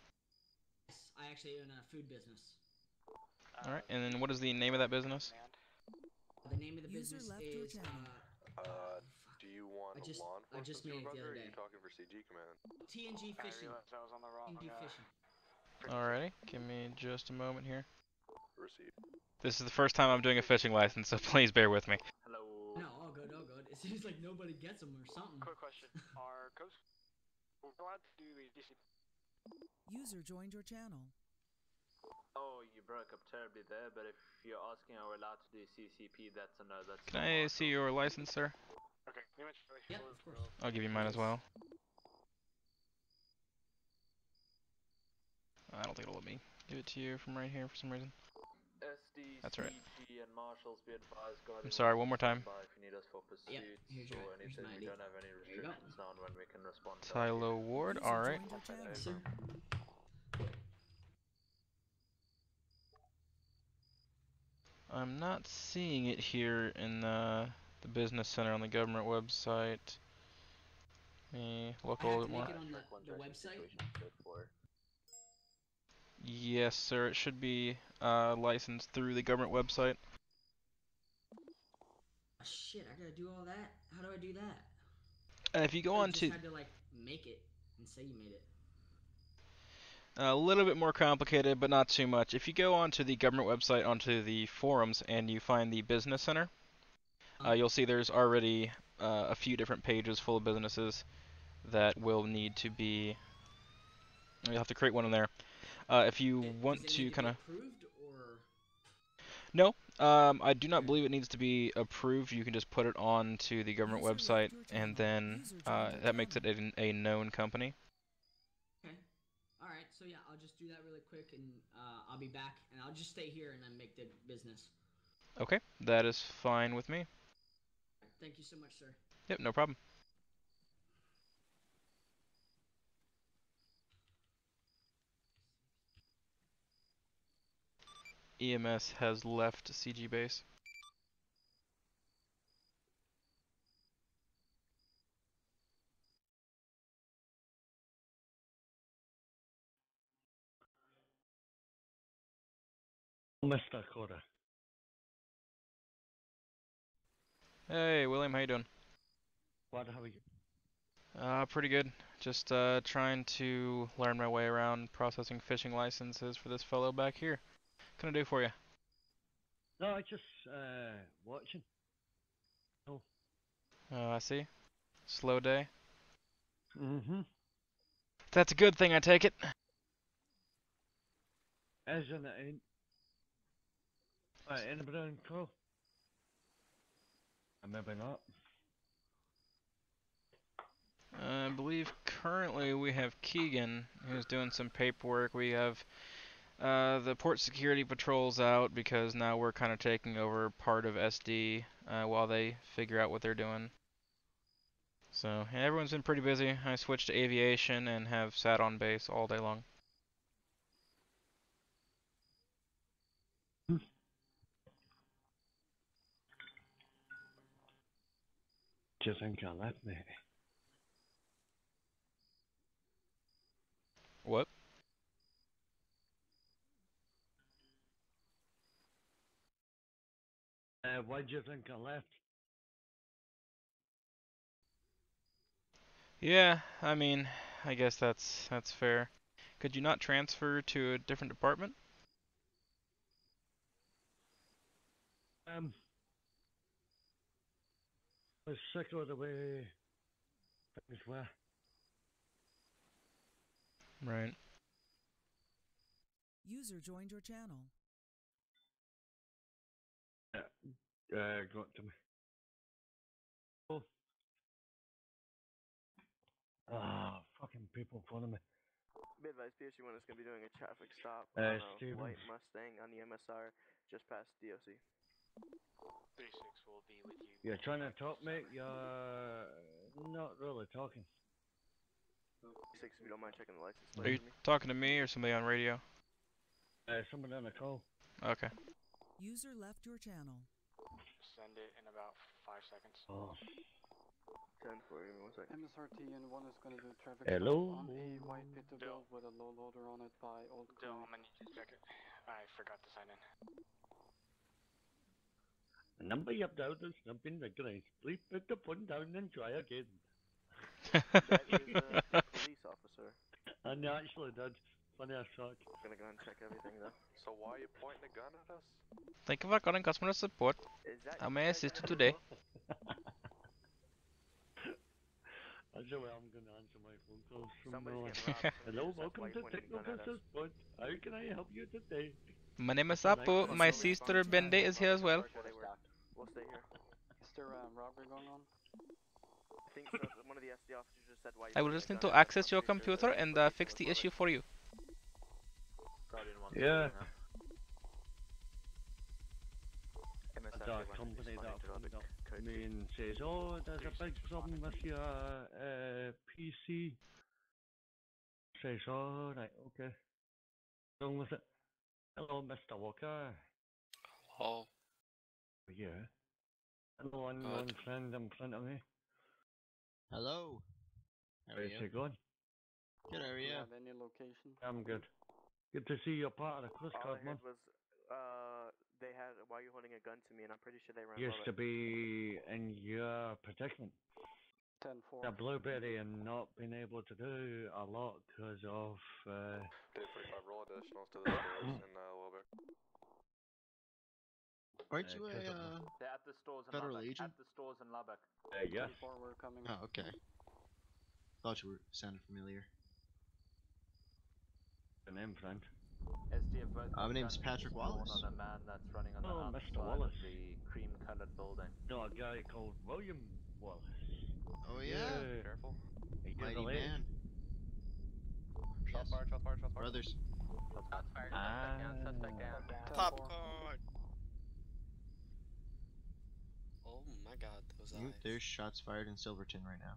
S: Yes, I actually own a food business.
A: Alright, and then what is the name of that business?
S: The name of the
B: User
S: business
B: left your
S: is
B: channel.
U: Do you want
S: I just
U: law enforcement
S: made it the
U: supervisor,
S: other
U: or are
S: day.
U: you talking for CG command?
S: TNG Fishing.
L: I was on the wrong.
S: TNG Fishing.
A: Alrighty, give me just a moment here.
U: Receive.
A: This is the first time I'm doing a fishing license, so please bear with me.
C: Hello.
S: No, all good, all good. It seems like nobody gets them or something.
L: Quick question. Are coast allowed to do a DC?
B: User joined your channel.
C: Oh, you broke up terribly there, but if you're asking are we allowed to do CCP, that's a no, that's
A: Can
C: not
A: I
C: martial.
A: see your license, sir?
L: Okay, you mentioned
S: Yep, of course.
A: I'll give you mine as well. I don't think it'll let me give it to you from right here for some reason.
C: SD,
A: That's right.
C: CG, and marshals be advised.
A: I'm sorry, one more time.
C: If you need us for pursuits
S: here's
C: or
S: my
C: anything, we
S: ID.
C: don't have any restrictions now on when we can respond. to
A: Tylo Ward,
B: User
A: alright.
B: joined your channel.
S: Sir.
A: I'm not seeing it here in the business center on the government website. Let me look a
S: I have
A: little
S: to
A: bit more.
S: make it on the website.
A: Yes, sir, it should be licensed through the government website.
S: Oh, shit, I gotta do all that? How do I do that?
A: If you go
S: You
A: on
S: just
A: to
S: had to like make it and say you made it.
A: a little bit more complicated, but not too much. If you go onto the government website, onto the forums, and you find the business center, you'll see there's already a few different pages full of businesses that will need to be. You'll have to create one in there. If you want
S: Does it
A: to
S: need
A: kind of.
S: approved or?
A: No, I do not believe it needs to be approved. You can just put it on to the government website, and then that makes it a known company.
S: Okay. All right. So yeah, I'll just do that really quick, and I'll be back, and I'll just stay here and then make the business.
A: Okay, that is fine with me.
S: Thank you so much, sir.
A: Yep, no problem. EMS has left CG base.
D: Mr. Dakota.
A: Hey, William, how you doing?
D: What have you?
A: Pretty good. Just trying to learn my way around processing fishing licenses for this fellow back here. What can I do for you?
D: No, I just watching. Oh.
A: Oh, I see. Slow day.
D: Mm-hmm.
A: That's a good thing, I take it.
D: Isn't it? Anybody on call? Maybe not.
A: I believe currently we have Keegan, who's doing some paperwork. We have the port security patrols out because now we're kind of taking over part of SD while they figure out what they're doing. So yeah, everyone's been pretty busy. I switched to aviation and have sat on base all day long.
D: Do you think I left me?
A: What?
D: Why do you think I left?
A: Yeah, I mean, I guess that's fair. Could you not transfer to a different department?
D: I was sick of the way things were.
A: Right.
B: User joined your channel.
D: Got to me. Oh. Ah, fucking people calling me.
M: Be advised, PSU1 is going to be doing a traffic stop on a
D: Steven.
M: white Mustang on the MSR just past DOC.
O: 36 will be with you.
D: You're trying to talk, mate? You're not really talking.
M: 6, if you don't mind checking the license
A: Are
M: plate
A: you
M: for me.
A: talking to me or somebody on radio?
D: Someone on the call.
A: Okay.
B: User left your channel.
O: Send it in about 5 seconds.
D: Oh.
M: 10 for you, 1 second.
K: MSRT and 1 is going to do traffic
D: Hello?
K: stop on a white Peterbilt with a low loader on it by Old
O: Bill,
K: Clinic.
O: I'm gonna need you to check it. I forgot to sign in.
D: The number you have dialed is not been recognized. Please put the phone down and try again.
M: That is a police officer.
D: I actually did. Funny as fuck.
M: Gonna go and check everything though.
U: So why are you pointing a gun at us?
A: Thank you for calling customer support. How may I assist you today?
D: That's the way I'm going to answer my phone calls from now on.
M: Somebody's getting robbed.
D: Hello, welcome to Technical Support. How can I help you today?
A: My name is Apu. My sister Bende is here as well.
M: We'll stay here.
K: Is there a robbery going on?
M: I think so. One of the SD officers just said why.
A: I will just need to access your computer and fix the issue for you.
D: Yeah. That company that phoned up me and says, oh, there's a big problem with your PC. Says, oh, right, okay. What's wrong with it? Hello, Mr. Walker.
N: Hello.
D: Yeah. Hello, unknown friend in front of me.
Q: Hello. How are you?
D: How's it going?
Q: Good, how are
K: Do you
Q: you?
K: have any location?
D: I'm good. Good to see you're part of the Coast
M: All
D: Guard,
M: I
D: man.
M: heard was, they had, why are you holding a gun to me? And I'm pretty sure they ran
D: Used to be in your predicament.
K: 10-4.
D: The Blueberry and not being able to do a lot because of.
U: Did 45 roll additionals to the stores in Wilbur.
Q: Aren't you
C: They're at the stores in
Q: federal
C: Lubbock.
Q: agent?
C: At the stores in Lubbock.
D: Yes.
K: 10-4, we're coming.
Q: Oh, okay. Thought you were sounded familiar.
D: The name, friend.
C: SD have both
Q: My name's
C: guns
Q: Patrick
C: drawn
Q: Wallace.
C: on a man that's running on the
D: Oh,
C: outside
D: Mr. Wallace.
C: of the cream-colored building.
D: No, a guy called William Wallace.
Q: Oh yeah.
U: Careful.
Q: Mighty man.
U: Shots fired, shots fired, shots fired.
Q: Brothers.
L: Shots fired, suspect down, suspect down.
N: Popcorn. Oh my God, those eyes.
Q: There's shots fired in Silverton right now.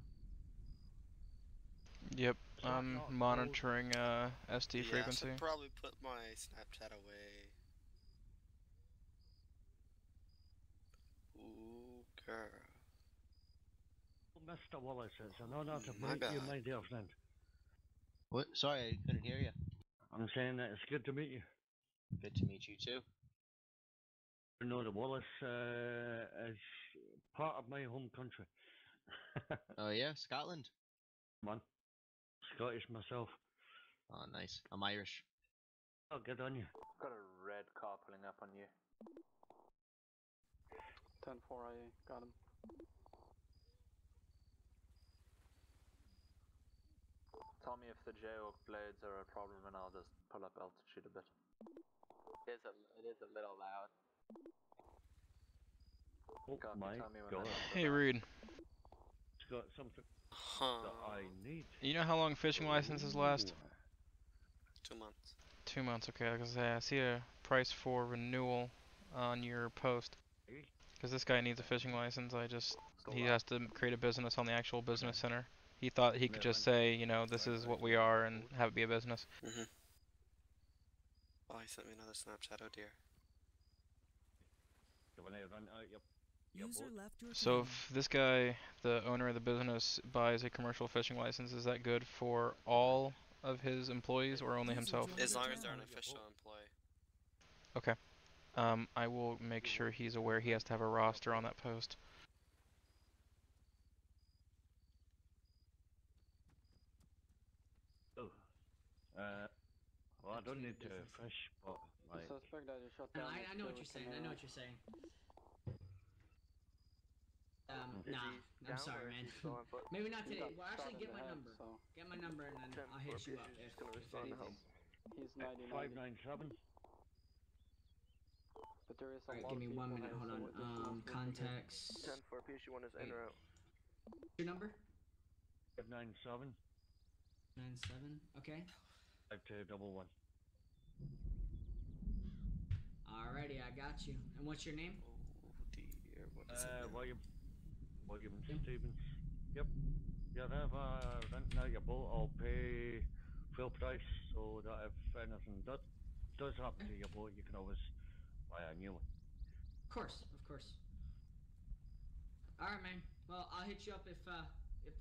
A: Yep, I'm monitoring SD
N: Yeah,
A: frequency.
N: I should probably put my Snapchat away. Ooh, girl.
D: Mr. Wallace, it's an honor to meet you, my dear friend.
Q: What? Sorry, I couldn't hear you.
D: I'm saying that it's good to meet you.
Q: Good to meet you too.
D: No, the Wallace is part of my home country.
Q: Oh yeah, Scotland.
D: Man, Scottish myself.
Q: Oh, nice. I'm Irish.
D: Oh, good on you.
C: Got a red car pulling up on you.
K: 10-4, I got him.
C: Tell me if the J-Orc blades are a problem and I'll just pull up altitude a bit.
I: It is a little loud.
D: Oh my God.
A: Hey, Reed.
D: It's got something that I need.
A: You know how long fishing licenses last?
N: 2 months.
A: 2 months, okay. Because I see a price for renewal on your post. Because this guy needs a fishing license. He has to create a business on the actual business center. He thought he could just say, you know, this is what we are and have it be a business.
N: Oh, he sent me another Snapchat. Oh dear.
B: User left your
A: So if this guy, the owner of the business, buys a commercial fishing license, is that good for all of his employees or only himself?
N: As long as they're an official employee.
A: Okay. I will make sure he's aware he has to have a roster on that post.
D: Oh. Well, I don't need to fish, but
K: The
D: like.
K: suspect that you shot
S: No,
K: down
S: I know what you're saying. I know what you're saying. I'm sorry, man. Maybe not today. Well, actually, get my number. Get my number, and then I'll hit you up if anything.
K: He's 99.
D: 597.
K: But there is a
S: Alright,
K: lot
S: give
K: of
S: me
K: people
S: 1 minute.
K: here,
S: Hold
K: so
S: on.
K: additional
S: Contacts.
M: 10-4, PSU1 is in or out.
S: Your number?
D: 597.
S: 97. Okay.
D: 5211.
S: Alrighty, I got you. And what's your name?
N: Oh dear, what is it?
D: William Stevens. Yep. Yeah, have rent now your boat. I'll pay full price so that if anything does happen to your boat, you can always buy a new one.
S: Of course, of course. Alright, man. Well, I'll hit you up if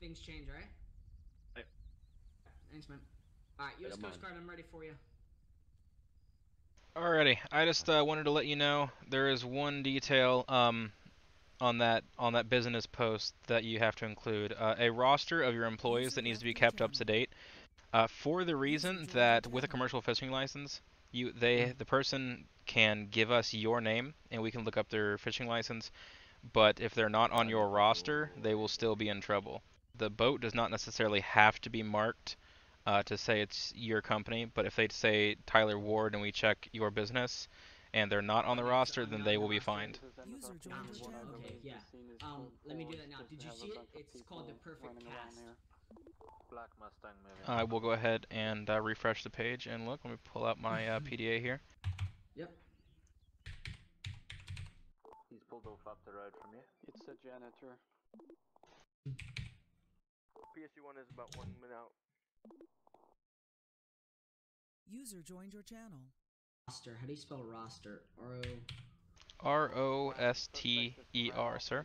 S: things change, alright?
D: Right.
S: Thanks, man. Alright, US Coast Guard, I'm ready for you.
A: Alrighty, I just wanted to let you know there is one detail on that business post that you have to include a roster of your employees that needs to be kept up to date. For the reason that with a commercial fishing license, the person can give us your name and we can look up their fishing license, but if they're not on your roster, they will still be in trouble. The boat does not necessarily have to be marked to say it's your company, but if they say Tyler Ward and we check your business and they're not on the roster, then they will be fined.
B: User joined your channel.
S: Okay, yeah. Let me do that now. Did you see it? It's called the perfect cast.
C: Black Mustang moving.
A: I will go ahead and refresh the page and look. Let me pull out my PDA here.
S: Yep.
C: He's pulled off up the road from you.
K: It's a janitor.
M: PSU1 is about 1 minute out.
B: User joined your channel.
S: Roster. How do you spell roster?
A: R-O-S-T-E-R, sir.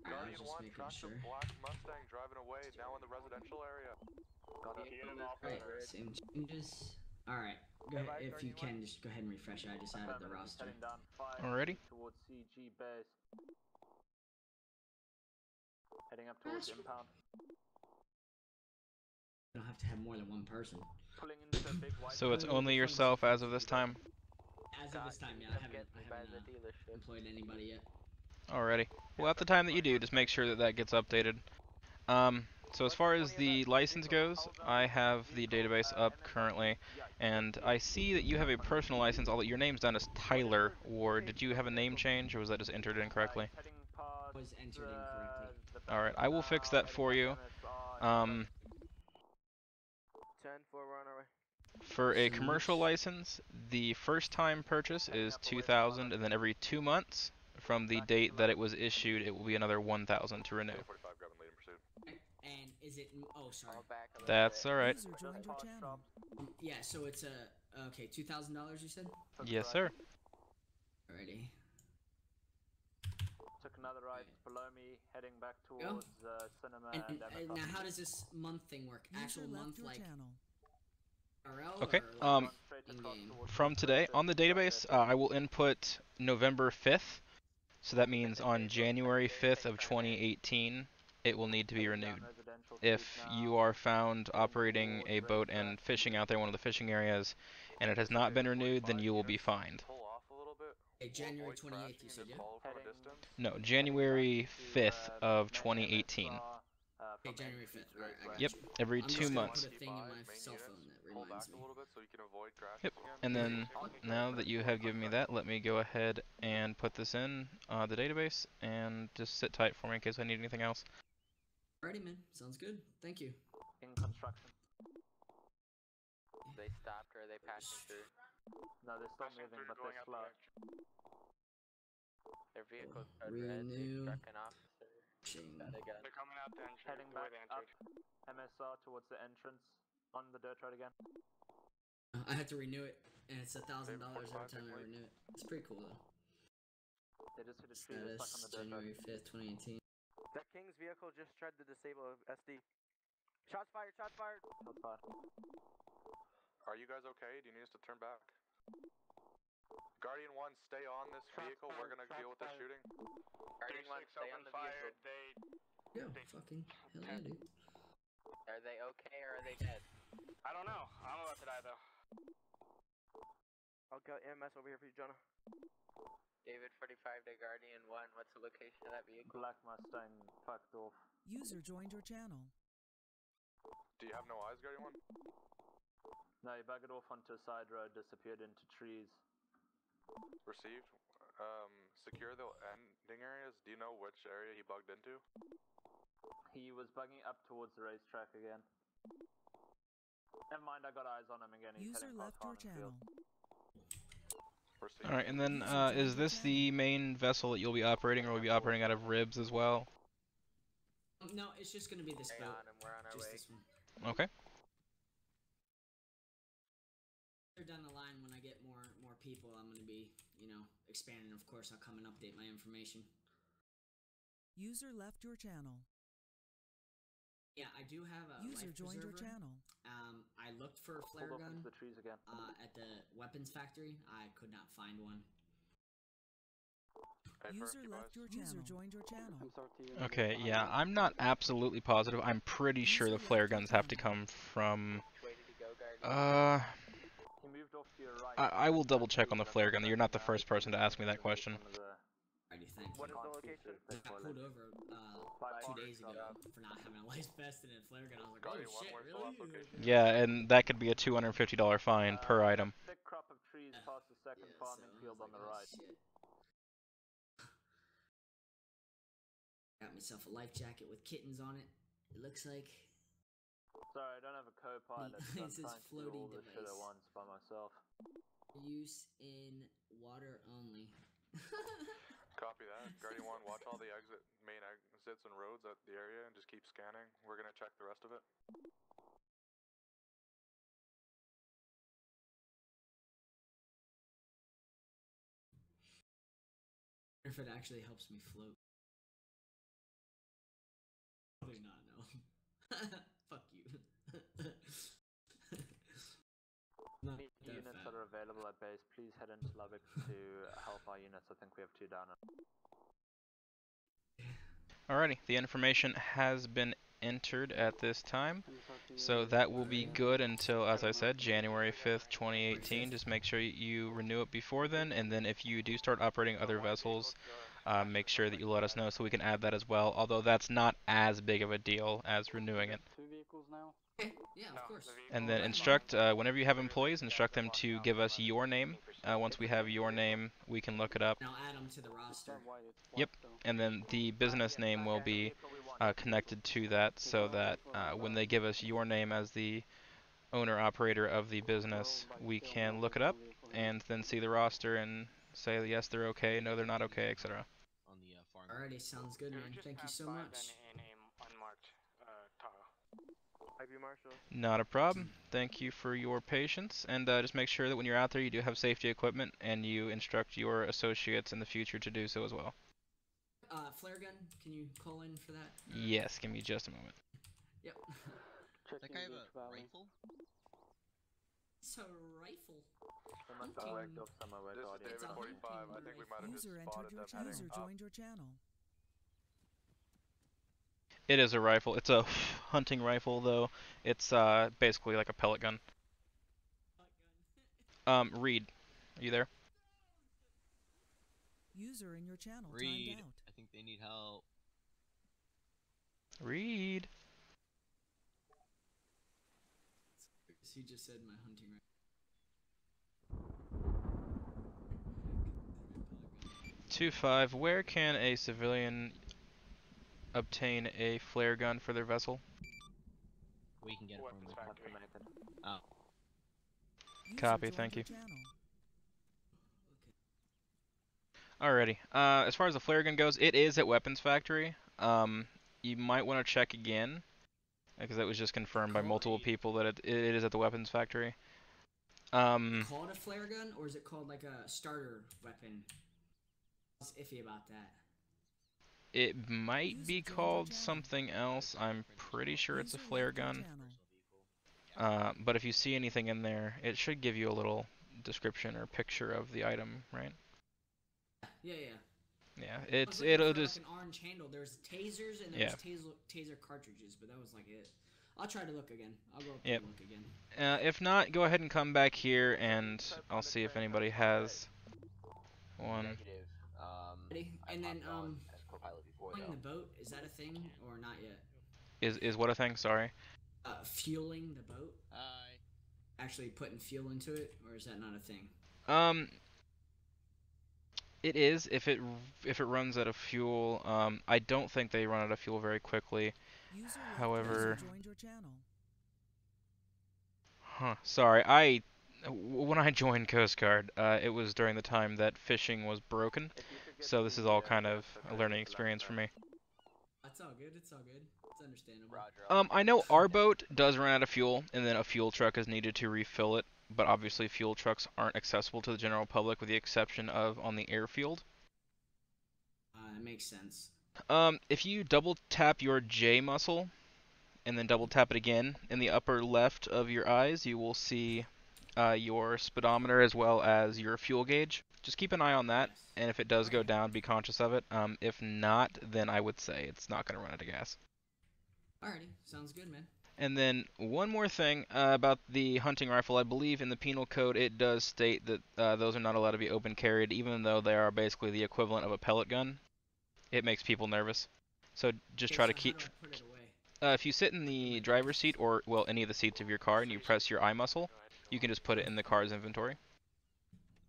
C: Guardian 1,
S: making
C: track
S: sure.
C: the black Mustang driving away, now in the residential area. Got it.
S: Alright, same changes. Alright, go ahead, if you can, just go ahead and refresh it. I just added the roster.
C: Heading down 5
A: Alrighty.
C: towards CG base. Heading up towards impound.
S: You don't have to have more than one person.
C: Pulling into a big white.
A: So it's only yourself as of this time?
S: As of this time, yeah. I haven't employed anybody yet.
A: Alrighty. Well, at the time that you do, just make sure that gets updated. So as far as the license goes, I have the database up currently, and I see that you have a personal license, although your name's down as Tyler Ward. Did you have a name change, or was that just entered incorrectly?
S: Was entered incorrectly.
A: Alright, I will fix that for you.
M: 10-4, we're on our way.
A: For a commercial license, the first time purchase is $2,000, and then every 2 months from the date that it was issued, it will be another $1,000 to renew.
S: And is it? Oh, sorry.
A: That's alright.
B: User joined your channel.
S: Yeah, so it's okay, $2,000. You said?
A: Yes, sir.
S: Alrighty.
C: Took another right below me, heading back towards cinema and
S: now, how does this month thing work? Actual month, like. RL
A: Okay.
S: or like in-game?
A: From today on the database, I will input November 5th. So that means on January 5th of 2018, it will need to be renewed. If you are found operating a boat and fishing out there in one of the fishing areas, and it has not been renewed, then you will be fined.
S: Hey, January 28th, you said, yeah?
A: No, January 5th of 2018.
S: Okay, January 5th. Alright, I got
A: Yep,
S: you.
A: every
S: I'm
A: 2
S: just gonna
A: months.
S: put a thing in my cell phone that reminds me.
A: Yep, and then now that you have given me that, let me go ahead and put this in the database and just sit tight for me in case I need anything else.
S: Alrighty, man. Sounds good. Thank you.
C: In construction.
I: They stopped or are they passing through?
C: No, they're still moving, but they're slow.
I: Their vehicles are red, they struck an officer.
K: They're coming out the entrance.
C: Heading back up MSR towards the entrance on the dirt road again.
S: I had to renew it, and it's $1,000 every time I renew it. It's pretty cool though.
C: They just hit a tree, they're stuck on the dirt road.
S: January 5th, 2018.
M: That King's vehicle just tried to disable SD. Shots fired, shots fired!
C: Shots fired.
U: Are you guys okay? Do you need us to turn back? Guardian 1, stay on this vehicle. We're gonna deal with the shooting.
M: Guardian 1, stay on the vehicle.
S: Yo, fucking hell yeah, dude.
I: Are they okay or are they dead?
K: I don't know. I'm about to die though.
M: I'll go EMS over here for you, Jonah.
I: David 45 to Guardian 1, what's the location of that vehicle?
C: Black Mustang fucked off.
B: User joined your channel.
U: Do you have no eyes, Guardian 1?
C: No, he buggered off onto a side road, disappeared into trees.
U: Received. Secure the ending areas. Do you know which area he bugged into?
C: He was bugging up towards the racetrack again. Never mind, I got eyes on him again. He's
B: User
C: heading
B: left your channel.
A: Alright, and then is this the main vessel that you'll be operating, or will you be operating out of ribs as well?
S: No, it's just gonna be this boat.
I: We're on our
S: just
I: way.
S: this one.
A: Okay.
S: Down the line, when I get more people, I'm gonna be, expanding. Of course, I'll come and update my information.
B: User left your channel.
S: Yeah, I do have a
B: User
S: life
B: joined your
S: preserver.
B: channel.
S: I looked for a flare
C: Pulled off
S: gun
C: into the trees again.
S: at the weapons factory. I could not find one.
B: User left your channel. User joined your channel.
A: Okay, yeah, I'm not absolutely positive. I'm pretty sure the flare guns have to come from...
C: He moved off to your right.
A: I will double check on the flare gun. You're not the first person to ask me that question.
S: Alrighty, thank you.
C: What is the location?
S: I got pulled over 2 days ago for not having a life vest and a flare gun. I was like, oh shit, really?
A: Yeah, and that could be a $250 fine per item.
C: Thick crop of trees past the second farming field on the right.
S: Got myself a life jacket with kittens on it. It looks like.
C: Sorry, I don't have a co-pilot. So I'm
S: It's his
C: trying to do
S: floating
C: all this shit at
S: device.
C: once by myself.
S: Use in water only.
U: Copy that. Guardian 1, watch all the main exits and roads at the area and just keep scanning. We're gonna check the rest of it.
S: If it actually helps me float. Probably not, no. Fuck you.
C: Any units that are available at base, please head into Lubbock to help our units. I think we have 2 down.
A: Alrighty, the information has been entered at this time, so that will be good until, as I said, January 5th, 2018. Just make sure you renew it before then, and then if you do start operating other vessels, make sure that you let us know so we can add that as well, although that's not as big of a deal as renewing it.
K: 2 vehicles now?
S: Yeah, of course.
A: And then instruct, whenever you have employees, instruct them to give us your name. Once we have your name, we can look it up.
S: Now add them to the roster.
A: Yep, and then the business name will be connected to that, so that when they give us your name as the owner-operator of the business, we can look it up and then see the roster and say yes, they're okay, no, they're not okay, etc.
S: Alrighty, sounds good, man. Thank you so much.
A: Not a problem. Thank you for your patience, and just make sure that when you're out there you do have safety equipment and you instruct your associates in the future to do so as well.
S: Flare gun, can you call in for that?
A: Yes, give me just a moment.
S: Yep.
Q: That guy have a rifle?
S: It's a rifle.
C: They must have worked off somewhere where
U: This is David 45. I think we might have just spotted them heading
B: User
U: up.
B: joined your channel.
A: It is a rifle. It's a hunting rifle, though. It's basically like a pellet gun. Reed, are you there?
B: User in your channel
Q: Reed,
B: timed out.
Q: I think they need help.
A: Reed.
S: He just said my hunting rifle.
A: 2-5, where can a civilian obtain a flare gun for their vessel?
Q: We can get it from the Oh.
A: Copy, thank you. Alrighty. As far as the flare gun goes, it is at Weapons Factory. You might want to check again, because that was just confirmed by multiple people that it is at the Weapons Factory.
S: Called a flare gun, or is it called like a starter weapon? I was iffy about that.
A: It might be called something else. I'm pretty sure it's a flare gun. But if you see anything in there, it should give you a little description or picture of the item, right?
S: Yeah.
A: Yeah,
S: it'll just like an orange handle. There's tasers and there's taser cartridges, but that was like it. I'll try to look again. I'll go up there and look again.
A: If not, go ahead and come back here, and I'll see if anybody has one.
Q: Negative.
S: And then fueling the boat, is that a thing or not yet?
A: Is what a thing? Sorry.
S: Fueling the boat. Actually putting fuel into it, or is that not a thing?
A: It is if it runs out of fuel. I don't think they run out of fuel very quickly. However, sorry. When I joined Coast Guard, it was during the time that fishing was broken, so this is all kind of a learning experience for me.
S: That's all good. It's all good. It's understandable.
A: I know our boat does run out of fuel, and then a fuel truck is needed to refill it. But obviously, fuel trucks aren't accessible to the general public, with the exception of on the airfield.
S: That makes sense.
A: If you double tap your J muscle, and then double tap it again in the upper left of your eyes, you will see your speedometer as well as your fuel gauge. Just keep an eye on that, and if it does go down, be conscious of it. If not, then I would say it's not going to run out of gas.
S: Alrighty, sounds good, man.
A: And then one more thing about the hunting rifle. I believe in the penal code it does state that those are not allowed to be open carried, even though they are basically the equivalent of a pellet gun. It makes people nervous. So just try to keep... if you sit in the driver's seat, or, well, any of the seats of your car, and you press your I muscle, you can just put it in the car's inventory.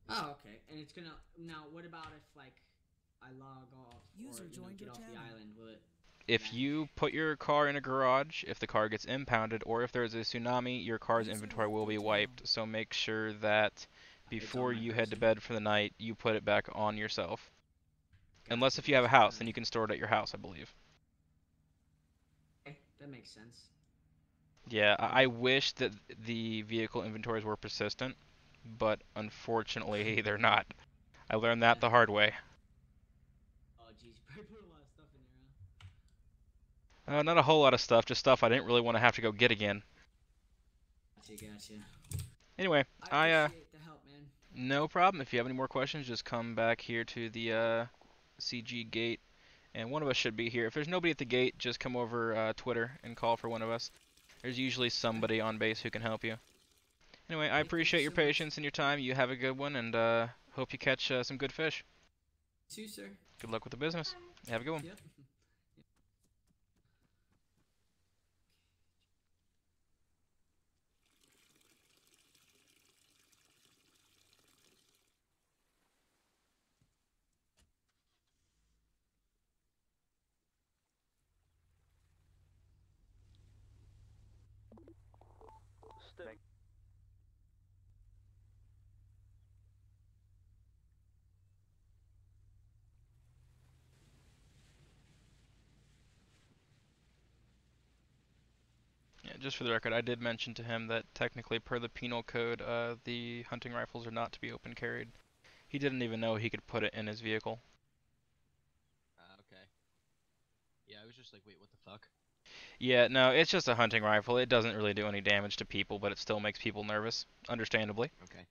S: Oh, okay. And it's gonna... Now, what about if, like, I log off or, get off the island? Will it...
A: If you put your car in a garage, if the car gets impounded, or if there's a tsunami, your car's inventory will be wiped. So make sure that before you head to bed for the night, you put it back on yourself. Unless if you have a house, then you can store it at your house, I believe.
S: Okay, that makes sense.
A: Yeah, I wish that the vehicle inventories were persistent, but unfortunately they're not. I learned that the hard way.
S: Oh, jeez, you probably put a lot of stuff in there,
A: Not a whole lot of stuff, just stuff I didn't really want to have to go get again.
S: Gotcha.
A: Anyway,
S: I appreciate the help, man.
A: No problem. If you have any more questions, just come back here to the CG gate, and one of us should be here. If there's nobody at the gate, just come over Twitter and call for one of us. There's usually somebody on base who can help you. Anyway, I appreciate your patience and your time. You have a good one, and hope you catch some good fish.
S: You too, sir.
A: Good luck with the business. Have a good one.
S: Yep.
A: Yeah, just for the record, I did mention to him that technically, per the penal code, the hunting rifles are not to be open carried. He didn't even know he could put it in his vehicle.
Q: Okay. Yeah, I was just like, wait, what the fuck?
A: Yeah, no, it's just a hunting rifle. It doesn't really do any damage to people, but it still makes people nervous, understandably.
Q: Okay.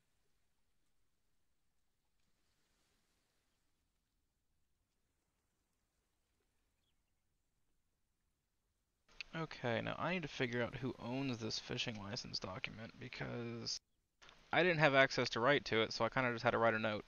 A: Okay, now I need to figure out who owns this fishing license document because I didn't have access to write to it, so I kind of just had to write a note.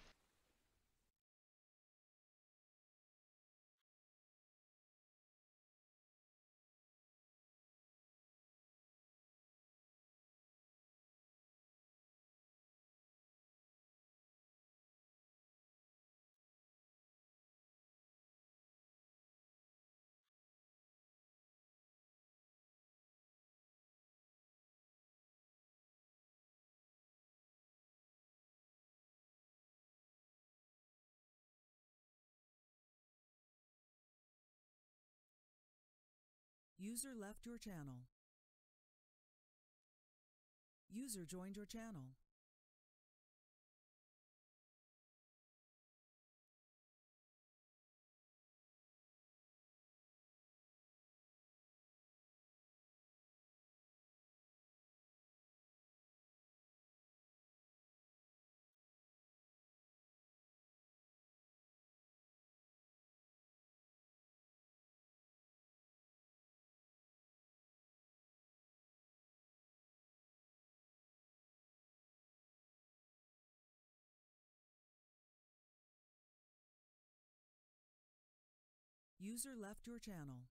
B: User left your channel. User joined your channel. User left your channel.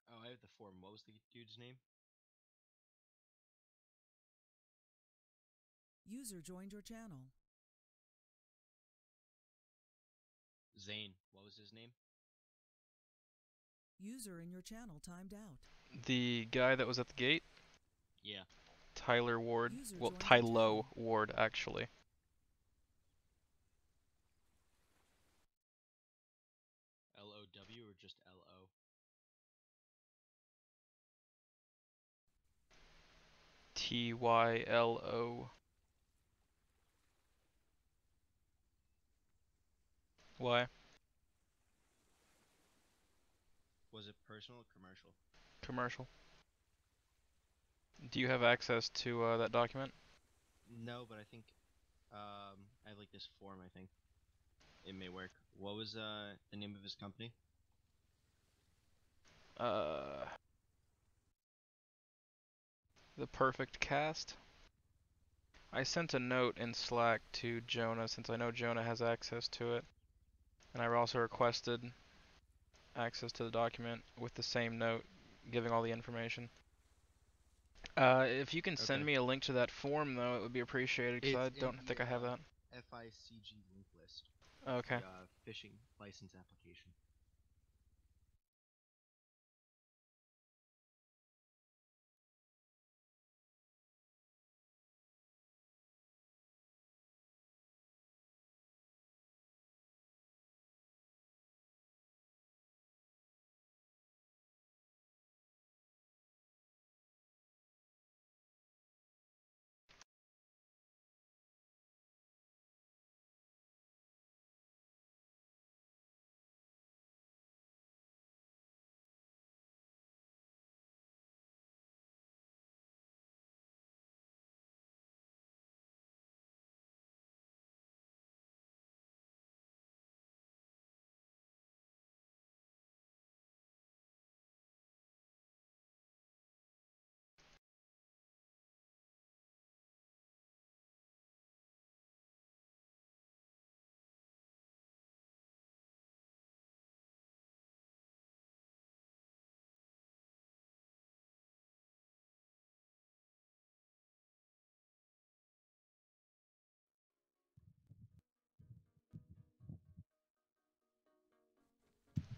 Q: Oh, I have the form. What was the dude's name?
B: User joined your channel.
Q: Zane. What was his name?
B: User in your channel timed out.
A: The guy that was at the gate?
Q: Yeah.
A: Tyler Ward.
B: User
A: Well,
B: joined your
A: Tylo
B: channel.
A: Ward, actually.
Q: L-O-W or just L-O?
A: Tylo. Why?
Q: Was it personal or commercial?
A: Commercial. Do you have access to that document?
Q: No, but I think I have like this form. I think it may work. What was the name of his company?
A: The Perfect Cast. I sent a note in Slack to Jonah since I know Jonah has access to it. And I also requested access to the document with the same note giving all the information. If you can send me a link to that form, though, it would be appreciated because I don't think I have that.
Q: FICG link list.
A: Okay.
Q: The fishing license application.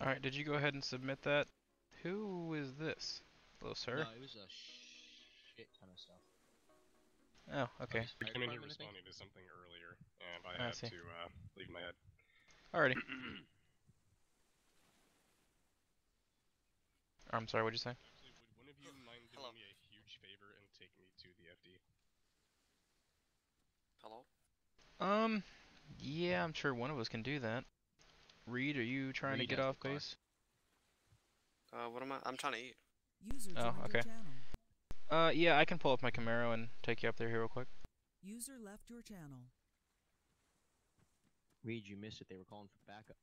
A: Alright, did you go ahead and submit that? Who is this? Hello, sir.
Q: No, it was a shit ton of stuff.
A: Oh, okay.
P: I came in here responding to something earlier, and I had to leave my head.
A: Alrighty. I'm sorry, what'd you say?
P: Actually, would one of you mind doing me a huge favor and take me to the FD?
N: Hello?
A: Yeah, I'm sure one of us can do that. Reed, are you trying to get off base?
N: What am I? I'm trying to eat.
A: Oh, okay. Yeah, I can pull up my Camaro and take you up there here real quick.
B: User left your channel.
Q: Reed, you missed it. They were calling for backup.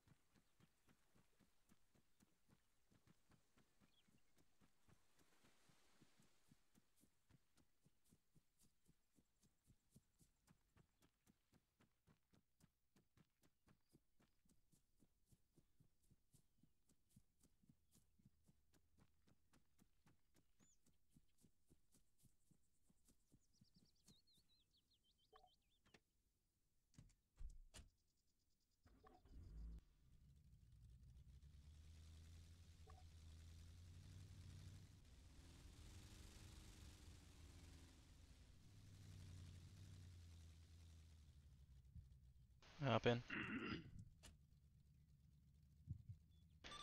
A: Hop in.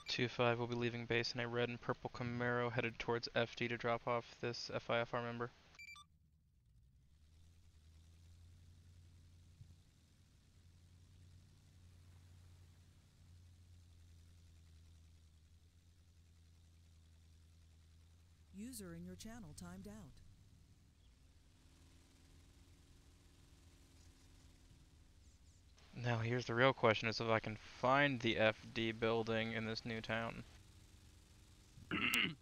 A: 2-5 will be leaving base in a red and purple Camaro headed towards FD to drop off this FIFR member.
B: User in your channel timed out.
A: Now here's the real question, is if I can find the FD building in this new town.
P: It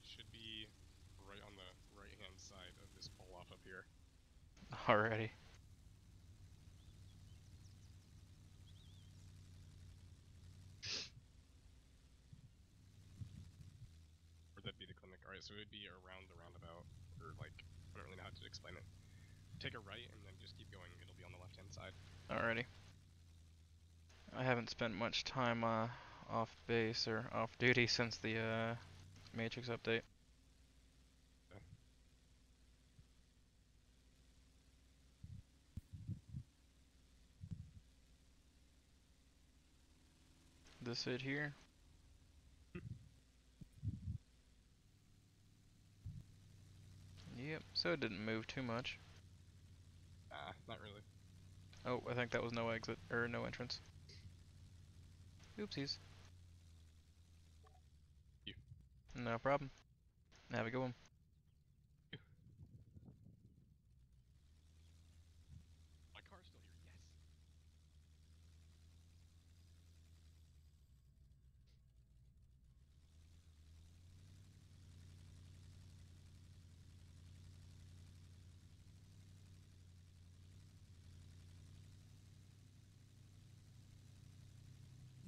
P: should be right on the right-hand side of this pull-off up here.
A: Alrighty.
P: Or that'd be the clinic. Alright, so it would be around the roundabout, or like, I don't really know how to explain it. Take a right and then just keep going, it'll be on the left-hand side.
A: Alrighty. I haven't spent much time off base or off duty since the Matrix update. This it here? Yep, so it didn't move too much.
P: Not really.
A: Oh, I think that was no exit, or no entrance. Oopsies.
P: You.
A: No problem. Have a good one.
P: My car's still here, yes.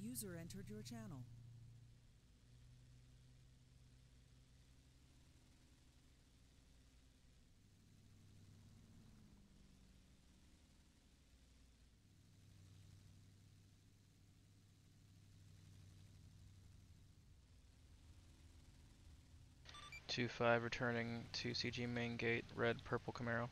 B: User entered your channel.
A: Two 5 returning to CG main gate, red purple Camaro.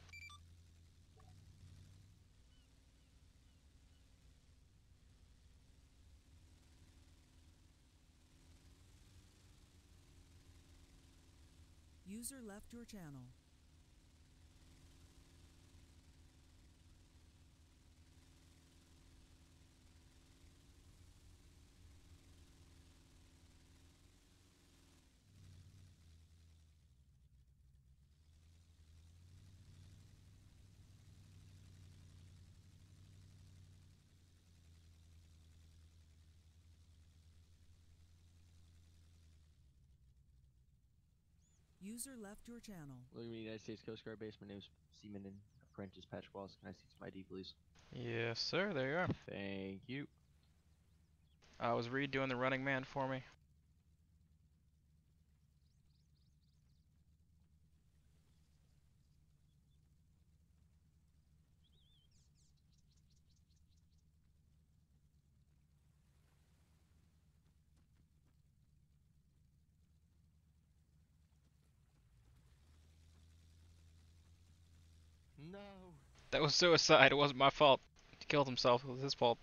B: User left your channel. User left your channel.
Q: Welcome to the United States Coast Guard base. My name is Seaman and Apprentice Patch Wallace. Can I see some ID, please?
A: Yes, sir, there you are.
Q: Thank you.
A: Was Reed doing the running man for me?
Q: No.
A: That was suicide. It wasn't my fault. He killed himself. It was his fault.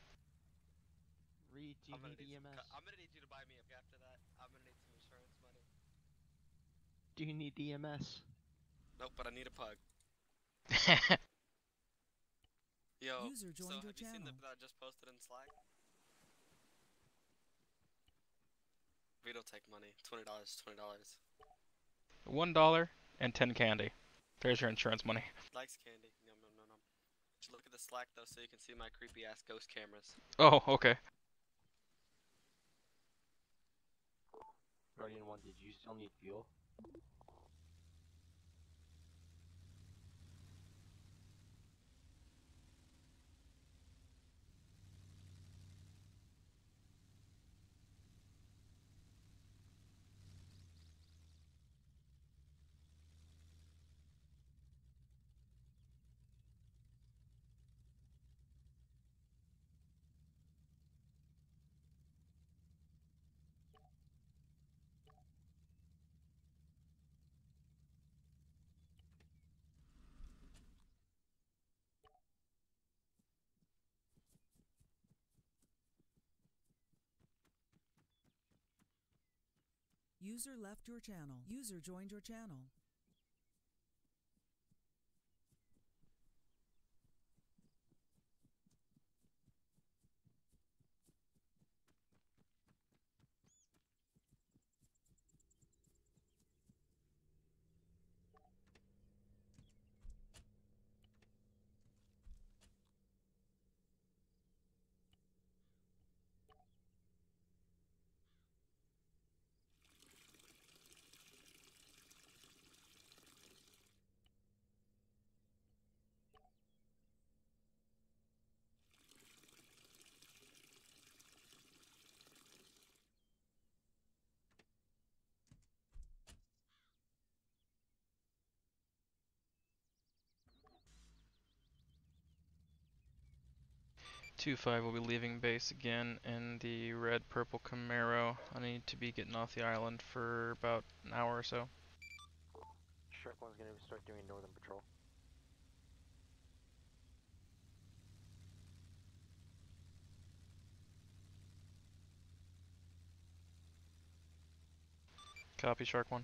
Q: Reed, do you need EMS?
N: I'm gonna need you to buy me up after that. I'm gonna need some insurance money.
Q: Do you need EMS?
N: Nope, but I need a pug. Yo,
B: User
N: so
B: joined
N: have
B: your
N: you seen
B: channel.
N: that I just posted in Slack? We don't take money. $20, $20.
A: $1 and 10 candy. There's your insurance money.
N: Likes candy. Nom nom nom nom. Just look at the Slack though, so you can see my creepy ass ghost cameras.
A: Oh, okay.
Q: Guardian 1, did you still need fuel?
B: User left your channel. User joined your channel.
A: Two-5 will be leaving base again in the red-purple Camaro. I need to be getting off the island for about an hour or so.
Q: Shark 1's gonna start doing northern patrol.
A: Copy, Shark 1.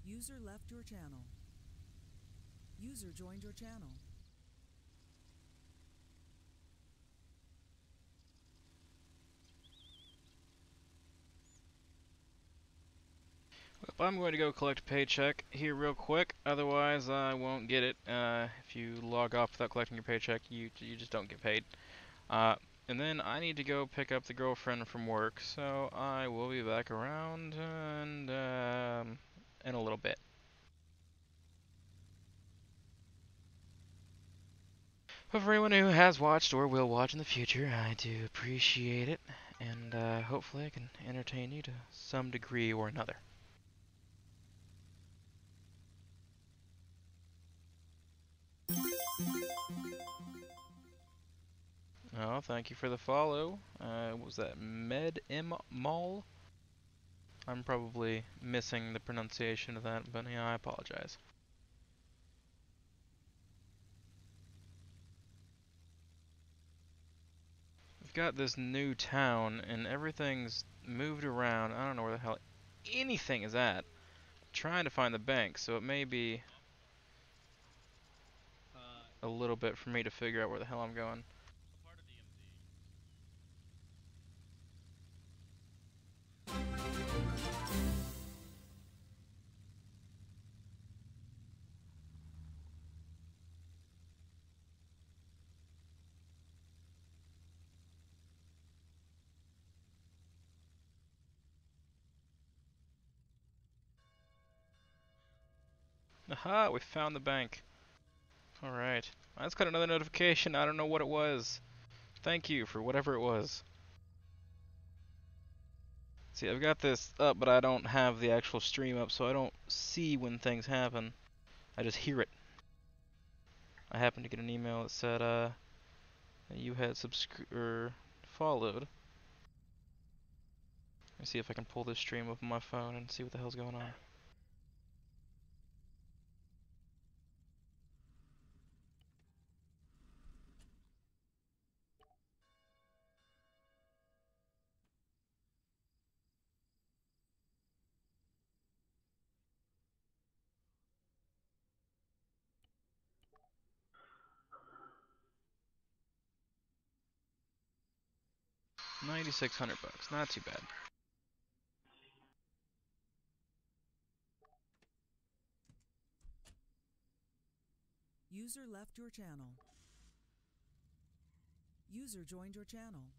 B: User left your channel. User joined your channel.
A: I'm going to go collect a paycheck here real quick, otherwise I won't get it. If you log off without collecting your paycheck, you just don't get paid. And then I need to go pick up the girlfriend from work, so I will be back around and in a little bit. But for anyone who has watched or will watch in the future, I do appreciate it, and hopefully I can entertain you to some degree or another. Oh, thank you for the follow. Was that Med M Mall? I'm probably missing the pronunciation of that, but yeah, I apologize. We've got this new town, and everything's moved around. I don't know where the hell anything is at. I'm trying to find the bank, so it may be a little bit for me to figure out where the hell I'm going. Aha, we found the bank. Alright. I just got another notification. I don't know what it was. Thank you for whatever it was. See, I've got this up, but I don't have the actual stream up, so I don't see when things happen. I just hear it. I happened to get an email that said, that you had followed. Let me see if I can pull this stream up on my phone and see what the hell's going on. $9,600, not too bad.
B: User left your channel. User joined your channel.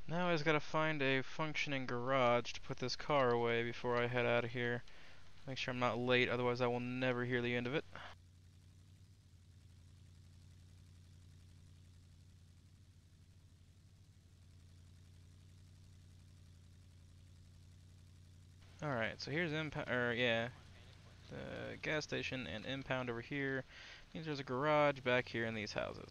A: Now I just gotta find a functioning garage to put this car away before I head out of here. Make sure I'm not late, otherwise I will never hear the end of it. Alright, so here's the gas station and impound over here. Means there's a garage back here in these houses.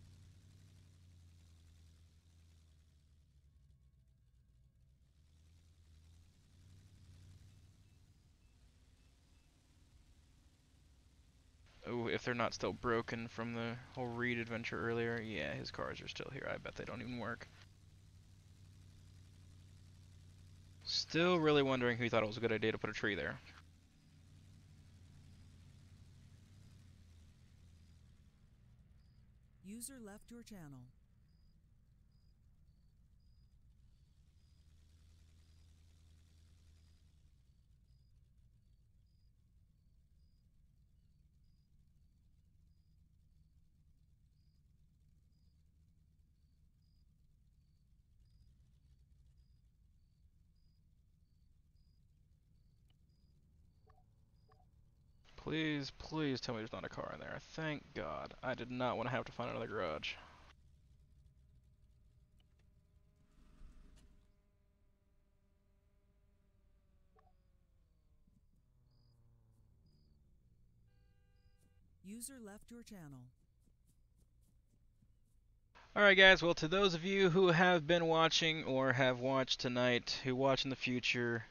A: Oh, if they're not still broken from the whole Reed adventure earlier, yeah, his cars are still here. I bet they don't even work. Still really wondering who thought it was a good idea to put a tree there.
B: User left your channel.
A: Please, please tell me there's not a car in there. Thank God. I did not want to have to find another garage.
B: User left your channel.
A: Alright guys, well to those of you who have been watching or have watched tonight, who watch in the future,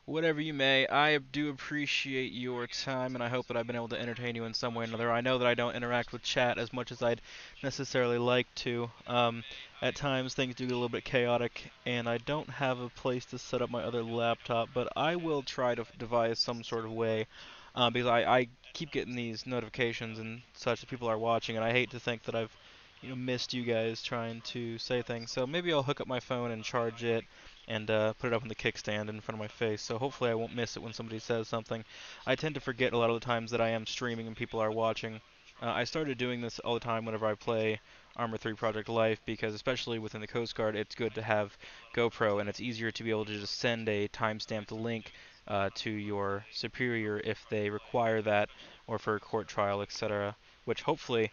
A: whatever you may, I do appreciate your time, and I hope that I've been able to entertain you in some way or another. I know that I don't interact with chat as much as I'd necessarily like to. At times things do get a little bit chaotic, and I don't have a place to set up my other laptop, but I will try to devise some sort of way, because I keep getting these notifications and such that people are watching, and I hate to think that I've missed you guys trying to say things. So maybe I'll hook up my phone and charge it and put it up on the kickstand in front of my face, so hopefully I won't miss it when somebody says something. I tend to forget a lot of the times that I am streaming and people are watching. I started doing this all the time whenever I play Armor 3 Project Life, because especially within the Coast Guard, it's good to have GoPro, and it's easier to be able to just send a timestamped link to your superior if they require that, or for a court trial, etc., which hopefully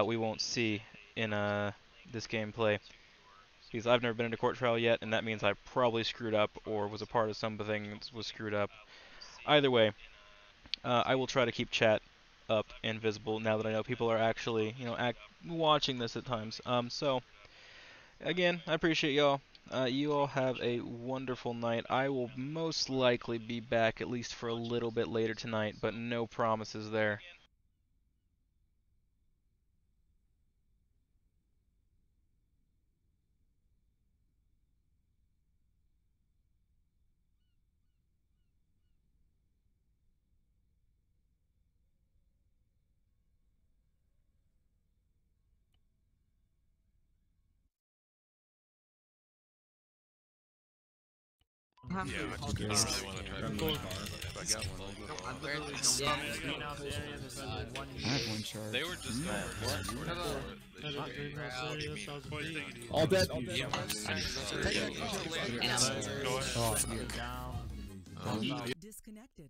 A: we won't see in this gameplay, because I've never been in a court trial yet, and that means I probably screwed up or was a part of something that was screwed up. Either way, I will try to keep chat up and visible now that I know people are actually, watching this at times. So, again, I appreciate y'all. You all have a wonderful night. I will most likely be back at least for a little bit later tonight, but no promises there.
F: Yeah, I really want to try to go if I got one.
E: I have one charge.
F: They were just
G: All dead, all dead.
B: Disconnected.